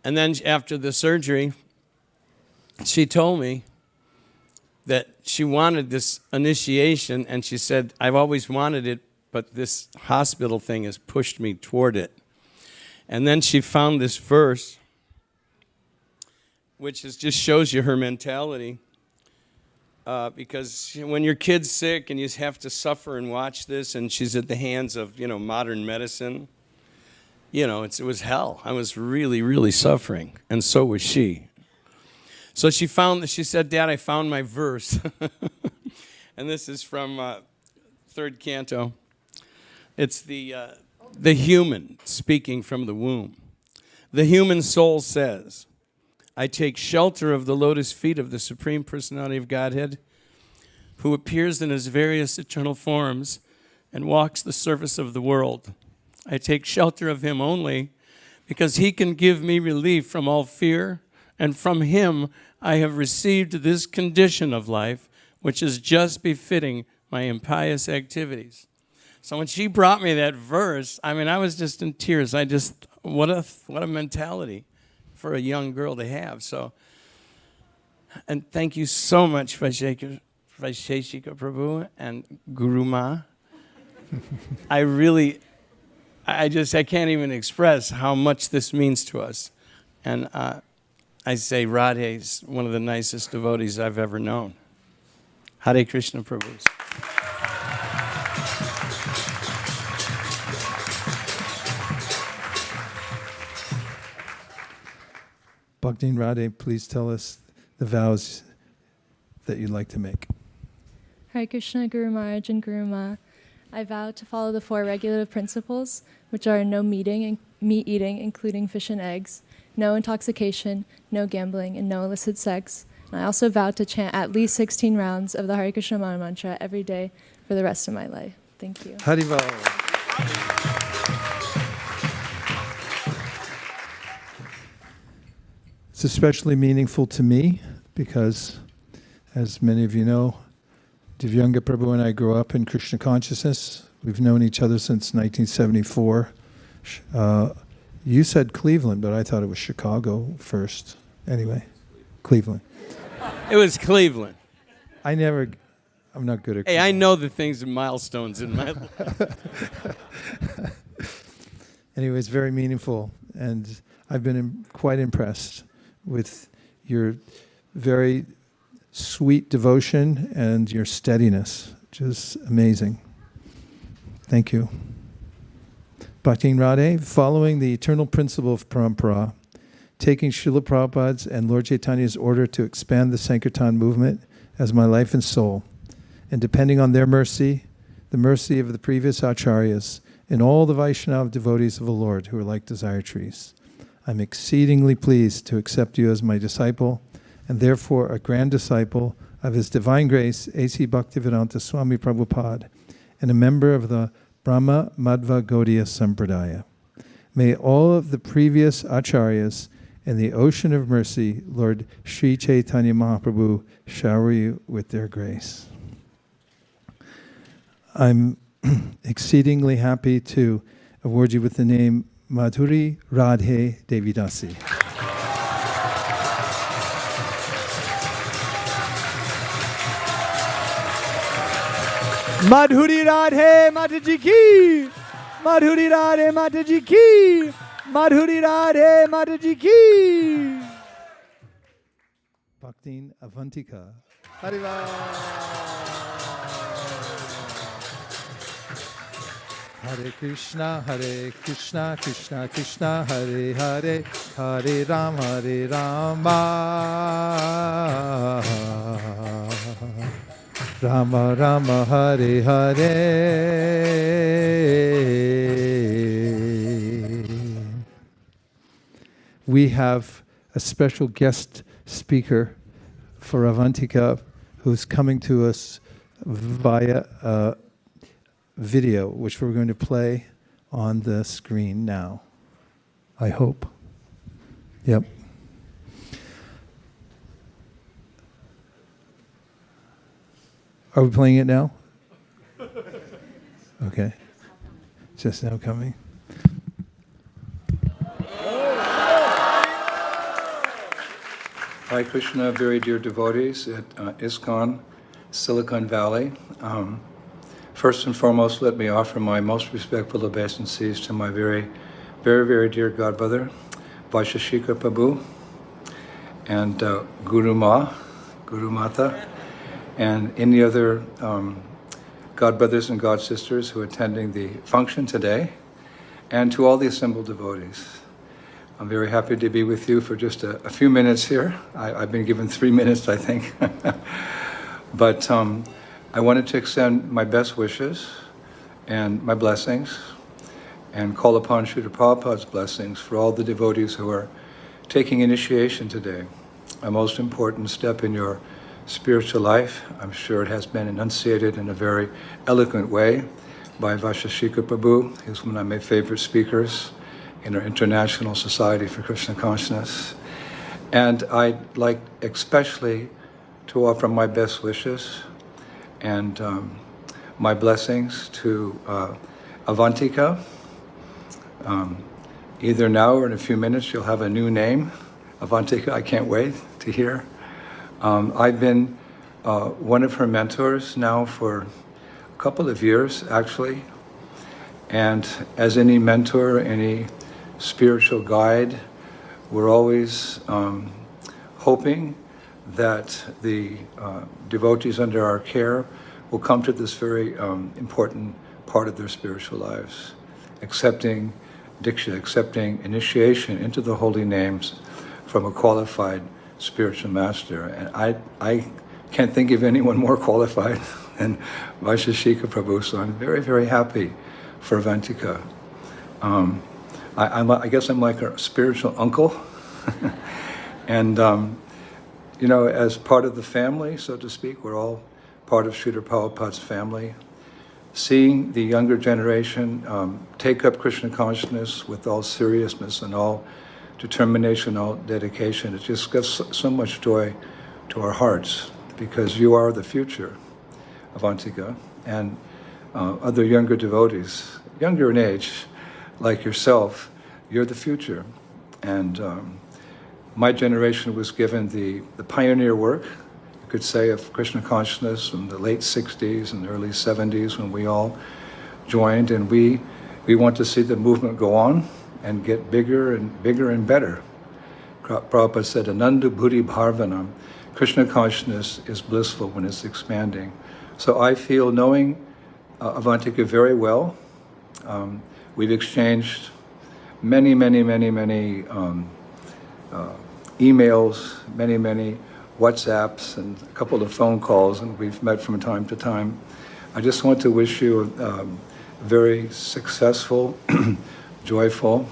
And then after the surgery, she told me that she wanted this initiation, and she said, I've always wanted it, but this hospital thing has pushed me toward it. And then she found this verse, which just shows you her mentality, because when your kid's sick and you have to suffer and watch this, and she's at the hands of, modern medicine, it was hell. I was really, really suffering, and so was she. So she said, Dad, I found my verse. And this is from 3rd canto. It's the human speaking from the womb. The human soul says, I take shelter of the lotus feet of the Supreme Personality of Godhead, who appears in his various eternal forms and walks the surface of the world. I take shelter of him only because he can give me relief from all fear, and from him I have received this condition of life which is just befitting my impious activities. So when she brought me that verse, I mean, I was just in tears. What a mentality for a young girl to have. So, and thank you so much, Vaisesika Prabhu and Guru Ma. I can't even express how much this means to us. And I say Radhe is one of the nicest devotees I've ever known. Hare Krishna Prabhu. Bhakti Radhe, please tell us the vows that you'd like to make. Hare Krishna, Guru Maharaj and Guru Ma. I vow to follow the 4 regulative principles, which are no meat eating, including fish and eggs, no intoxication, no gambling, and no illicit sex. And I also vow to chant at least 16 rounds of the Hare Krishna Maha Mantra every day for the rest of my life. Thank you. Harival. It's especially meaningful to me because, as many of you know, Divyanga Prabhu and I grew up in Krishna consciousness. We've known each other since 1974. You said Cleveland, but I thought it was Chicago first. Anyway, Cleveland. It was Cleveland. I'm not good at Hey, I know the things and milestones in my life. Anyway, it's very meaningful, and I've been quite impressed with your very sweet devotion and your steadiness, which is amazing. Thank you. Bhakti Radhe, following the eternal principle of parampara, taking Srila Prabhupada's and Lord Chaitanya's order to expand the Sankirtan movement as my life and soul, and depending on their mercy, the mercy of the previous acharyas, and all the Vaishnava devotees of the Lord who are like desire trees, I'm exceedingly pleased to accept you as my disciple, and therefore a grand disciple of His Divine Grace, A.C. Bhaktivedanta Swami Prabhupada, and a member of the Brahma Madhva Gaudiya Sampradaya. May all of the previous acharyas and the ocean of mercy, Lord Sri Chaitanya Mahaprabhu, shower you with their grace. I'm exceedingly happy to award you with the name Madhuri Radhe Devidasi. Madhuri Radhe Mataji ki! Madhuri Radhe Mataji ki! Madhuri Radhe Mataji ki! Bhaktin Avantika. Hariva. Hare Krishna, Krishna Krishna, Hare Hare, Hare Rama, Rama Rama, Hare Hare. We have a special guest speaker for Avantika who's coming to us via video, which we're going to play on the screen now, I hope. Yep. Are we playing it now? Okay. Just now coming. Hi Krishna, very dear devotees at ISKCON, Silicon Valley. First and foremost, let me offer my most respectful obeisances to my very, very dear godbrother, Vaisesika Prabhu, and Guru Mata, and any other godbrothers and godsisters who are attending the function today, and to all the assembled devotees. I'm very happy to be with you for just a few minutes here. I've been given 3 minutes, I think. But I wanted to extend my best wishes and my blessings and call upon Srila Prabhupada's blessings for all the devotees who are taking initiation today. A most important step in your spiritual life. I'm sure it has been enunciated in a very eloquent way by Vaisesika Prabhu. He's one of my favorite speakers in our International Society for Krishna Consciousness. And I'd like especially to offer my best wishes and my blessings to Avantika. Either now or in a few minutes you'll have a new name, Avantika. I can't wait to hear. I've been one of her mentors now for a couple of years, actually. And as any mentor, any spiritual guide, we're always hoping that the devotees under our care will come to this very important part of their spiritual lives, accepting Diksha, accepting initiation into the holy names from a qualified spiritual master. And I can't think of anyone more qualified than Vaisesika Prabhu, so I'm very, very happy for Avantika. I guess I'm like a spiritual uncle. And, you know, as part of the family, so to speak, we're all part of Srila Prabhupada's family. Seeing the younger generation take up Krishna consciousness with all seriousness and all determination, all dedication, it just gives so much joy to our hearts, because you are the future, Avantika, and other younger devotees, younger in age, like yourself, you're the future. And my generation was given the pioneer work, you could say, of Krishna consciousness from the late 60s and early 70s when we all joined, and we want to see the movement go on and get bigger and bigger and better. Prabhupada said, Ananda Buddhi Bharvanam, Krishna consciousness is blissful when it's expanding. So I feel, knowing Avantika very well, we've exchanged many emails, many WhatsApps, and a couple of phone calls, and we've met from time to time. I just want to wish you a very successful, joyful,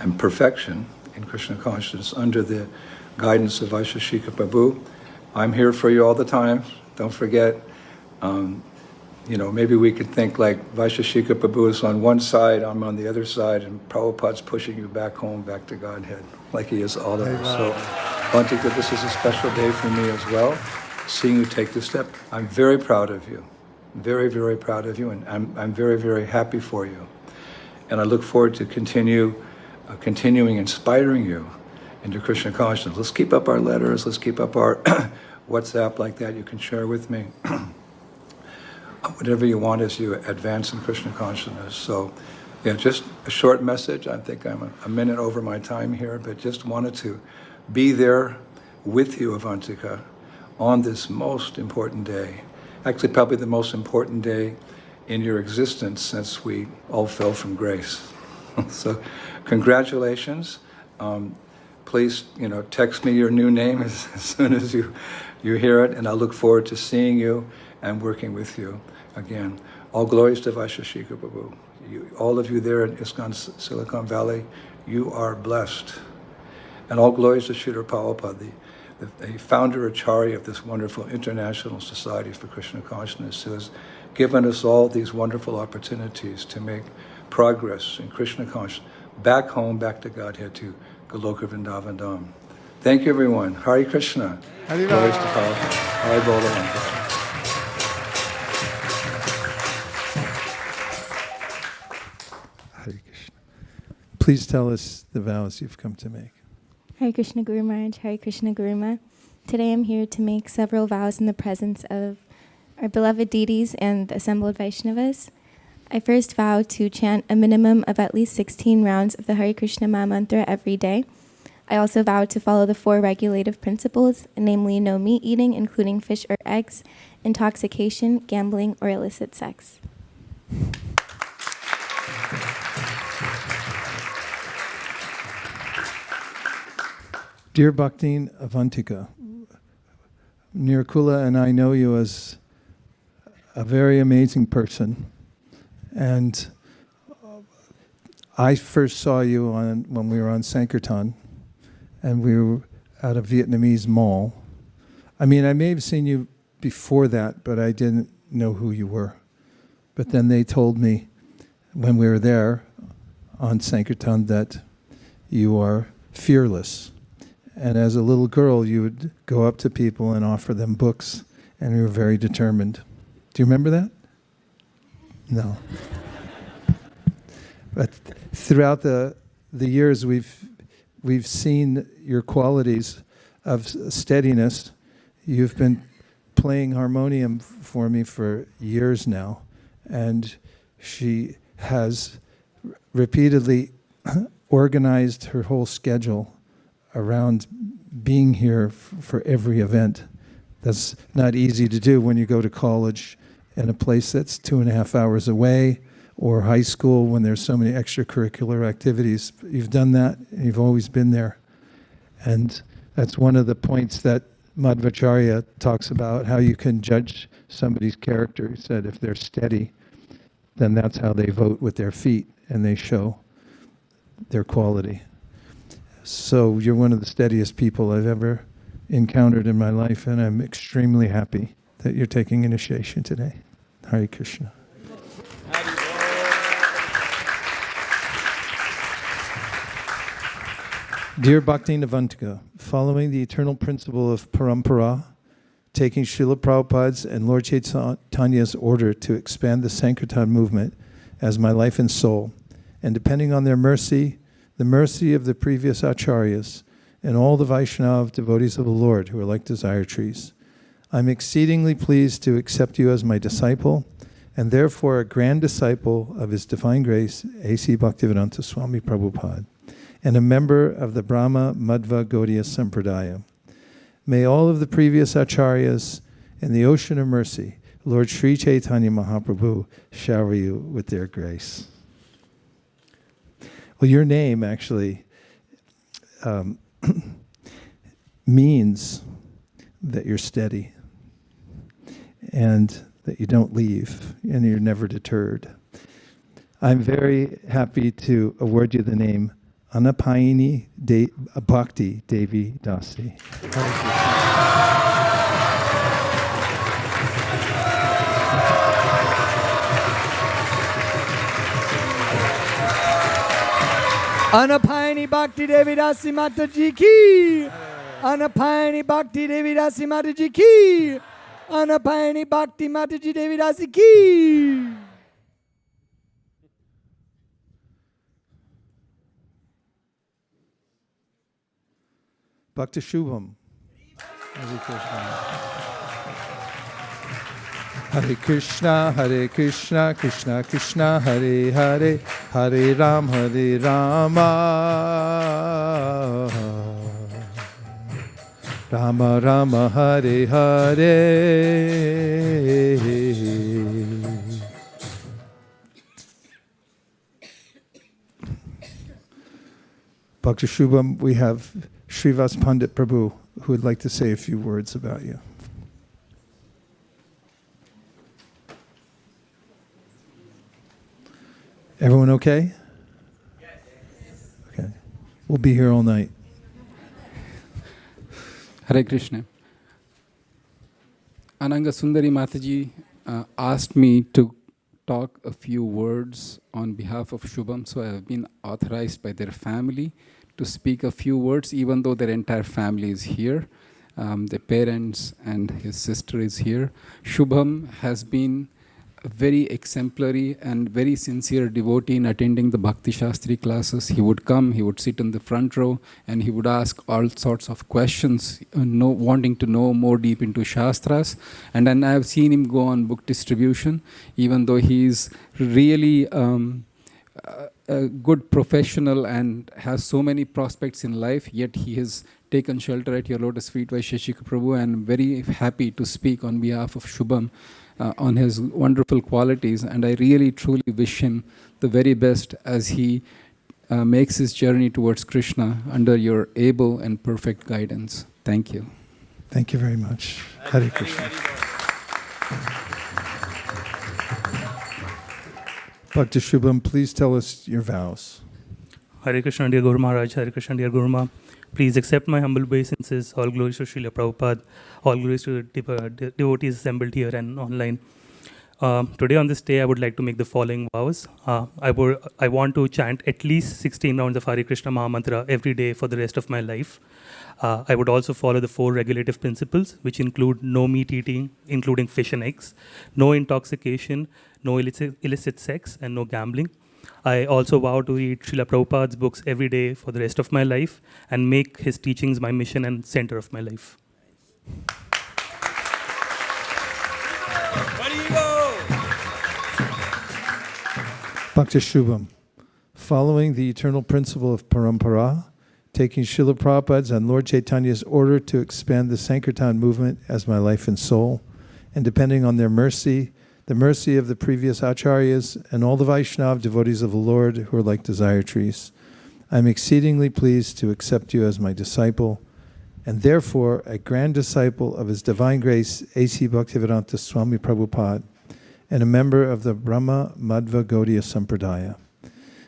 and perfection in Krishna consciousness under the guidance of Vaisesika Prabhu. I'm here for you all the time. Don't forget. You know, maybe we could think like Vaisesika Prabhu is on one side, I'm on the other side, and Prabhupada's pushing you back home, back to Godhead, like he is all of us. So, Avantika, this is a special day for me as well, seeing you take this step. I'm very proud of you, very, very proud of you, and I'm very, very happy for you. And I look forward to continuing inspiring you into Krishna consciousness. Let's keep up our letters, let's keep up our WhatsApp like that. You can share with me whatever you want as you advance in Krishna consciousness. So, yeah, just a short message. I think I'm a minute over my time here, but just wanted to be there with you, Avantika, on this most important day. Actually, probably the most important day in your existence since we all fell from grace. So, congratulations. Please, you know, text me your new name as soon as you hear it, and I look forward to seeing you and working with you again. All glories to Vaisesika Prabhu. All of you there in ISKCON Silicon Valley, you are blessed. And all glories to Srila Prabhupada, the founder Acharya of this wonderful International Society for Krishna Consciousness, who has given us all these wonderful opportunities to make progress in Krishna consciousness, back home, back to Godhead, to Goloka Vrindavan Dham. Thank you, everyone. Hare Krishna. Glories to Prabhupada. Hare Bolaram. Hare Krishna. Please tell us the vows you've come to make. Hare Krishna Guru Maharaj, Hare Krishna Guru Ma. Today I'm here to make several vows in the presence of our beloved deities and assembled Vaishnavas. I first vow to chant a minimum of at least 16 rounds of the Hare Krishna Maha Mantra every day. I also vow to follow the 4 regulative principles, namely no meat eating, including fish or eggs, intoxication, gambling, or illicit sex. Dear Bhaktin Avantika, Nirkula and I know you as a very amazing person. And I first saw you when we were on Sankirtan, and we were at a Vietnamese mall. I mean, I may have seen you before that, but I didn't know who you were. But then they told me when we were there on Sankirtan that you are fearless. And as a little girl, you would go up to people and offer them books and we were very determined. Do you remember that? No. But throughout the years, we've seen your qualities of steadiness. You've been playing harmonium for me for years now, and she has repeatedly organized her whole schedule around being here for every event. That's not easy to do when you go to college in a place that's 2.5 hours away, or high school when there's so many extracurricular activities. You've done that, and you've always been there. And that's one of the points that Madhvacharya talks about, how you can judge somebody's character. He said if they're steady, then that's how they vote with their feet, and they show their quality. So you're one of the steadiest people I've ever encountered in my life, and I'm extremely happy that you're taking initiation today. Hare Krishna. Dear Bhakti Navantika, following the eternal principle of parampara, taking Srila Prabhupada's and Lord Chaitanya's order to expand the Sankirtan movement as my life and soul, and depending on their mercy, the mercy of the previous acharyas, and all the Vaishnava devotees of the Lord who are like desire trees, I'm exceedingly pleased to accept you as my disciple, and therefore a grand disciple of His Divine Grace, A.C. Bhaktivedanta Swami Prabhupada, and a member of the Brahma Madhva Gaudiya Sampradaya. May all of the previous acharyas and the ocean of mercy, Lord Sri Chaitanya Mahaprabhu, shower you with their grace. Well, your name actually means that you're steady and that you don't leave and you're never deterred. I'm very happy to award you the name Anapayini Bhakti Devi Dasi. Anapayini Bhakti Devi Dasi Mataji ki. Anapayini Bhakti Devi Dasi Mataji ki. Anapayini Bhakti Mataji Devi Dasi ki. Bhakti Shubham. Hare Krishna. Hare Krishna, Hare Krishna, Krishna Krishna, Hare Hare, Hare Ram, Hare Rama, Rama Rama, Hare Hare. Bhakti Shubham, we have Srivas Pandit Prabhu, who would like to say a few words about you. Everyone okay? Yes. Okay. We'll be here all night. Hare Krishna. Ananga Sundari Mataji asked me to talk a few words on behalf of Shubham, so I have been authorized by their family to speak a few words, even though their entire family is here. The parents and his sister is here. Shubham has been a very exemplary and very sincere devotee in attending the Bhakti Shastri classes. He would come, he would sit in the front row, and he would ask all sorts of questions, wanting to know more deep into Shastras. And then I have seen him go on book distribution, even though he is really a good professional and has so many prospects in life, yet he has taken shelter at your lotus feet, Vaisesika Prabhu, and I'm very happy to speak on behalf of Shubham on his wonderful qualities, and I really truly wish him the very best as he makes his journey towards Krishna under your able and perfect guidance. Thank you. Thank you very much. Hare Krishna. Bhakti Shubham, please tell us your vows. Hare Krishna, dear Guru Maharaj. Hare Krishna, dear Guru Ma. Please accept my humble obeisances. All glories to Srila Prabhupada. All glories to devotees assembled here and online. Today on this day, I would like to make the following vows. I want to chant at least 16 rounds of Hare Krishna Mahamantra every day for the rest of my life. I would also follow the 4 regulative principles, which include no meat eating, including fish and eggs, no intoxication, no illicit sex, and no gambling. I also vow to read Srila Prabhupada's books every day for the rest of my life and make his teachings my mission and center of my life. Bhakti Shubham. Following the eternal principle of parampara, taking Srila Prabhupada's and Lord Chaitanya's order to expand the Sankirtan movement as my life and soul, and depending on their mercy, the mercy of the previous acharyas, and all the Vaishnava devotees of the Lord who are like desire trees, I am exceedingly pleased to accept you as my disciple, and therefore a grand disciple of His Divine Grace, A.C. Bhaktivedanta Swami Prabhupada, and a member of the Brahma Madhva Gaudiya Sampradaya.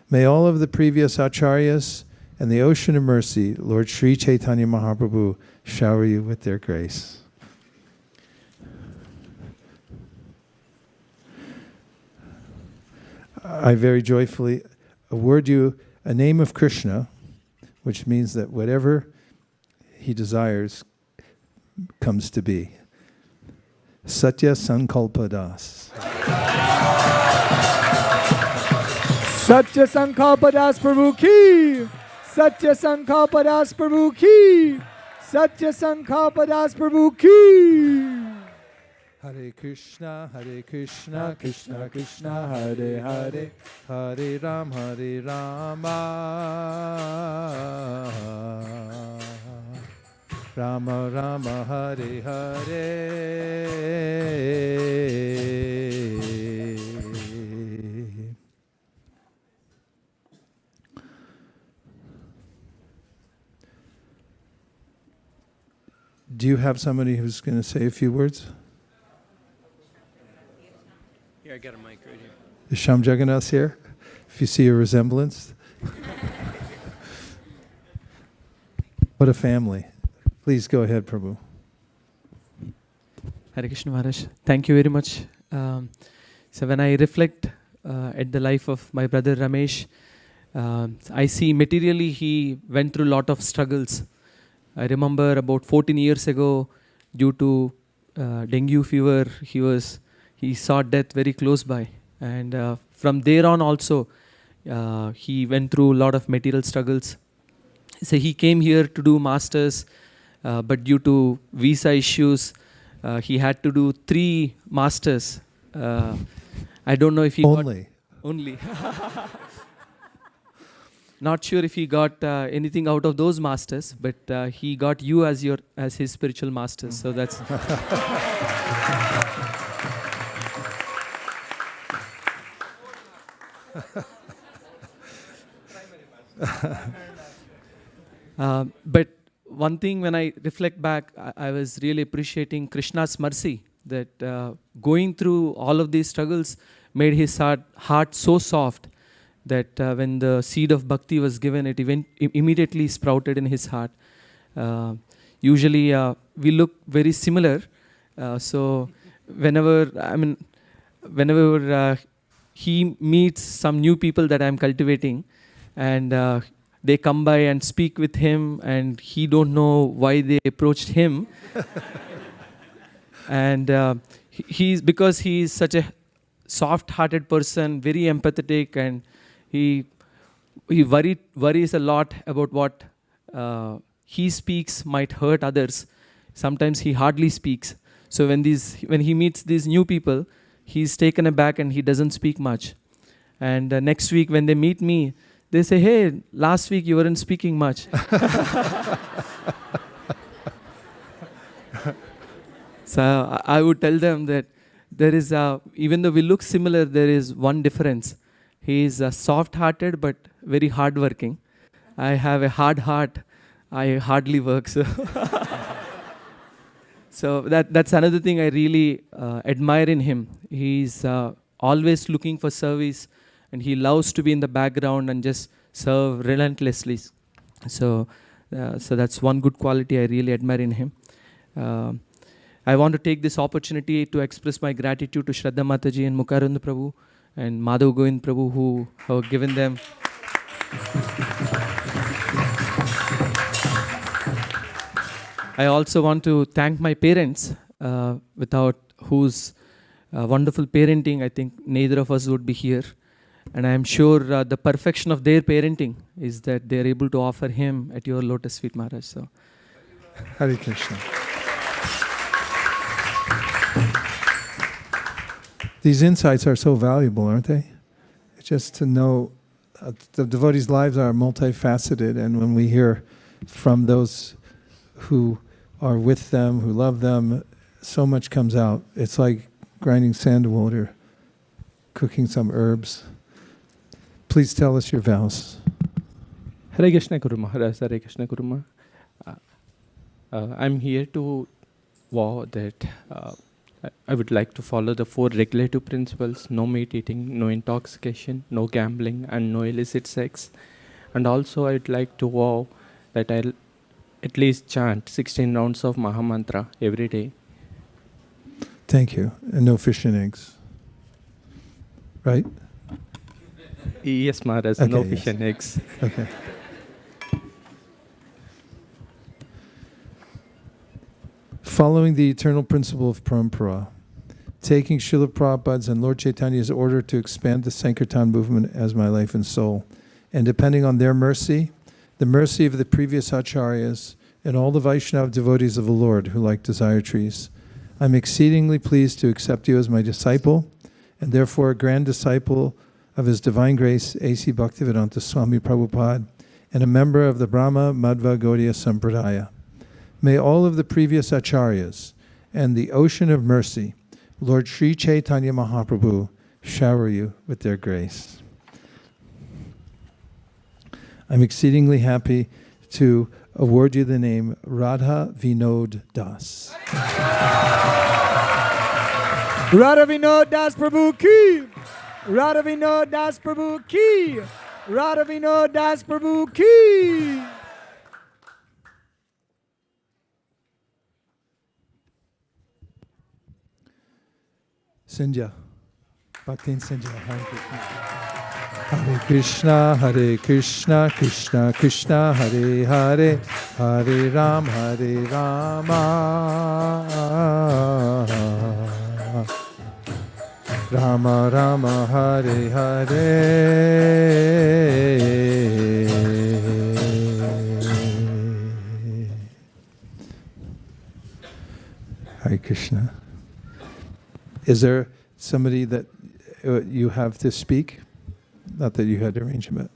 May all of the previous acharyas and the ocean of mercy, Lord Sri Chaitanya Mahaprabhu, shower you with their grace. I very joyfully award you a name of Krishna, which means that whatever he desires comes to be. Satya Sankalpa Das. Satya Sankalpa Das Prabhu ki! Satya Sankalpa Das Prabhu ki! Satya Sankalpa Das Prabhu ki! Hare Krishna, Krishna Krishna, Hare Hare, Hare Rama, Rama Rama, Hare Hare. Do you have somebody who's going to say a few words? Here, I got a mic right here. Is Sham Jagannath here? If you see a resemblance. What a family. Please go ahead, Prabhu. Hare Krishna Maharaj. Thank you very much. So when I reflect at the life of my brother Ramesh, I see materially he went through a lot of struggles. I remember about 14 years ago, due to dengue fever, he saw death very close by. And from there on also, he went through a lot of material struggles. So he came here to do masters, but due to visa issues, he had to do 3 masters. I don't know if he only. Not sure if he got anything out of those masters, but he got you as his spiritual master. So that's. But one thing, when I reflect back, I was really appreciating Krishna's mercy, that going through all of these struggles made his heart so soft that when the seed of bhakti was given, it immediately sprouted in his heart. Usually we look very similar, so whenever he meets some new people that I'm cultivating, and they come by and speak with him, and he don't know why they approached him. And because he is such a soft-hearted person, very empathetic, and he worries a lot about what he speaks might hurt others. Sometimes he hardly speaks. So when he meets these new people, he's taken aback and he doesn't speak much. And next week when they meet me, they say, "Hey, last week you weren't speaking much." So I would tell them that there is, even though we look similar, there is one difference. He is soft-hearted but very hard-working. I have a hard heart. I hardly work. So that's another thing I really admire in him. He's always looking for service, and he loves to be in the background and just serve relentlessly. So that's one good quality I really admire in him. I want to take this opportunity to express my gratitude to Shraddha Mataji and Mukarand Prabhu and Madhav Govind Prabhu who have given them. I also want to thank my parents, without whose wonderful parenting, I think neither of us would be here. And I am sure the perfection of their parenting is that they are able to offer him at your lotus feet, Maharaj. So, Hare Krishna. These insights are so valuable, aren't they? Just to know the devotees' lives are multifaceted, and when we hear from those who are with them, who love them, so much comes out. It's like grinding sandalwood or cooking some herbs. Please tell us your vows. Hare Krishna Guru Maharaj, Hare Krishna Guru Maharaj. I'm here to vow that I would like to follow the 4 regulative principles: no meat eating, no intoxication, no gambling, and no illicit sex. And also I'd like to vow that I'll at least chant 16 rounds of Mahamantra every day. Thank you. And no fish and eggs. Right? Yes, Maharaj, Okay, no fish yes. and eggs. Okay. Following the eternal principle of parampara, taking Srila Prabhupada's and Lord Chaitanya's order to expand the Sankirtan movement as my life and soul, and depending on their mercy, the mercy of the previous acharyas, and all the Vaishnava devotees of the Lord who like desire trees, I'm exceedingly pleased to accept you as my disciple, and therefore a grand disciple of His Divine Grace, A.C. Bhaktivedanta Swami Prabhupada, and a member of the Brahma Madhva Gaudiya Sampradaya. May all of the previous acharyas and the ocean of mercy, Lord Sri Chaitanya Mahaprabhu, shower you with their grace. I'm exceedingly happy to award you the name Radha Vinod Das. Radha Vinod Das Prabhu ki! Radha Vinod Das Prabhu ki! Radha Vinod Das Prabhu ki! Sindhya. Bhaktin Sindhya. Hare Krishna, Hare Krishna, Krishna Krishna, Hare Hare, Hare Ram, Hare Rama, Rama Rama, Hare Hare. Hare Krishna. Is there somebody that you have to speak? Not that you had to arrange him.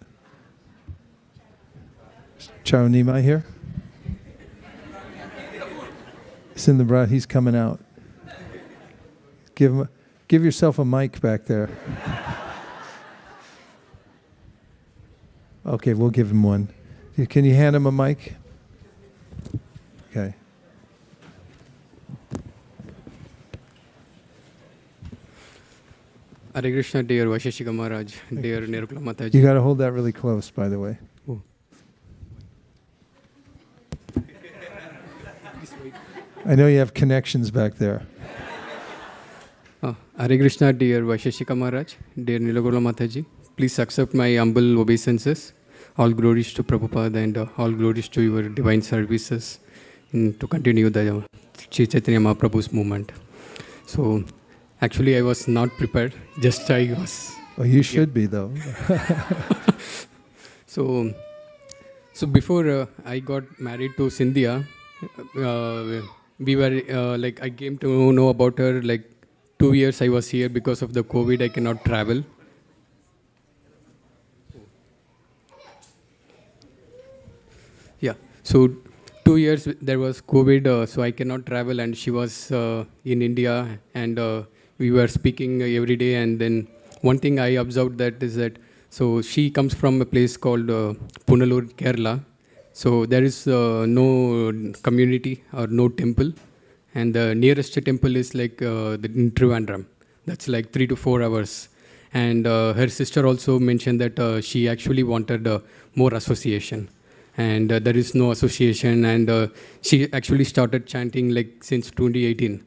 Charunima here? It's in the bride. He's coming out. Give yourself a mic back there. Okay, we'll give him one. Can you hand him a mic? Okay. Hare Krishna, dear Vaisesika Maharaj, dear Nirukula Mataji. You got to hold that really close, by the way. Oh. I know you have connections back there. Hare Krishna, dear Vaisesika Maharaj, dear Nirukula Mataji. Please accept my humble obeisances. All glories to Prabhupada and all glories to your divine services to continue the Sri Chaitanya Mahaprabhu's movement. So, actually, I was not prepared. Just I was. Well, you should be, though. So before I got married to Sindhya, we were like I came to know about her like 2 years I was here because of the COVID. I cannot travel. Yeah. So 2 years there was COVID, so I cannot travel, and she was in India, and we were speaking every day. And then one thing I observed that is that so she comes from a place called Punalur, Kerala. So there is no community or no temple, and the nearest temple is like in Trivandrum. That's like 3 to 4 hours. And her sister also mentioned that she actually wanted more association. and there is no association. And she actually started chanting like since 2018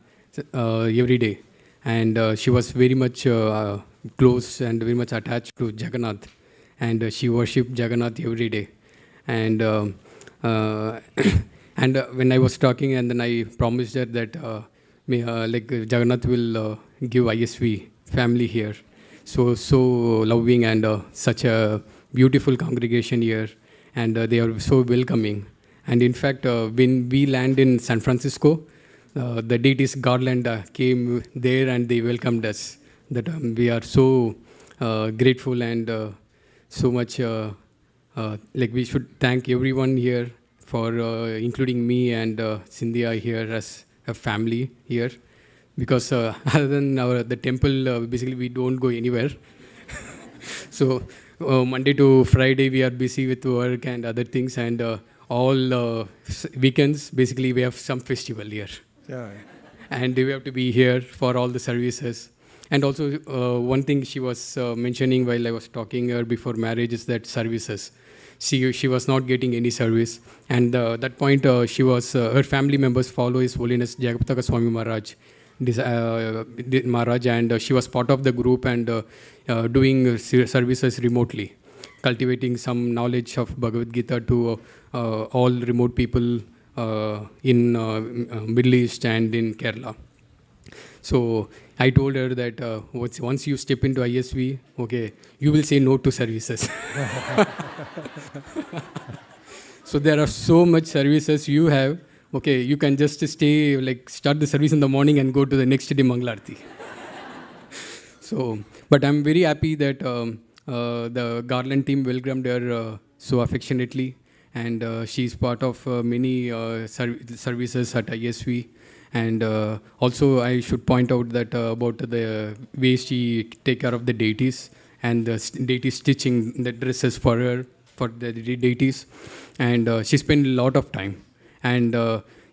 every day, and she was very much close and very much attached to Jagannath, and she worshipped Jagannath every day. And when I was talking, and then I promised her that like Jagannath will give ISV family here. So loving, and such a beautiful congregation here, and they are so welcoming. And in fact, when we land in San Francisco, the deities Garland came there and they welcomed us. That we are so grateful, and so much like we should thank everyone here for including me and Cynthia here as a family here, because other than the temple, basically we don't go anywhere. So Monday to Friday we are busy with work and other things, and all weekends basically we have some festival here. Yeah. And we have to be here for all the services. And also one thing she was mentioning while I was talking her before marriage is that services. She was not getting any service, and that point she was her family members follow His Holiness Jagapataka Swami Maharaj, and she was part of the group and doing services remotely, cultivating some knowledge of Bhagavad Gita to all remote people in Middle East and in Kerala. So I told her that once you step into ISV, okay, you will say no to services. So there are so much services you have. Okay, you can just stay, like start the service in the morning and go to the next day Mangalarti. So, but I'm very happy that the Garland team welcomed her so affectionately, and she's part of many services at ISV. And also I should point out that about the way she take care of the deities, and the deities stitching the dresses for her, for the deities, and she spent a lot of time. And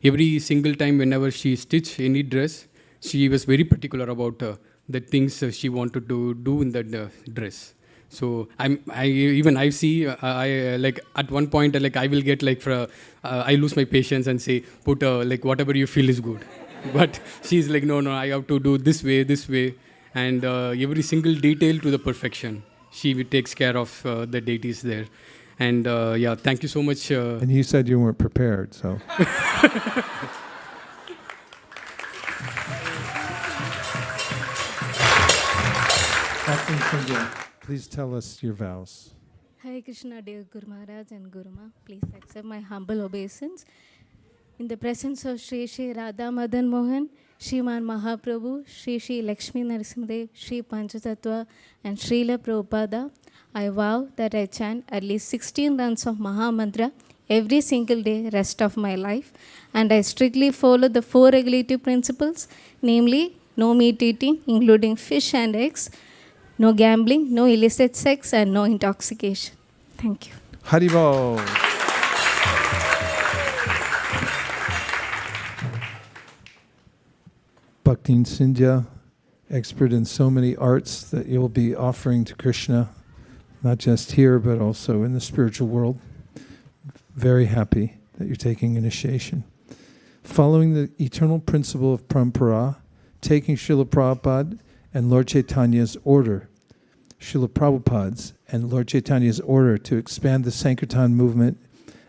every single time whenever she stitched any dress, she was very particular about the things she wanted to do in that dress. So I see like at one point like I will get like I lose my patience and say put like whatever you feel is good, but she's like no, I have to do this way, and every single detail to the perfection. She takes care of the deities there, and yeah, thank you so much. And you said you weren't prepared, so. Please tell us your vows. Hare Krishna, dear Guru Maharaj and Guru Ma, please accept my humble obeisance. In the presence of Shri Shri Radha Madan Mohan, Shriman Mahaprabhu, Shri Shri Lakshmi Narasimhadev, Shri Panchatattva, and Srila Prabhupada, I vow that I chant at least 16 rounds of Maha Mantra every single day rest of my life, and I strictly follow the 4 regulative principles, namely no meat eating, including fish and eggs, no gambling, no illicit sex, and no intoxication. Thank you. Haribol. Bhaktin Sindhya, expert in so many arts that you'll be offering to Krishna, not just here, but also in the spiritual world. Very happy that you're taking initiation. Following the eternal principle of Parampara, taking Srila Prabhupada and Lord Chaitanya's order, Srila Prabhupada's and Lord Chaitanya's order to expand the Sankirtan movement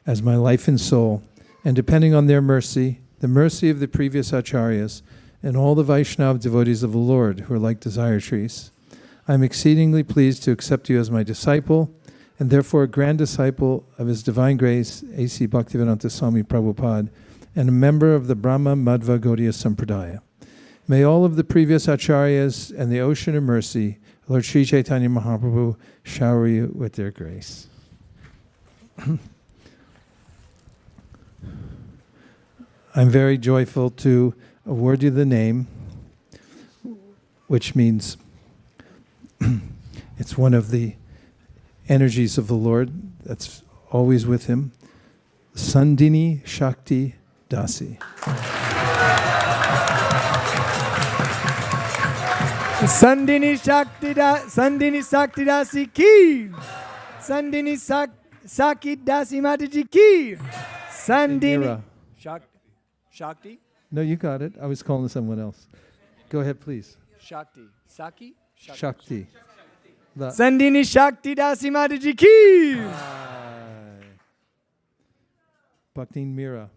as my life and soul, and depending on their mercy, the mercy of the previous acharyas, and all the Vaishnava devotees of the Lord who are like desire trees, I am exceedingly pleased to accept you as my disciple, and therefore a grand disciple of His Divine Grace, A.C. Bhaktivedanta Swami Prabhupada, and a member of the Brahma Madhva Gaudiya Sampradaya. May all of the previous acharyas and the ocean of mercy, Lord Sri Chaitanya Mahaprabhu, shower you with their grace. I'm very joyful to award you the name, which means it's one of the energies of the Lord that's always with Him, Sandini Shakti Dasi. Sandini Shakti Dasi ki. Sandini Saki Dasi Mataji ki. Sandini. Mira. Shakti. No, you got it. I was calling someone else. Go ahead, please. Shakti. Saki. Shakti. Sandini Shakti Dasi Mataji ki. Bhakti Mira.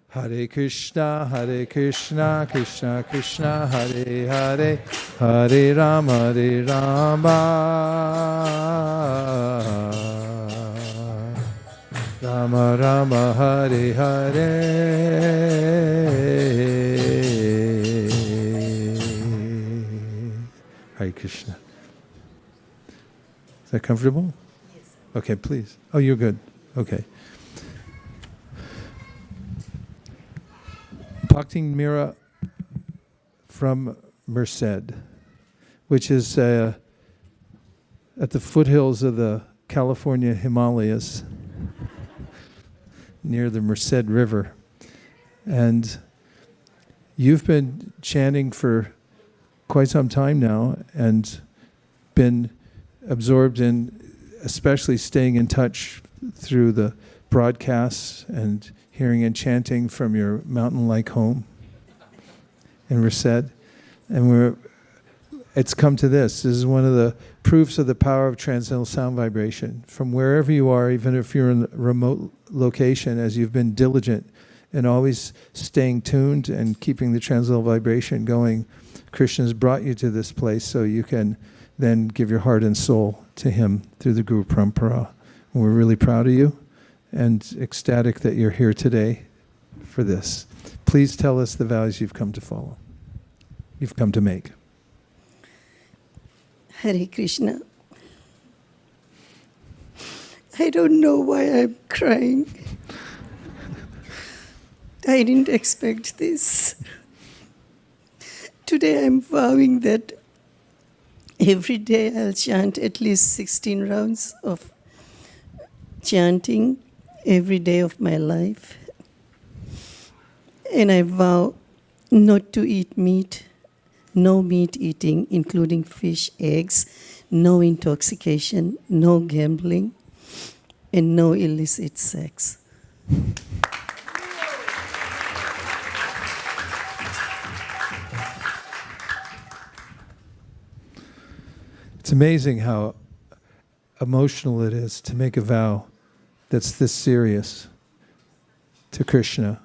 Hare Krishna, Krishna Krishna, Hare Hare, Hare Rama, Rama Rama, Hare Hare. Hare Krishna. Is that comfortable? Yes. Okay, please. Oh, you're good. Okay. Bhakti Mira from Merced, which is at the foothills of the California Himalayas, near the Merced River. And you've been chanting for quite some time now and been absorbed in especially staying in touch through the broadcasts and hearing and chanting from your mountain-like home in Merced. And it's come to this. This is one of the proofs of the power of transcendental sound vibration. From wherever you are, even if you're in a remote location, as you've been diligent and always staying tuned and keeping the transcendental vibration going, Krishna has brought you to this place so you can then give your heart and soul to him through the Guru Parampara. And we're really proud of you and ecstatic that you're here today for this. Please tell us the vows you've come to follow, you've come to make. Hare Krishna. I don't know why I'm crying. I didn't expect this. Today I'm vowing that every day I'll chant at least 16 rounds of chanting every day of my life. And I vow not to eat meat, no meat eating, including fish, eggs, no intoxication, no gambling, and no illicit sex. It's amazing how emotional it is to make a vow that's this serious to Krishna.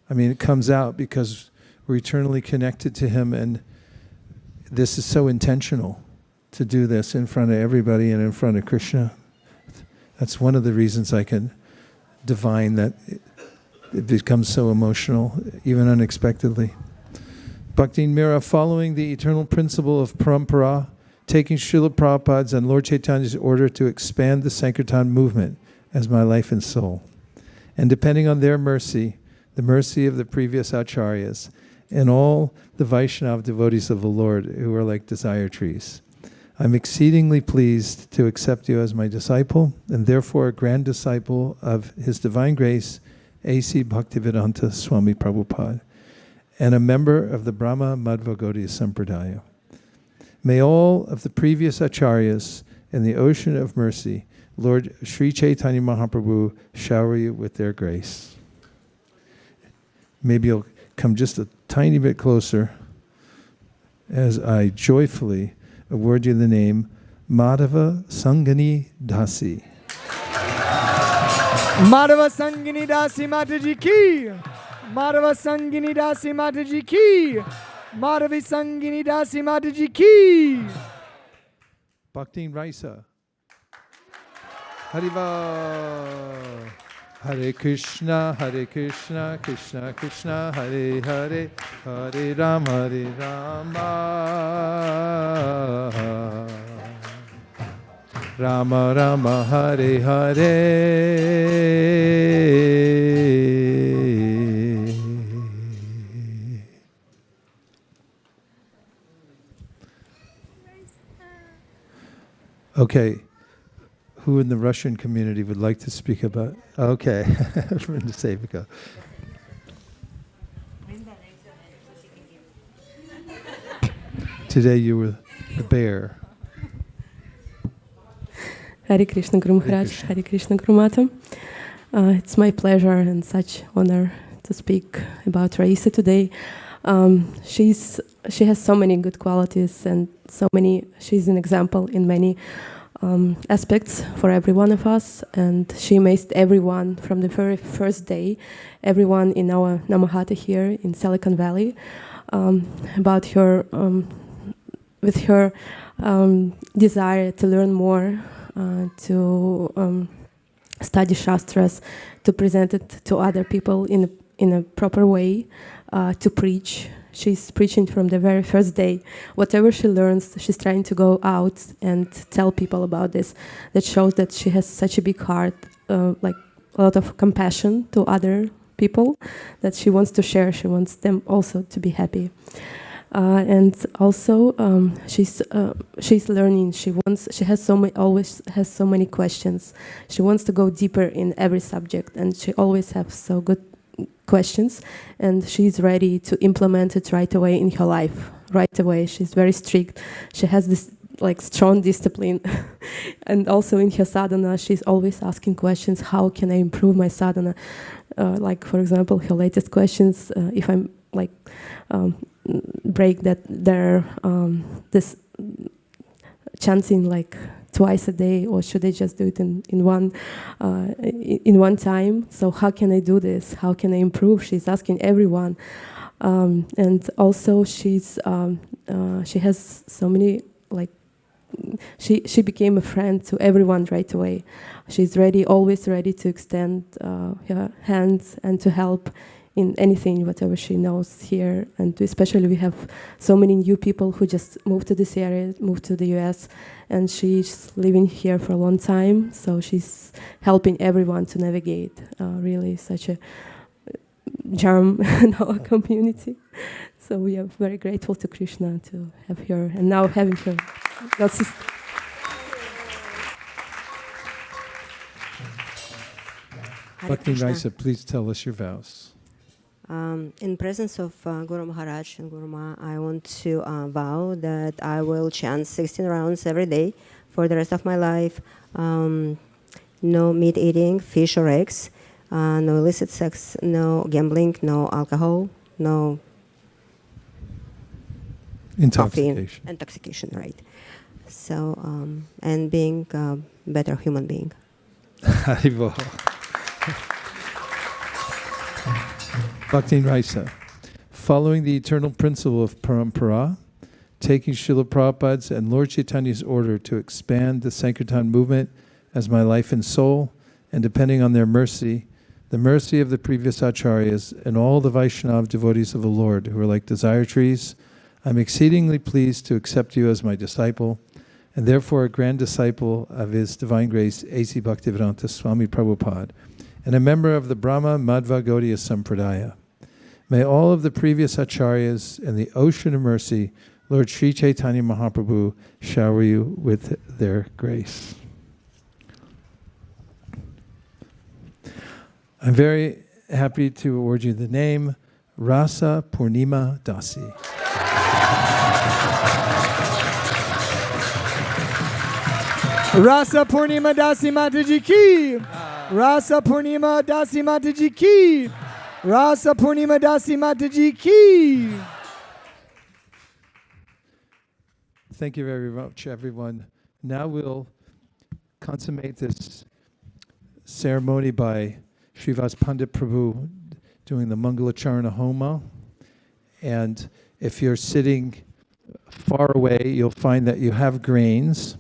I mean, it comes out because we're eternally connected to him, and this is so intentional to do this in front of everybody and in front of Krishna. That's one of the reasons I can divine that it becomes so emotional, even unexpectedly. Bhakti Mira, following the eternal principle of parampara, taking Srila Prabhupada's and Lord Chaitanya's order to expand the Sankirtan movement as my life and soul. And depending on their mercy, the mercy of the previous acharyas, and all the Vaishnava devotees of the Lord who are like desire trees, I'm exceedingly pleased to accept you as my disciple, and therefore a grand disciple of His Divine Grace, A.C. Bhaktivedanta Swami Prabhupada, and a member of the Brahma Madhva Gaudiya Sampradaya. May all of the previous acharyas in the ocean of mercy, Lord Sri Chaitanya Mahaprabhu, shower you with their grace. Maybe you'll come just a tiny bit closer as I joyfully award you the name Madhava Sangani Dasi. Madhava Sangini Dasi Mataji ki. Madhava Sangini Dasi Mataji ki. Madhavi Sangini Dasi Mataji ki. Bhakti Raisa. Hariva. Hare Krishna, Krishna Krishna, Hare Hare, Hare Rama, Rama Rama, Hare Hare. Okay. Who in the Russian community would like to speak about? Okay, from the Sevika. Today you were the bear. Hare Krishna Guru Maharaj, Hare Krishna Guru Mata. It's my pleasure and such honor to speak about Raisa today. She has so many good qualities and she's an example in many aspects for every one of us, and she amazed everyone from the very first day, everyone in our Namahata here in Silicon Valley, about her, with her desire to learn more, to study Shastras, to present it to other people in a proper way, to preach. She's preaching from the very first day. Whatever she learns, she's trying to go out and tell people about this. That shows that she has such a big heart, like a lot of compassion to other people that she wants to share. She wants them also to be happy. And also, she's learning. She always has so many questions. She wants to go deeper in every subject, and she always has so good questions, and she's ready to implement it right away in her life. Right away, she's very strict. She has this like strong discipline, and also in her sadhana, she's always asking questions. How can I improve my sadhana? Like for example, her latest questions: if I'm like break that there this chanting like twice a day, or should I just do it in one time? So how can I do this? How can I improve? She's asking everyone, and also she has so many like she became a friend to everyone right away. She's always ready to extend her hands and to help in anything, whatever she knows here. And especially we have so many new people who just moved to this area, moved to the US, and she's living here for a long time. So she's helping everyone to navigate really such a charm in our community. So we are very grateful to Krishna to have her, and now having her. Bhakti Raisa, please tell us your vows. In presence of Guru Maharaj and Guru Ma, I want to vow that I will chant 16 rounds every day for the rest of my life. No meat eating, fish or eggs, no illicit sex, no gambling, no alcohol, no intoxication. Intoxication, right. So, and being a better human being. Haribo. Bhakti Raisa, following the eternal principle of parampara, taking Srila Prabhupada's and Lord Chaitanya's order to expand the Sankirtan movement as my life and soul, and depending on their mercy, the mercy of the previous acharyas and all the Vaishnava devotees of the Lord who are like desire trees, I'm exceedingly pleased to accept you as my disciple, and therefore a grand disciple of His Divine Grace, A.C. Bhaktivedanta Swami Prabhupada, and a member of the Brahma Madhva Gaudiya Sampradaya. May all of the previous acharyas and the ocean of mercy, Lord Sri Chaitanya Mahaprabhu, shower you with their grace. I'm very happy to award you the name Rasa Purnima Dasi. Rasa Purnima Dasi Mataji ki. Rasa Purnima Dasi Mataji ki. Rasa Purnima Dasi Mataji ki. Thank you very much, everyone. Now we'll consummate this ceremony by Srivas Pandit Prabhu doing the Mangalacharana Homa. And if you're sitting far away, you'll find that you have grains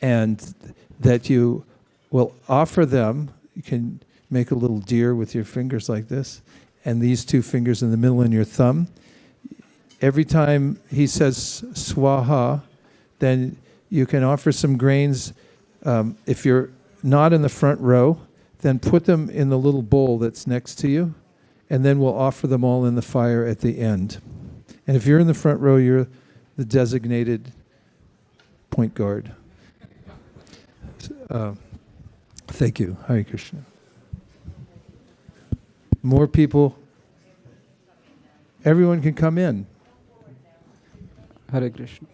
and that you will offer them. You can make a little deer with your fingers like this, and these two fingers in the middle and your thumb. Every time he says swaha, then you can offer some grains. If you're not in the front row, then put them in the little bowl that's next to you, and then we'll offer them all in the fire at the end. And if you're in the front row, you're the designated point guard. Thank you. Hare Krishna. More people. Everyone can come in. Hare Krishna.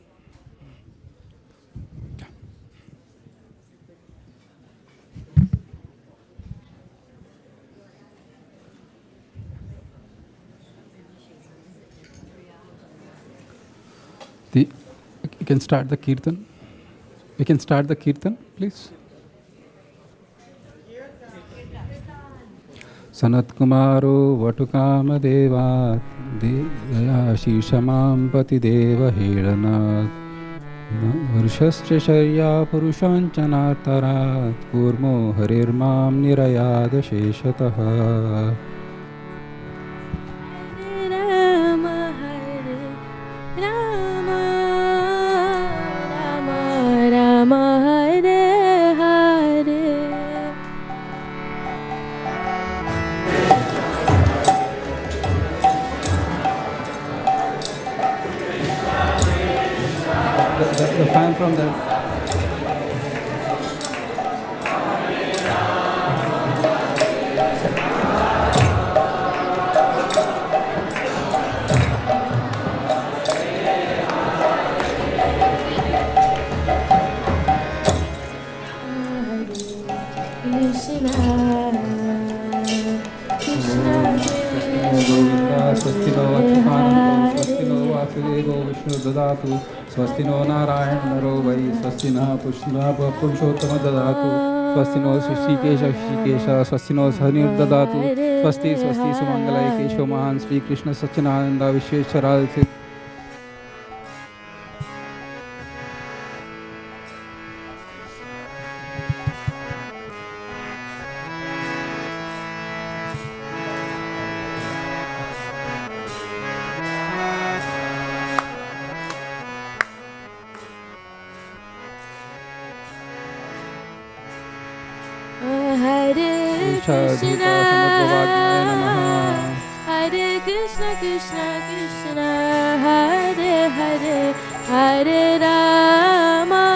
You can start the kirtan. We can start the kirtan, please. Sanat Kumaro Vatukama Deva Daya Shishamam Pati Deva Hedanat Varshascha Sharya Purushanchanatarat Kurmo Harirmam Nirayada Sheshataha. The fan from the Swastino Vachukanam Swastino Vasudevo Vishnu Dadatu Swastino Narayan Naro Vai Swastina Pushna Purushottama Dadatu Swastino Shishikesha Shishikesha Swastino Sanir Dadatu Swasti Swasti Sumangalai Kesho Mahan Sri Krishna Satchinananda Vishweshwaral Hare Krishna Krishna Krishna Hare Hare Hare Rama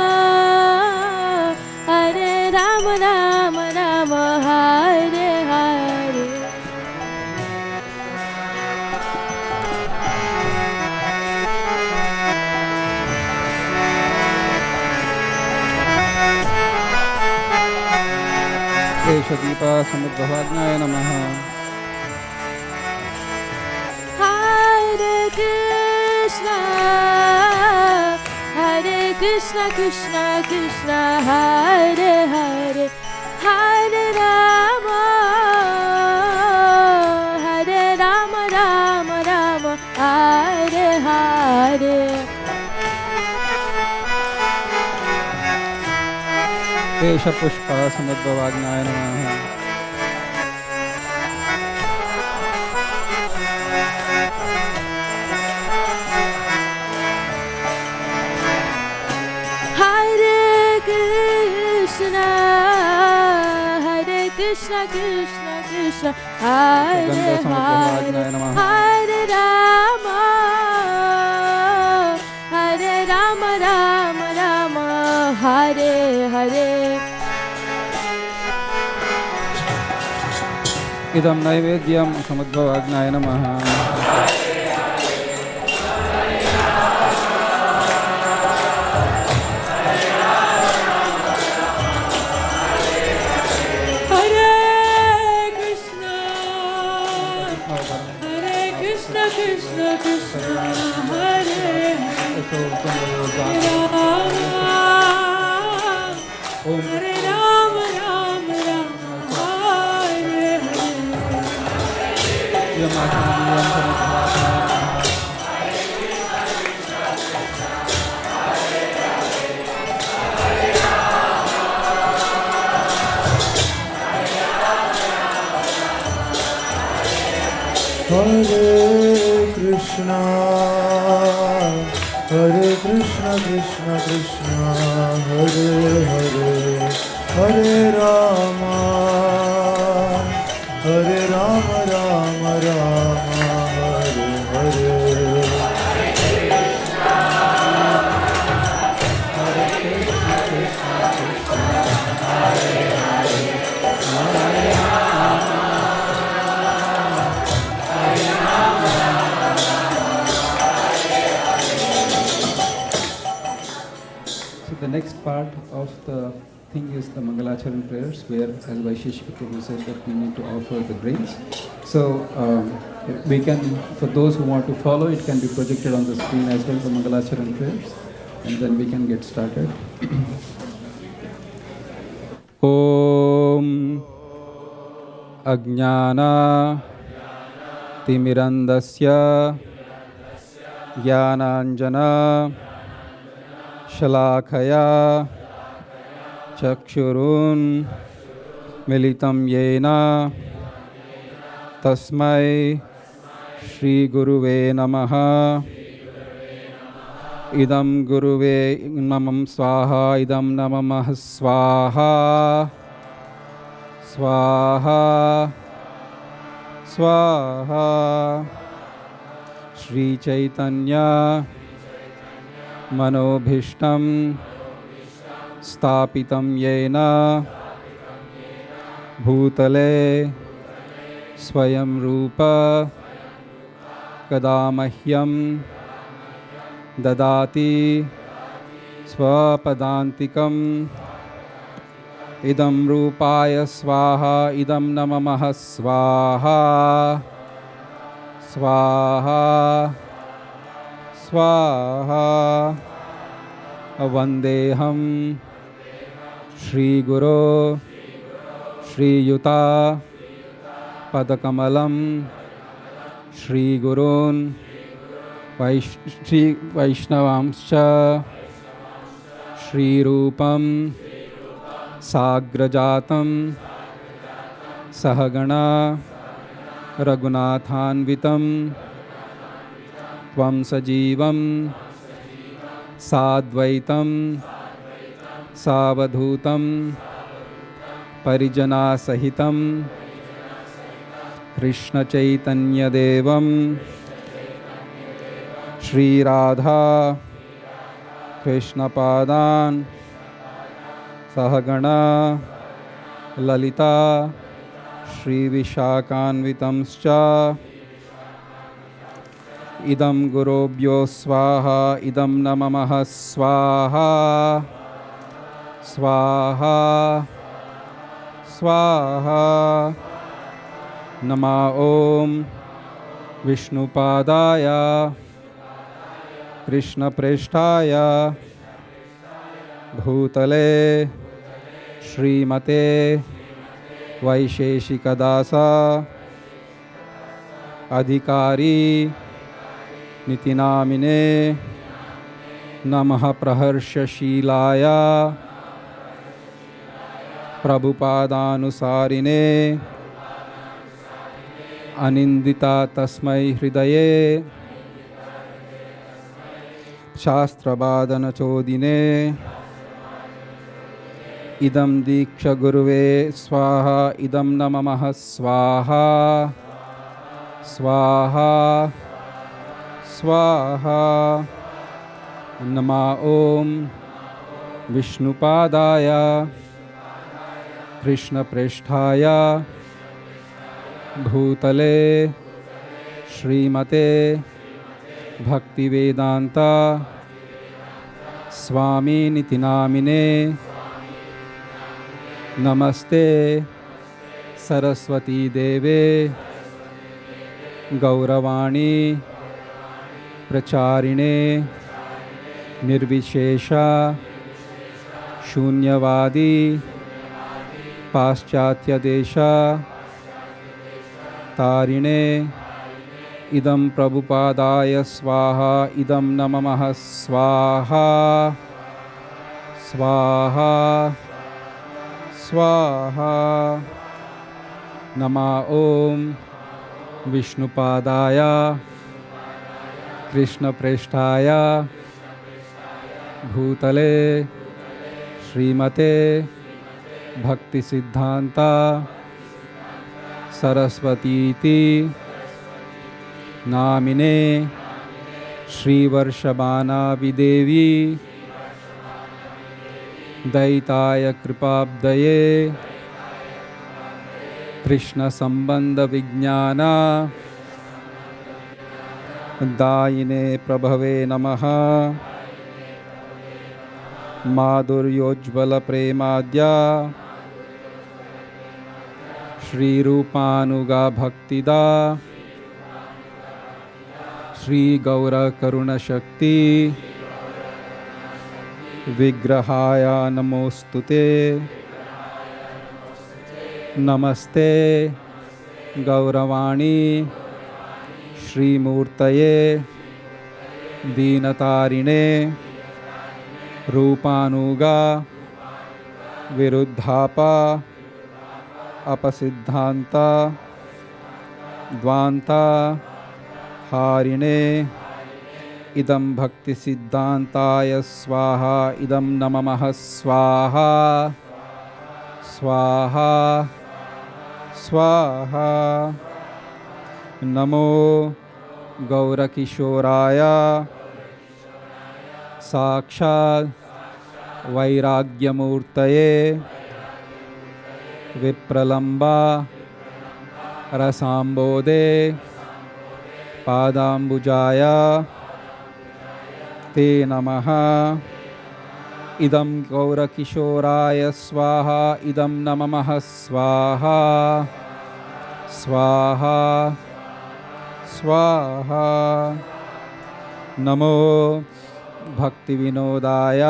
Hare Rama Rama Rama Hare Hare Deepa Samudbhavagnaye Namaha. Hare Krishna Krishna Krishna Hare Hare Hare Rama Hare Rama Rama Rama Hare Hare Kesha Pushpa Samudbhavagnaye Namaha. Krishna Krishna Krishna Hare Hare Hare Rama Hare Rama Rama Rama Hare Hare Idam Naivedyam Samudbhavagnaye Namaha. Krishna Krishna Hare Hare Rama Rama Rama Hare Hare Krishna Krishna Krishna Hare Hare Hare Rama Rama Rama Hare Hare the next part of the thing is the Mangalacharan prayers, where as Vaisesika Prabhu said that we need to offer the grains. So we can, for those who want to follow, it can be projected on the screen as well, the Mangalacharan prayers, and then we can get started. Om Ajnana Timirandasya Jnananjana Shalakaya Chakshurun Militam Yena Tasmai Shri Guruve Namaha Idam Guruve Namam Swaha Idam Namamah Swaha Swaha Swaha Shri Chaitanya Manobhishtam Stapitam Yena Bhutale Swayam Rupa Kadamahyam Dadati Swapadantikam Idam Rupaya Swaha Idam Namamah Swaha Swaha Swaha Vandeham Shri Guru Shri Yuta Padakamalam Shri Gurun Shri Vaishnavamscha Shri Rupam Sagrajatam Sahagana Raghunathanvitam Tvam Sajivam Sadvaitam Savadhutam Parijana Sahitam Krishna Chaitanya Devam Shri Radha Krishna Padan Sahagana Lalita Shri Vishakanvitamscha Idam Gurubhyo Swaha Idam Namamah Swaha Swaha Swaha Nama Om Vishnupadaya Krishna Preshtaya Bhutale Srimate Vaisesika Dasa Adhikari Nitinamine Namaha Praharsha Shilaya Prabhupadanusarine Anindita Tasmai Hridaye Shastrabadana Chodine Idam Diksha Guruve Swaha Idam Namamah Swaha Swaha Swaha Nama Om Vishnupadaya Krishna Presthaya Bhutale Srimate Bhakti Vedanta Swami Nitinamine Namaste Saraswati Deve Gauravani Pracharine Nirvishesha Shunyavadi Paschatya Desha Tarine Idam Prabhupadaya Swaha Idam Namamah Swaha Swaha Swaha Nama Om Vishnupadaya Krishna Preshtaya Bhutale Srimate Bhakti Siddhanta Saraswati Iti Namine Shri Varshabana Videvi Daitaya Kripabdaye Krishna Sambandha Vijnana Dayine Prabhave Namaha माधुर्योज्ज्वलप्रेमाद्या श्रीरूपानुगा भक्तिदा श्रीगौरकरुणशक्ति विग्रहाय नमोस्तुते। नमस्ते गौरवाणी श्रीमूर्तये दीनतारिणे रूपानुगा विरुद्धापा अपसिद्धांता द्वांता हारिणे इदं भक्ति सिद्धांताय स्वाहा इदं नमः स्वाहा स्वाहा स्वाहा। नमो गौरकिशोराय साक्षात् वैराग्यमूर्तये विप्रलंबा रसाम्बोधे पादाम्बुजाय ते नमः। इदं गौरकिशोराय स्वाहा इदं नमः स्वाहा स्वाहा स्वाहा। नमो भक्तिविनोदाय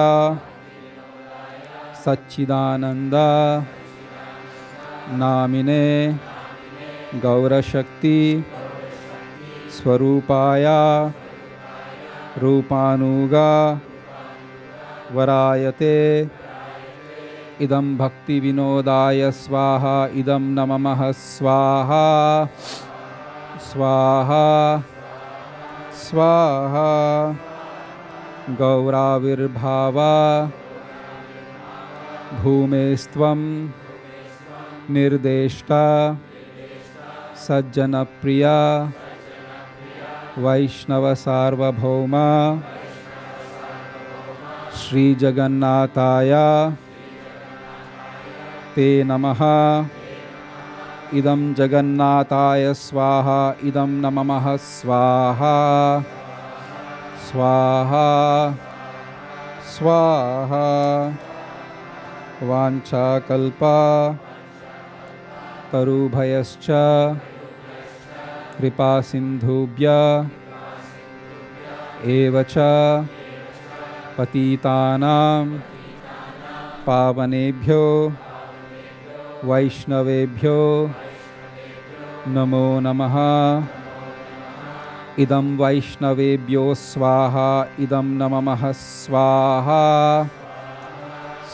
सच्चिदानंद नामिने गौरशक्ति स्वरूपाय रूपानुगा वरायते इदं भक्तिविनोदाय स्वाहा इदं नमः स्वाहा स्वाहा स्वाहा। गौराविर्भावा भूमेस्त्वं निर्देष्टा सज्जनप्रिया वैष्णवसार्वभौमा श्रीजगन्नाथाय ते नमः। इदं जगन्नाथाय स्वाहा इदं नमः स्वाहा स्वाहा स्वाहा। वाञ्छाकल्पा तरुभयश्च कृपासिन्धुभ्य एव च पतितानां पावनेभ्यो वैष्णवेभ्यो नमो नमः। इदं वैष्णवेभ्यो स्वाहा इदं नमः स्वाहा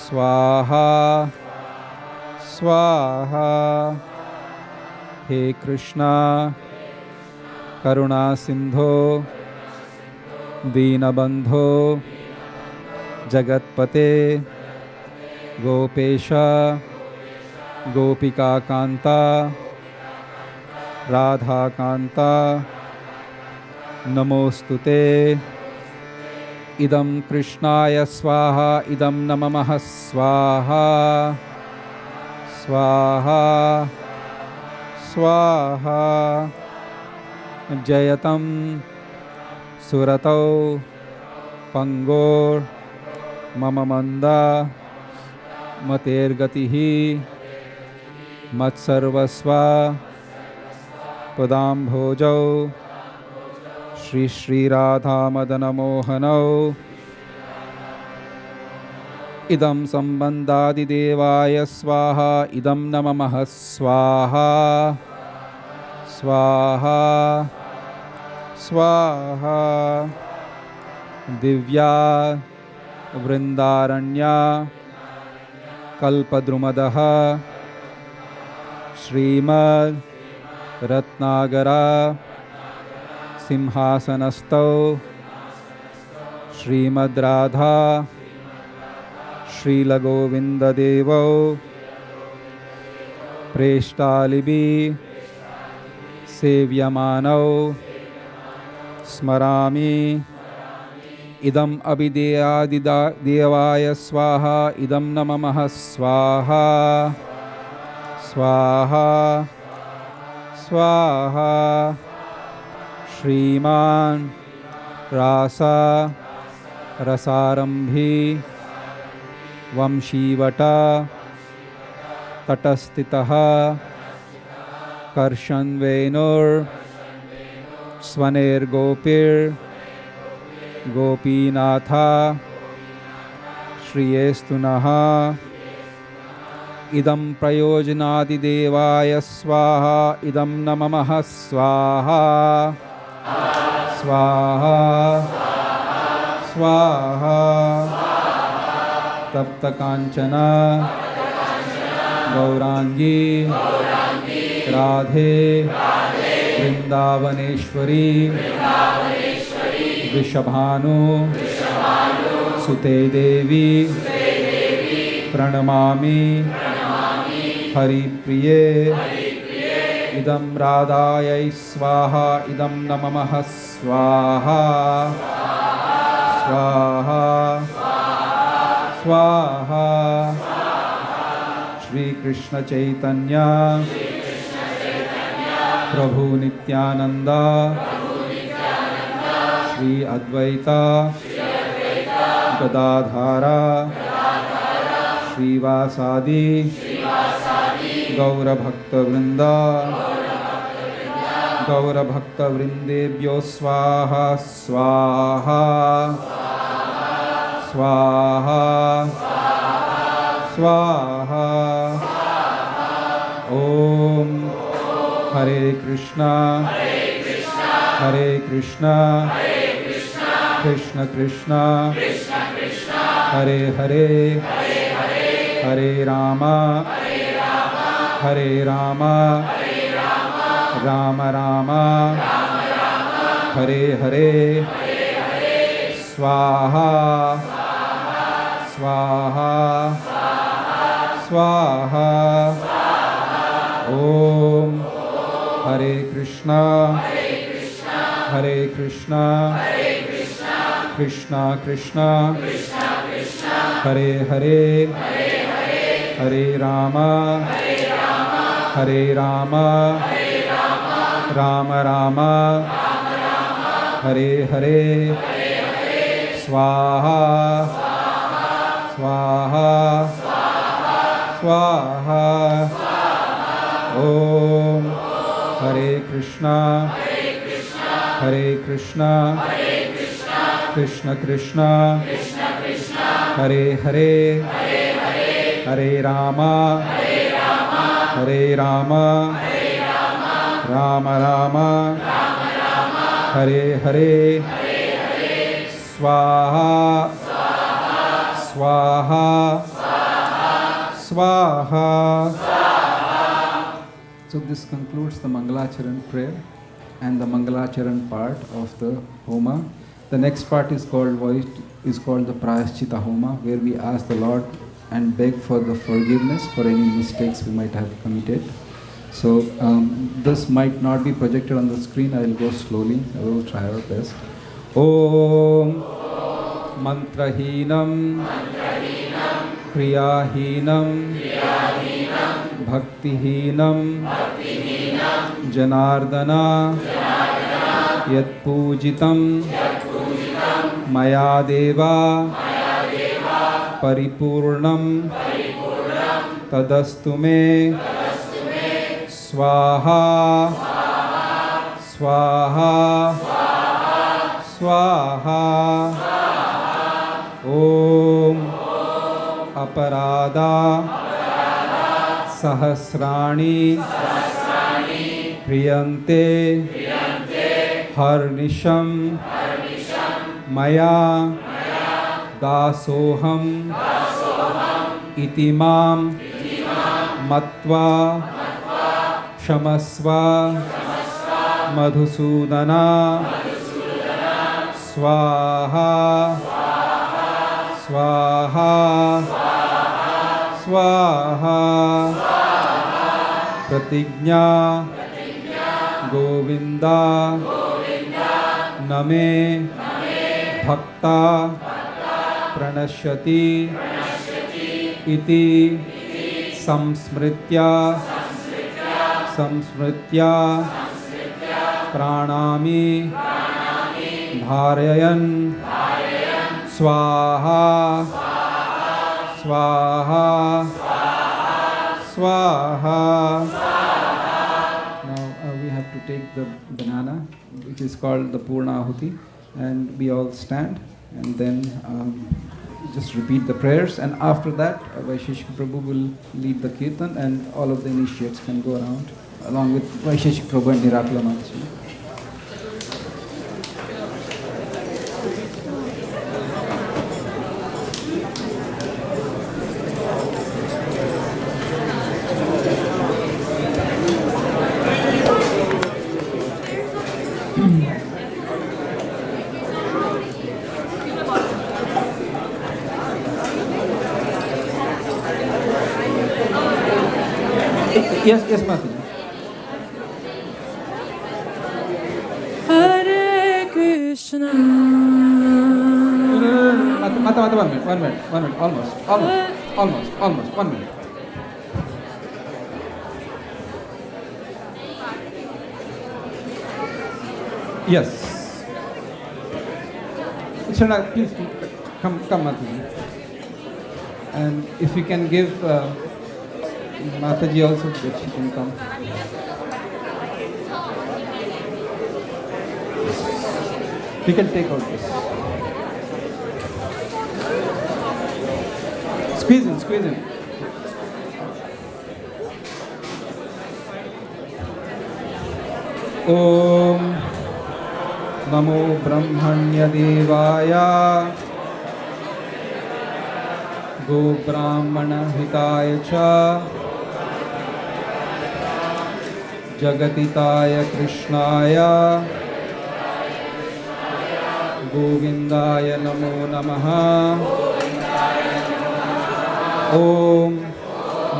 स्वाहा स्वाहा। हे कृष्णा करुणा सिंधो दीनबंधो जगत्पते गोपेश गोपिका कांता राधा कांता नमोस्तुते। इदं कृष्णाय स्वाहा इदं नमः स्वाहा स्वाहा स्वाहा। जयतं सुरतौ पंगोर मम मंदा मतेर्गतिः मत्सर्वस्वा पदाम्भोजौ श्री श्री राधा मदन मोहनौ। इदं संबंधादिदेवाय स्वाहा इदं नमः स्वाहा स्वाहा स्वाहा। दिव्या वृंदारण्या कल्पद्रुमदः श्रीमद् रत्नागरा सिंहासनस्थौ श्रीमद् राधा श्रीलगोविन्ददेवौ प्रेष्टालिभिः सेव्यमानौ स्मरामि। इदम् अभिदेयादिदेवाय स्वाहा इदं नमः स्वाहा स्वाहा स्वाहा। श्रीमान रासा रसारंभी वंशीवटा तटस्थितः कर्षन्वेनुर् स्वनेर्गोपीर् गोपीनाथा श्रियेस्तुनः इदं प्रयोजनादिदेवाय स्वाहा इदं न ममः स्वाहा स्वाहा स्वाहा तप्तकाञ्चना गौरांगी राधे वृंदावनेश्वरी वृषभानु सुते देवी प्रणमामि हरिप्रिये इदं राधायै स्वाहा इदं न ममः स्वाहा स्वाहा स्वाहा श्री कृष्ण चैतन्य प्रभु नित्यानंद श्री अद्वैता गदाधारा श्रीवासादि गौरभक्तवृंद गौरभक्तवृंदेभ्यो स्वाहा स्वाहा स्वाहा स्वाहा ओम हरे कृष्णा कृष्ण कृष्णा हरे हरे हरे रामा राम रामा हरे हरे स्वाहा स्वाहा स्वाहा ओम हरे कृष्णा कृष्णा कृष्णा हरे हरे हरे रामा राम रामा हरे हरे स्वाहा स्वाहा स्वाहा ओम हरे कृष्णा कृष्ण कृष्णा हरे हरे हरे रामा राम रामा हरे हरे स्वाहा स्वाहा स्वाहा. So this concludes the Mangalacharan prayer and the Mangalacharan part of the Homa. The next part is called the Prayaschita Homa, where we ask the Lord and beg for the forgiveness for any mistakes we might have committed. So this might not be projected on the screen. I will go slowly. I will try our best. Om Mantrahinam Kriyahinam Bhaktihinam Janardana Yat Pujitam Maya Deva Paripurnam Tadastu me Swaha Swaha Swaha Om Aparada Sahasrani Priyante Harnisham Maya Dasoham Itimam Matva Shamasva Madhusudana Swaha Swaha Swaha Pratigna Govinda Name Bhakta Pranashyati Iti Samsmritya Pranami Dharayan Swaha Swaha. Swaha. Now we have to take the banana, which is called the Purna Ahuti, and we all stand and then just repeat the prayers. And after that, Vaisesika Prabhu will lead the kirtan, and all of the initiates can go around along with Vaisesika Prabhu and Nirakula Mataji. Yes, Mataji. Hare Krishna. Mata, 1 minute, almost, 1 minute. Yes. Shana, please come, Mataji. And if you can give Mataji also, that she can come. We can take out this. Squeeze in. Om Namo Brahmanya Devaya Go Brahmana Hitaya Cha Jagatitaya Krishnaya Govindaya Namo Namaha Om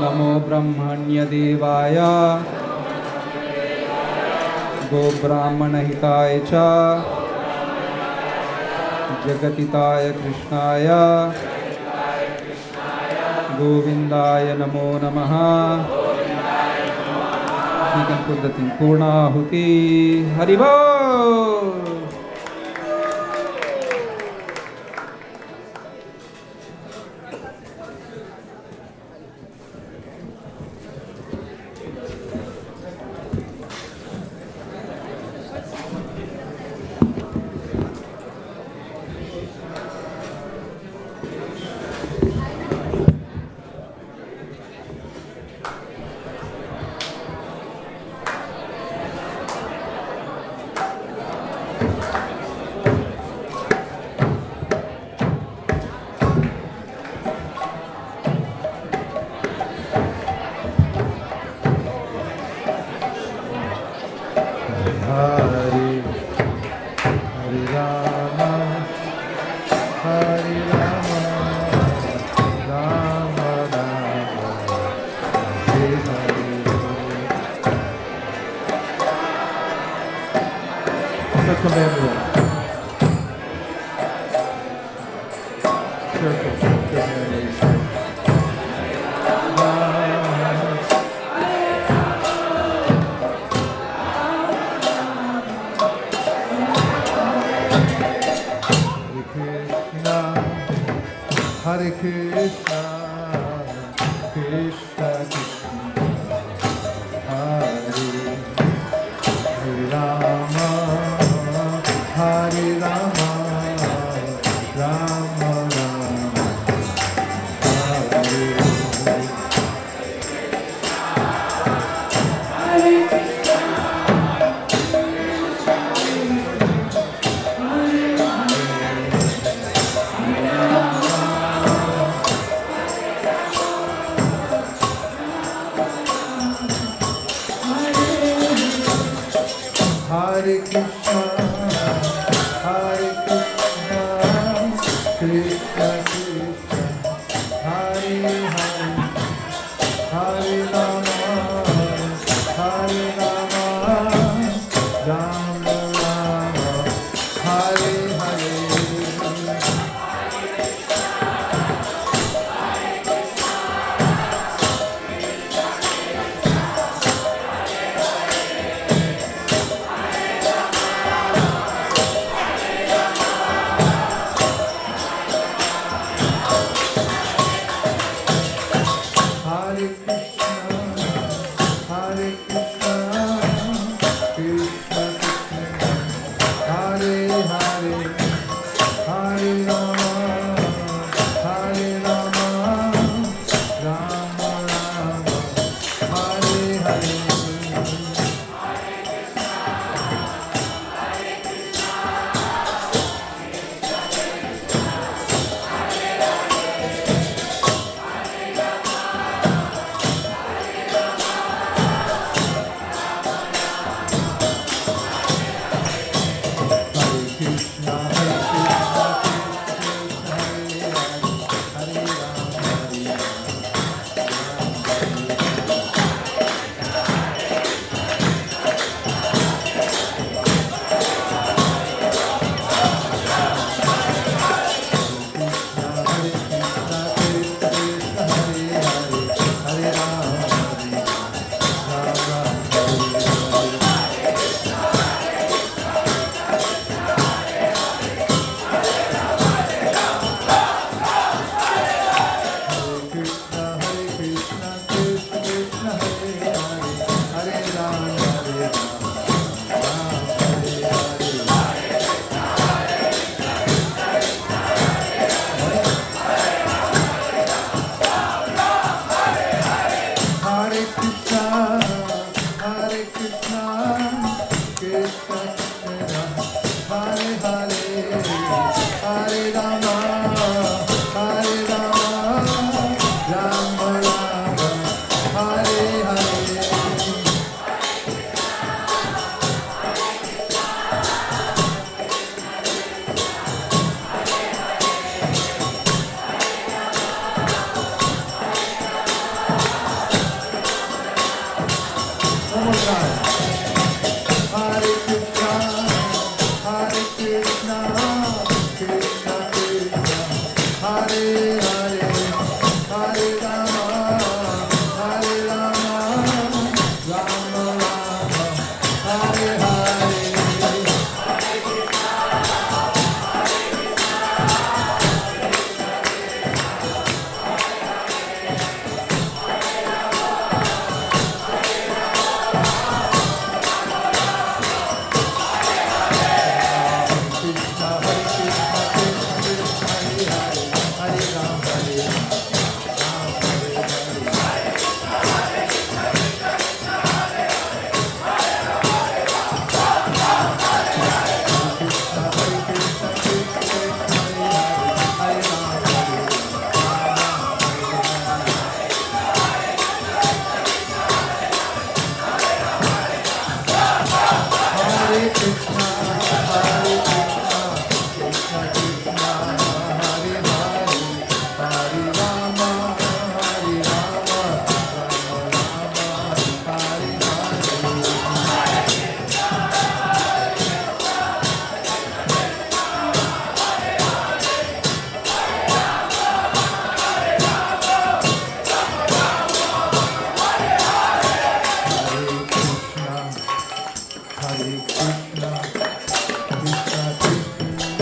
Namo Brahmanya Devaya Go Brahmana Hitaya Cha Jagatitaya Krishnaya Govindaya Namo Namaha. We can put the thing Purna Ahuti. Haribol.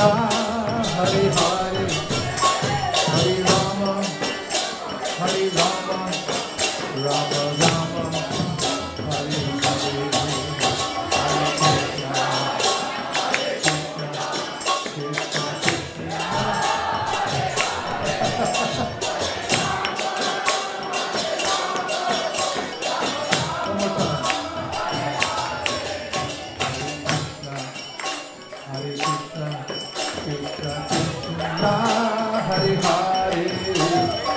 Hare Hare, Hare Rama, Hare Rama, Rama Rama, Hare Hare, Hare Krishna, Krishna Krishna. One more time. Hare Krishna, Krishna Krishna, Hare Hare,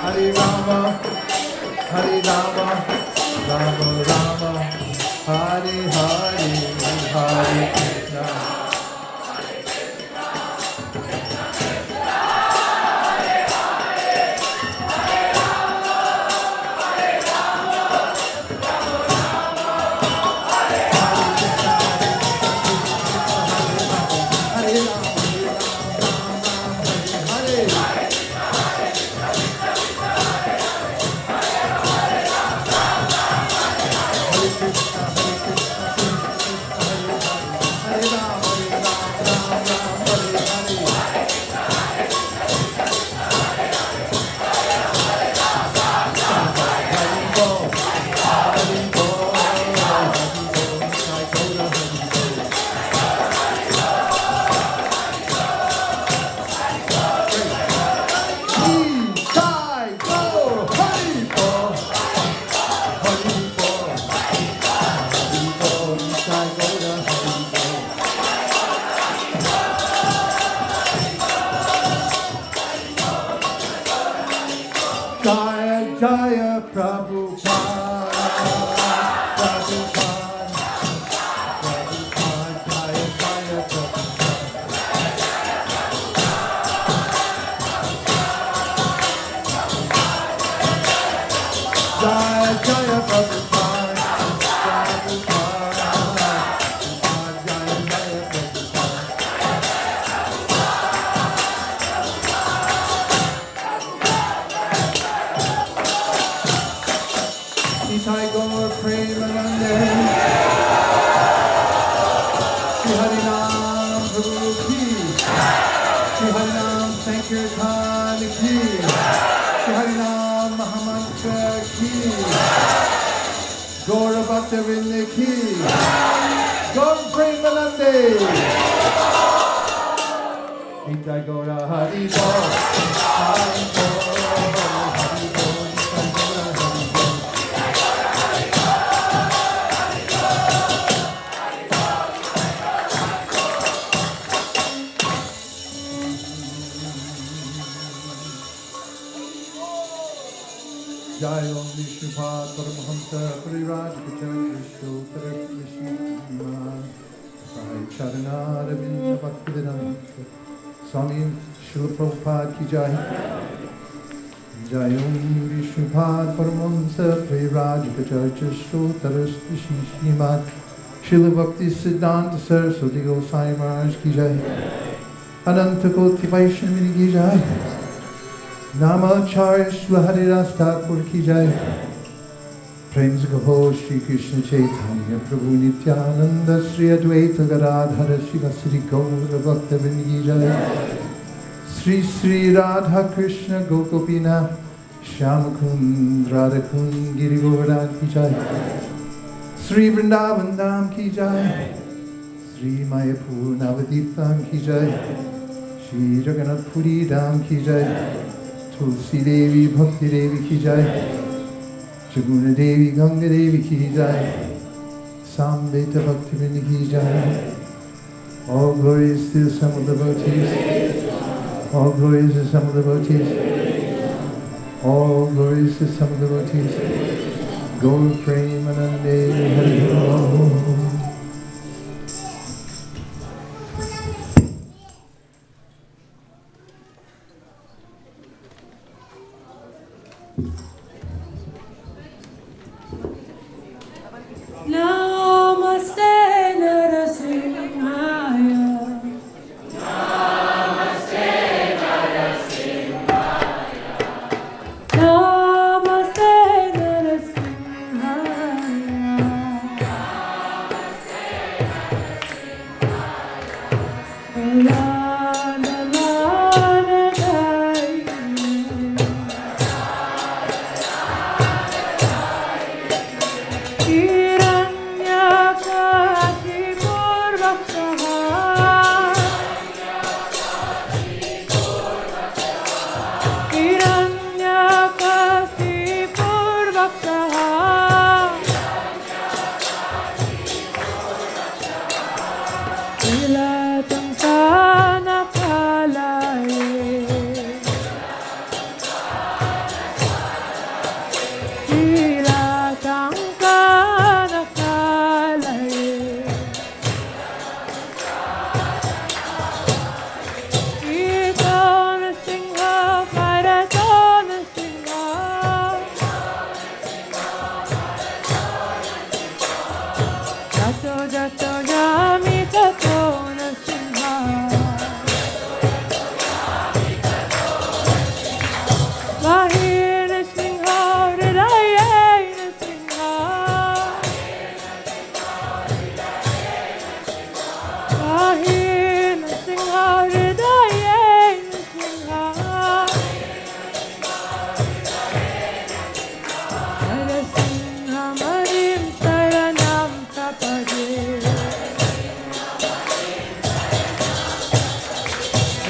Hare Rama, Hare Rama, Rama Rama, Hare Hare, Hare Krishna. Jaya Jaya Prabhupada, Prabhupada, Prabhupada, Jaya Jaya Prabhupada. Jaya Jaya Prabhupada, Prabhupada, Jaya Jaya Prabhupada. Nitai Gaur Premanande, Shri Harinam Prabhu Ki, Shri Harinam Sankirtan Ki, Shri Harinam Mahamantra Ki, Gaura Bhaktavinda Ki, Gaur Premanande, Nitai Gaura Hari Gaur, Hari Gaur, Hari Gaur, Nitai Gaura Hari Gaur. Jai Om Vishnupada Paramahamsa Pariraj Vichara Vishnu Vishnu Sai Charana Ravinda Bhaktivedanta Swami Srila Prabhupada Ki Jai. Jai Om Vishnupada Paramahamsa Pariraj Vichara Vishnu Vishnu Srila Bhakti Siddhanta Saraswati Goswami Maharaj Ki Jai. Ananta Koti Vaishnavini Ki Jai. Namacharya Shri Haridas Thakur Ki Jai. Prem se kaho Shri Krishna Chaitanya Prabhu Nityananda Shri Advaita Gadadhara Shivasari Gaura Bhaktavinda Ki Jai. Sri Sri Radha Krishna Gokopina Shyamakund Radhakund Giri Govardhan Ki Jai. Sri Vrindavan Dham Ki Jai. Sri Mayapur Navadip Dham Ki Jai. Shri Jagannath Puri Dham Ki Jai. Tulsi Devi Bhakti Devi Ki Jai. Jaguna Devi Ganga Devi Ki Jai. Samveta Bhakti Vrinda Ki Jai. All glories to some of the devotees. All glories to some of the devotees. All glories to some of the devotees. Gaur Premanande Hari Om. Namaste Narasimhaya. Namaste Narasimhaya. Namaste Narasimhaya. Namaste Narasimhaya.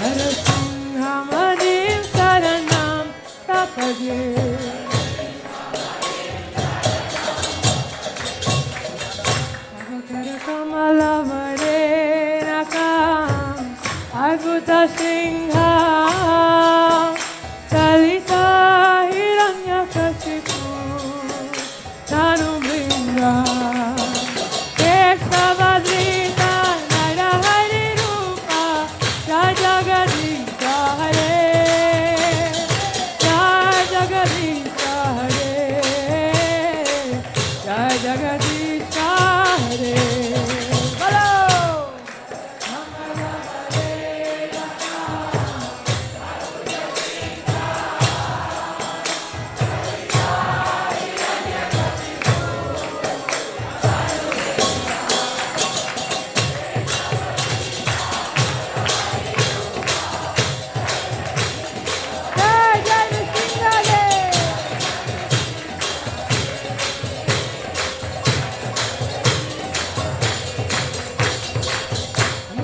Narasimhamanim Saranam Prapadye. Kamalavare Nakam Adbhuta Singha Salita Hiranyakashipu Tanumringa Keshavadrita Narahari Rupa Rajagadisha Hare Rajagadisha Hare Rajagadisha Hare Hello!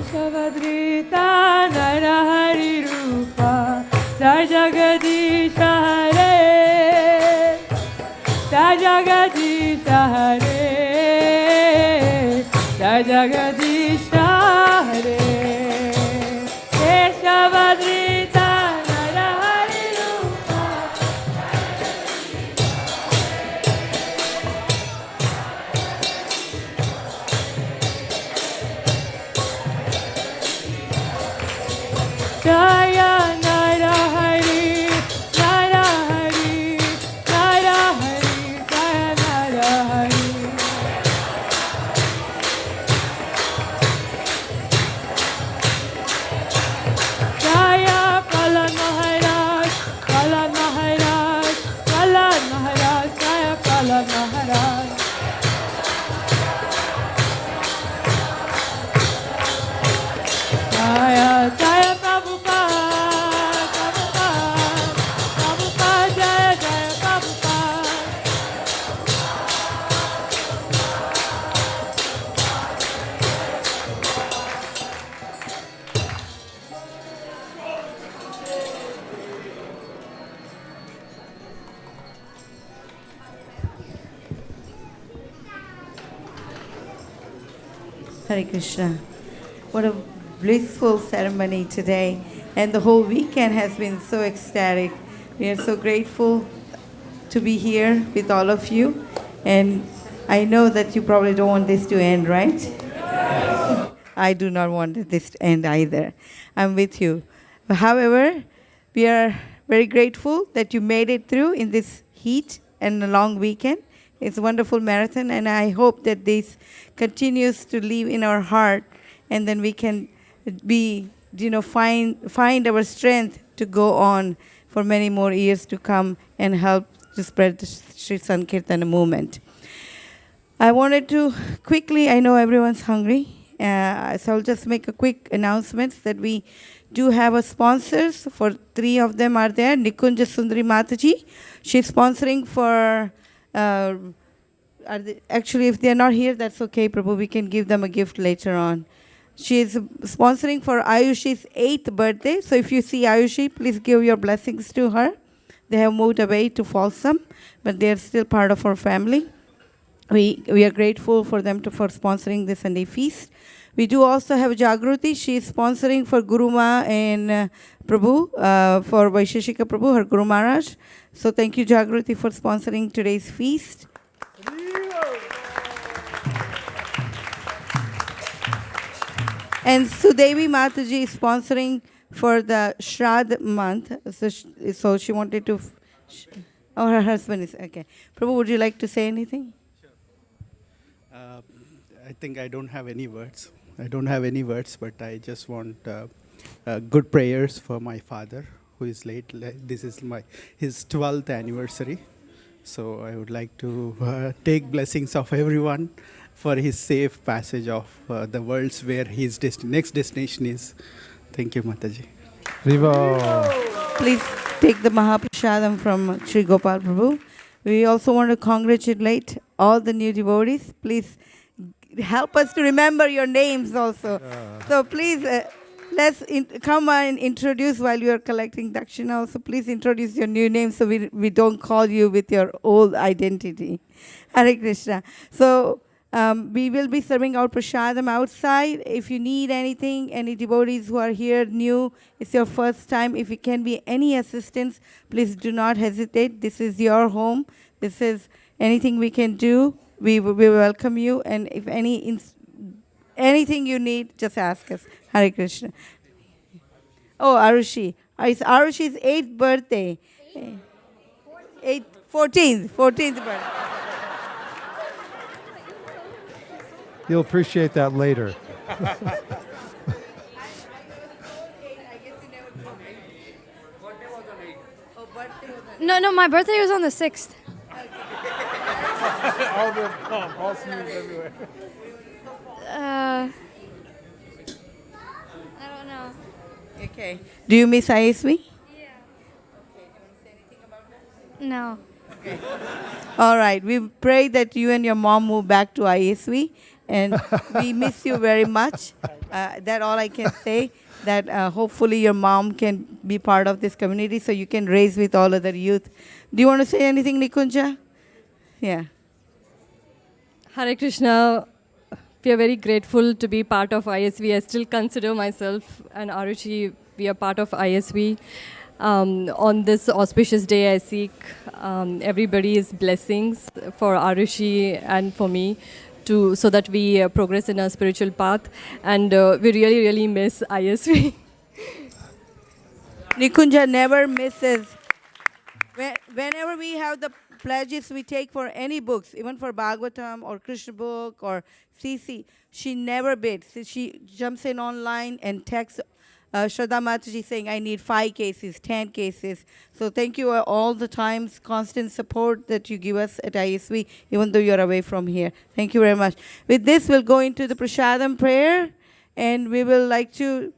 Savadrita Narahari Rupa Rajagadisha Hare Rajagadisha Hare Rajagadisha Hare Keshavadrita Narahari Rupa Jaya Narahari, Narahari, Narahari, Jaya Narahari. Jaya Kalan Maharaj, Kalan Maharaj, Kalan Maharaj, Jaya Kalan Maharaj. Jaya Jaya Prabhupada, Prabhupada, Prabhupada, Jaya Jaya Prabhupada. Hare Krishna. What a blissful ceremony today. And the whole weekend has been so ecstatic. We are so grateful to be here with all of you. And I know that you probably don't want this to end, right? I do not want this to end either. I'm with you. However, we are very grateful that you made it through in this heat and a long weekend. It's a wonderful marathon, and I hope that this continues to live in our heart, and then we can be, find our strength to go on for many more years to come and help to spread the Sri Sankirtana movement. I wanted to quickly, I know everyone's hungry, so I'll just make a quick announcement that we do have a sponsors. For 3 of them are there. Nikunja Sundari Mataji, she's sponsoring for, actually if they're not here, that's okay, Prabhu, we can give them a gift later on. She is sponsoring for Ayushi's 8th birthday. So if you see Ayushi, please give your blessings to her. They have moved away to Folsom, but they're still part of our family. We are grateful for them for sponsoring the Sunday feast. We do also have Jagruti. She is sponsoring for Guruma and Prabhu, for Vaisesika Prabhu, her Guru Maharaj. So thank you, Jagruti, for sponsoring today's feast. And Sudevi Mataji is sponsoring for the Shraddh month. So she wanted to... her husband is... Okay. Prabhu, would you like to say anything? I think I don't have any words. But I just want good prayers for my father, who is late. This is his 12th anniversary. So I would like to take blessings of everyone for his safe passage of the worlds where his next destination is. Thank you, Mataji. Please take the Mahaprasadam from Sri Gopal Prabhu. We also want to congratulate all the new devotees. Please help us to remember your names also. So please let's come and introduce while you are collecting dakshina. Also, please introduce your new name so we don't call you with your old identity. Hare Krishna. So we will be serving our prasadam outside. If you need anything, any devotees who are here new, it's your first time. If it can be any assistance, please do not hesitate. This is your home. This is anything we can do. We welcome you. And if anything you need, just ask us. Hare Krishna. Oh, Arushi. It's Arushi's 8th birthday. 14th birthday. You'll appreciate that later. No, my birthday was on the 6th. all sneeze everywhere. I don't know. Okay. Do you miss ISV? No. All right. We pray that you and your mom move back to ISV, and we miss you very much. That's all I can say. That hopefully your mom can be part of this community so you can raise with all other youth. Do you want to say anything, Nikunja? Yeah. Hare Krishna. We are very grateful to be part of ISV. I still consider myself and Arushi, we are part of ISV. On this auspicious day, I seek everybody's blessings for Arushi and for me, so that we progress in our spiritual path. And we really, really miss ISV. Nikunja never misses. Whenever we have the pledges we take for any books, even for Bhagavatam or Krishna book or CC, she never bids. She jumps in online and texts Shraddha Mataji saying, I need 5 cases, 10 cases. So thank you all the times, constant support that you give us at ISV, even though you're away from here. Thank you very much. With this, we'll go into the Prasadam prayer, and we will like to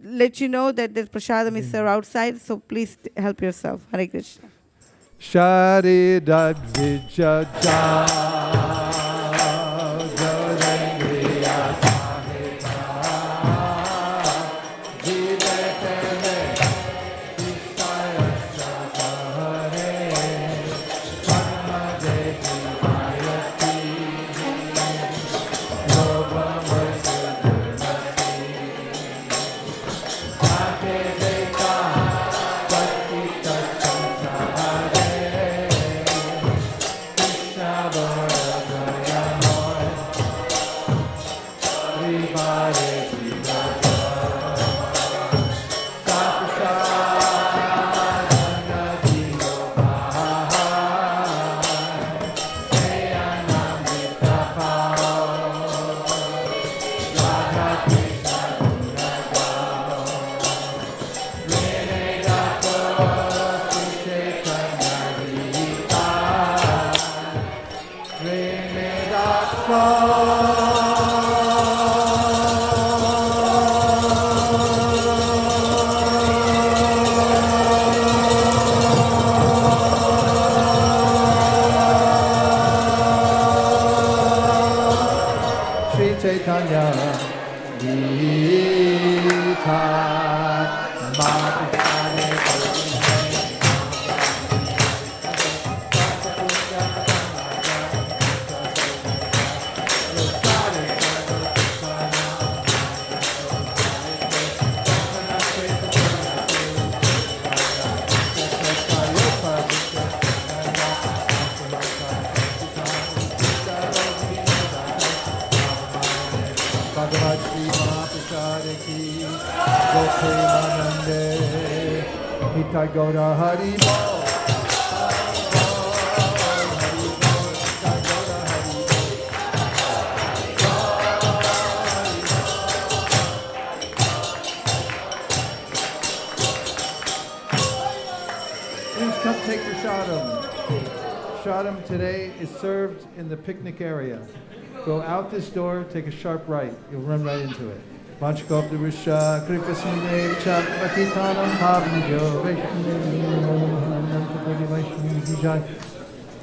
let you know that the Prasadam is served outside, so please help yourself. Hare Krishna. Shari Dadvija Gaura Hari Bol. Please come take your Shadam. Shadam today is served in the picnic area. Go out this door, take a sharp right. You'll run right into it. Vanchakoptarusha, Kripasindev, Chakpatitanam, Pavnijo, Vaishnav.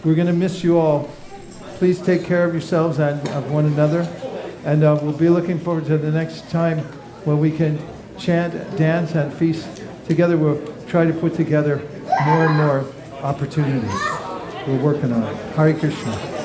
We're going to miss you all. Please take care of yourselves and of one another. And we'll be looking forward to the next time when we can chant, dance, and feast. Together we'll try to put together more and more opportunities. We're working on it. Hare Krishna.